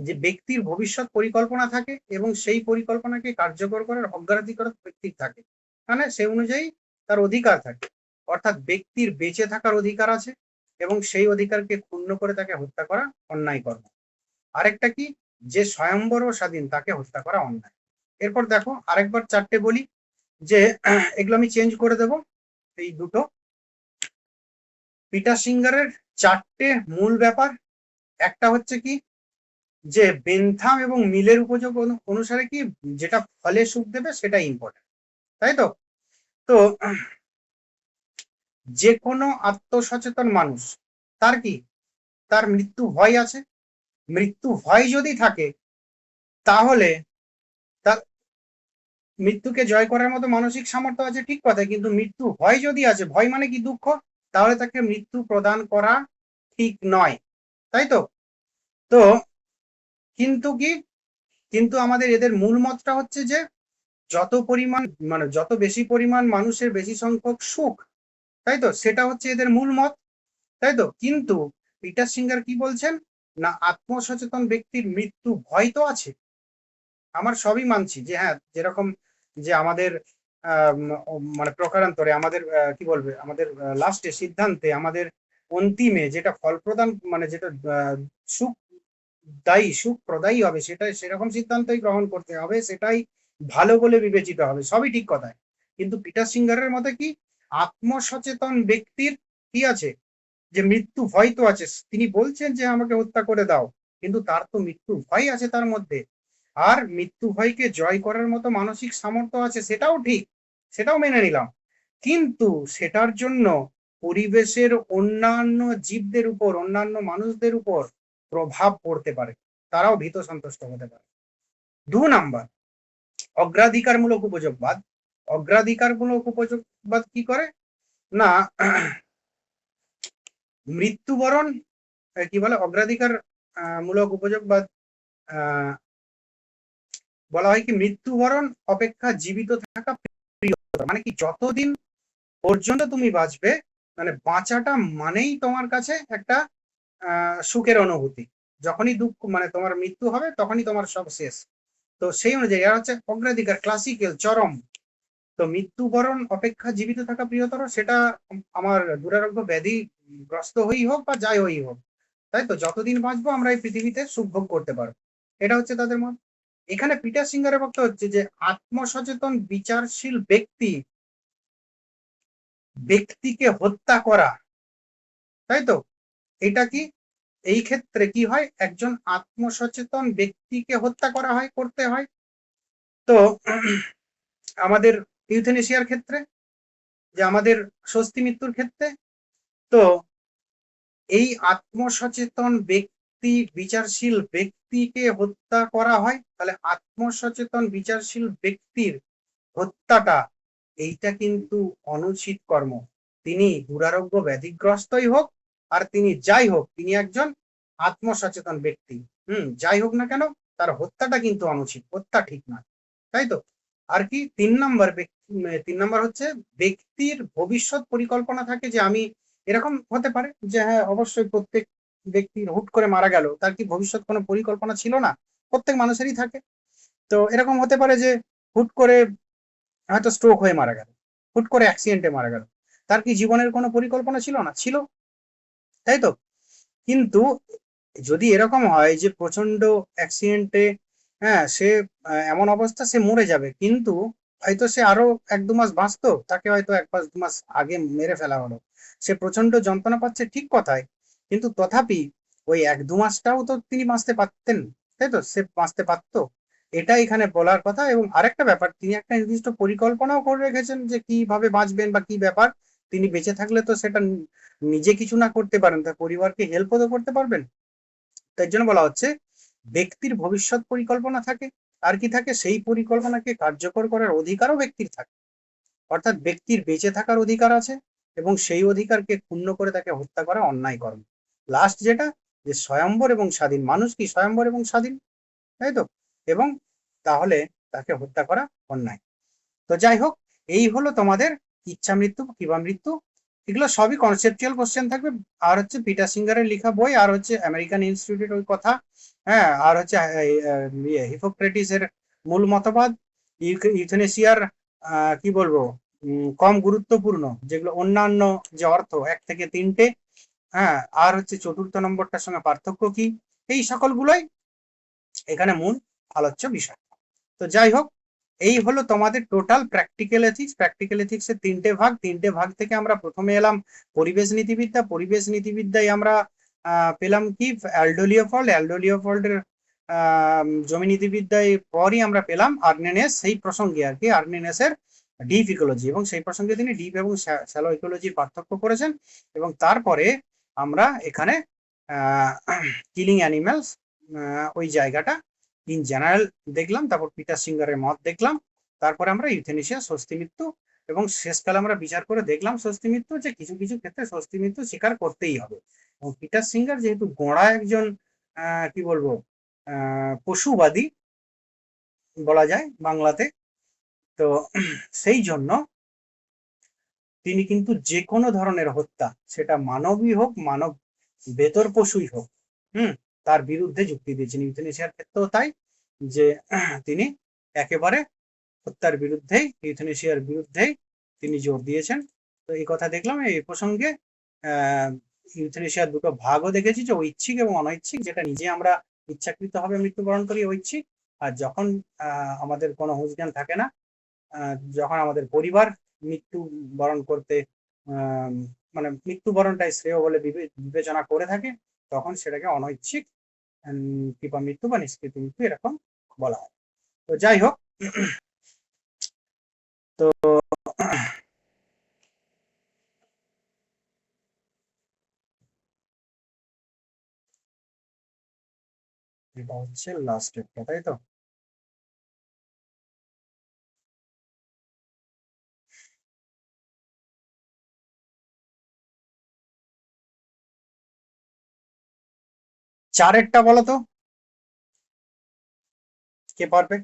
যে ব্যক্তির ভবিষ্যৎ পরিকল্পনা থাকে এবং সেই পরিকল্পনাকে কার্যকর করার অগ্রাধিকার ব্যক্তির থাকে, মানে সে অনুযায়ী তার অধিকার থাকে। অর্থাৎ ব্যক্তির বেঁচে থাকার অধিকার আছে এবং সেই অধিকারকে ক্ষুণ্ণ করে তাকে হত্যা করা অন্যায় কর্ম। আরেকটা কি, যে স্বয়ম্বর ও স্বাধীন তাকে হত্যা করা অন্যায়। এরপর দেখো আরেকবার 4টে বলি, যে এগুলো আমি চেঞ্জ করে দেব এই দুটো। পিটার সিঙ্গারের 4টে মূল ব্যাপার। একটা হচ্ছে কি, যে বেন্থাম এবং মিলের উপযোগ অনুসারে কি যেটা ফলে সুখ দেবে সেটা ইম্পর্টেন্ট, তাই তো? তো যে কোনো আত্মসচেতন মানুষ তার কি, তার মৃত্যু ভয় আছে। মৃত্যু ভয় যদি থাকে তাহলে তার মৃত্যুকে জয় করার মতো মানসিক সামর্থ্য আছে, ঠিক কথা, কিন্তু মৃত্যু ভয় যদি আছে, ভয় মানে কি দুঃখ, তাহলে তাকে মৃত্যু প্রদান করা ঠিক নয়, তাই তো? তো কিন্তু কি, কিন্তু আমাদের এদের মূল মতটা হচ্ছে যে যত পরিমাণ মানে যত বেশি পরিমাণ মানুষের বেশি সংখ্যক সুখ, তাই তো? সেটা হচ্ছে এদের মূল মত, তাই তো? কিন্তু পিটার সিঙ্গার কি বলছেন না, আত্মসচেতন ব্যক্তির মৃত্যু ভয় তো আছে। আমার সবই মানছি যে হ্যাঁ, যেরকম যে আমাদের মানে প্রকারান্তরে আমাদের কি বলবে, আমাদের লাস্টে সিদ্ধান্তে, আমাদের অন্তিমে যেটা ফল প্রদান মানে যেটা সুখ দায়ী, সুখ প্রদায়ী হবে, সেটাই সেরকম সিদ্ধান্তই গ্রহণ করতে হবে, সেটাই ভালো বলে বিবেচিত হবে, সবই ঠিক কথায়। কিন্তু পিটার সিঙ্গারের মতে কি, আত্মসচেতন ব্যক্তির কি আছে, যে মৃত্যু ভয় তো আছে। তিনি বলছেন যে আমাকে হত্যা করে দাও, কিন্তু তার তো মৃত্যু ভয় আছে তার মধ্যে। আর মৃত্যু ভয়কে জয় করার মতো মানসিক সামর্থ্য আছে, সেটাও ঠিক, সেটাও মেনে নিলাম। কিন্তু সেটার জন্য পরিবেশের অন্যান্য জীবদের উপর, অন্যান্য মানুষদের উপর প্রভাব পড়তে পারে, তারাও ভীত সন্তুষ্ট হতে পারে। 2 নাম্বার, অগ্রাধিকারমূলক উপযোগবাদ। অগ্রাধিকারমূলক উপযোগবাদ কি করে না, মৃত্যুবরণ কি বলে, অগ্রাধিকার মূলক উপযোগবাদ বলা হয় কি, মৃত্যুবরণ অপেক্ষা জীবিত থাকা প্রিয়তর। মানে কি, যতদিন পর্যন্ত তুমি বাঁচবে, মানে বাঁচাটা মানেই তোমার কাছে একটা সুখের অনুভূতি। যখনই দুঃখ মানে তোমার মৃত্যু হবে তখনই তোমার সব শেষ। তো সেই অনুযায়ী এরা হচ্ছে অগ্রাধিকার, ক্লাসিক্যাল, চরম। তো মৃত্যুবরণ অপেক্ষা জীবিত থাকা প্রিয়তর, সেটা আমার দুরারোগ্য ব্যাধি গ্রস্ত হই হোক বা যাই হই হোক, তাই তো? যতদিন বাঁচবো আমরা এই পৃথিবীতে সুখ ভোগ করতে পারবো, এটা হচ্ছে তাদের মত। এখানে পিটার সিঙ্গারের বক্তব্য হচ্ছে যে আত্মসচেতন বিচারশীল ব্যক্তিকে হত্যা করা, তাই তো? এটা কি, এই ক্ষেত্রে কি হয়, একজন আত্মসচেতন ব্যক্তিকে হত্যা করা হয়, করতে হয়। তো আমাদের ইউথেনেশিয়ার ক্ষেত্রে, যে আমাদের স্বস্তি মৃত্যুর ক্ষেত্রে, তো এই আত্মসচেতন ব্যক্তি, বিচারশীল ব্যক্তিকে হত্যা করা হয়, তাহলে আত্মসচেতন বিচারশীল ব্যক্তির হত্যাটা, এইটা কিন্তু অনুচিত কর্ম। তিনি দুরারোগ্য ব্যাধিগ্রস্তই হোক আর তিনি যাই হোক, তিনি একজন আত্মসচেতন ব্যক্তি, যাই হোক না কেন, তার হত্যাটা কিন্তু অনুচিত, হত্যা ঠিক নয়, তাই তো? আর কি 3 নম্বর হচ্ছে ব্যক্তির ভবিষ্যৎ পরিকল্পনা থাকে, যে আমি এরকম হতে পারে যে হ্যাঁ, অবশ্যই প্রত্যেক ব্যক্তির হুট করে মারা গেল, তার কি ভবিষ্যৎ কোনো পরিকল্পনা ছিল না? প্রত্যেক মানুষেরই থাকে। তো এরকম হতে পারে যে হুট করে হয়তো স্ট্রোক হয়ে মারা গেল, হুট করে অ্যাক্সিডেন্টে মারা গেল, তার কি জীবনের কোনো পরিকল্পনা ছিল না? ছিল, তাই তো? কিন্তু যদি এরকম হয় যে প্রচন্ড অ্যাক্সিডেন্টে, হ্যাঁ, সে এমন অবস্থা সে মরে যাবে, কিন্তু হয়তো সে আরো 1-2 মাস বাঁচতো, তাকে হয়তো 1-2 মাস আগে মেরে ফেলা হলো, সে প্রচন্ড যন্ত্রণা পাচ্ছে, ঠিক কথাই, কিন্তু তথাপি ওই 1-2 মাসটাও তো তিনি বাঁচতে পারতেন, তাই তো? সে বাঁচতে পারতো। এটা এখানে বলার কথা। এবং আরেকটা ব্যাপার, তিনি একটা নির্দিষ্ট পরিকল্পনাও করে রেখেছেন যে কিভাবে বাঁচবেন বা কি ব্যাপার। তিনি বেঁচে থাকলে তো সেটা নিজে কিছু না করতে পারেন, তার পরিবারকে হেল্পও তো করতে পারবেন। তাই জন্য বলা হচ্ছে ব্যক্তির ভবিষ্যৎ পরিকল্পনা থাকে, আর কি থাকে, সেই পরিকল্পনাকে কার্যকর করার অধিকারও ব্যক্তির থাকে। অর্থাৎ ব্যক্তির বেঁচে থাকার অধিকার আছে এবং সেই অধিকারকে ক্ষুণ্ণ করে তাকে হত্যা করা অন্যায় কর্ম। লাস্ট যেটা, যে স্বয়ম্বর এবং স্বাধীন, মানুষ কি স্বয়ম্বর এবং স্বাধীন, তাই তো? এবং তাহলে তাকে হত্যা করা অন্যায়। তো যাই হোক, এই হলো তোমাদের ইচ্ছা মৃত্যু কিংবা মৃত্যু। এগুলো সবই কনসেপচুয়াল কোশ্চেন থাকবে। আর হচ্ছে পিটার সিঙ্গারের লেখা বই, আর হচ্ছে আমেরিকান ইনস্টিটিউটের ওই কথা, হ্যাঁ, আর হচ্ছে হিপোক্রেটিসের মূল মতবাদ, ইউথেনেসিয়ার কি বলবো, কম গুরুত্বপূর্ণ যেগুলো অন্যান্য যে অর্থ 1 থেকে 3টে, হ্যাঁ, আর হচ্ছে চতুর্থ নম্বরটার সঙ্গে পার্থক্য কি, এই সকলগুলোই এখানে মূল আলোচ্য বিষয়। তো যাই হোক, এই হলো তোমাদের total practical ethics. Practical ethics এর 3টে ভাগ থেকে আমরা প্রথমে এলাম পরিবেশ নীতিবিদ্যা। পরিবেশ নীতিবিদ্যায় আমরা পেলাম কি, অ্যালডো লিওপল্ডের জমি নীতিবিদ্যায় পরই আমরা পেলাম আর্নেনেস, সেই প্রসঙ্গে আর কি, আর্নেনেসের ডিপ ইকোলজি, এবং সেই প্রসঙ্গে তিনি ডিপ এবং শ্যালো ইকোলজির পার্থক্য করেছেন। এবং তারপরে আমরা এখানে কিলিং অ্যানিমেলস ওই জায়গাটা ইন জেনারেল দেখলাম, তারপর পিটার সিঙ্গারের মত দেখলাম, তারপরে আমরা ইউথেনেশিয়া, স্বস্তি মৃত্যু, এবং শেষকালে আমরা বিচার করে দেখলাম স্বস্তি মৃত্যু, যে কিছু কিছু ক্ষেত্রে স্বস্তি মৃত্যু স্বীকার করতেই হবে। এবং পিটার সিঙ্গার যেহেতু গোঁড়া একজন কি বলবো, পশুবাদী বলা যায় বাংলাতে, তো সেই জন্য তিনি কিন্তু যে কোনো ধরনের হত্যা, সেটা মানবই হোক, মানব বেতর পশুই হোক, তার বিরুদ্ধে যুক্তি দিয়েছেন। ইউথেনেশিয়ার ক্ষেত্রেও তাই, যে তিনি একেবারে হত্যার বিরুদ্ধেই, ইউথেনেশিয়ার বিরুদ্ধেই তিনি জোর দিয়েছেন। তো এই কথা দেখলাম। এই প্রসঙ্গে ইউথেনেশিয়ার দুটো ভাগও দেখেছি, যে ঐচ্ছিক এবং অনৈচ্ছিক। যেটা নিজে আমরা ইচ্ছাকৃতভাবে মৃত্যুবরণ করি ঐচ্ছিক, আর যখন আমাদের কোনো হুঁশ জ্ঞান থাকে না, যখন আমাদের পরিবার মৃত্যু বরণ করতে মানে মৃত্যুবরণটাই শ্রেয় বলে বিবেচনা করে থাকে, তখন সেটাকে অনৈচ্ছিক কিংবা মৃত্যু বা নিষ্কৃত মৃত্যু এরকম বলা হয়। তো যাই হোক, তো এটা হচ্ছে লাস্ট একটা, তাই তো? চারেরটা বলো তো, কে পারবে?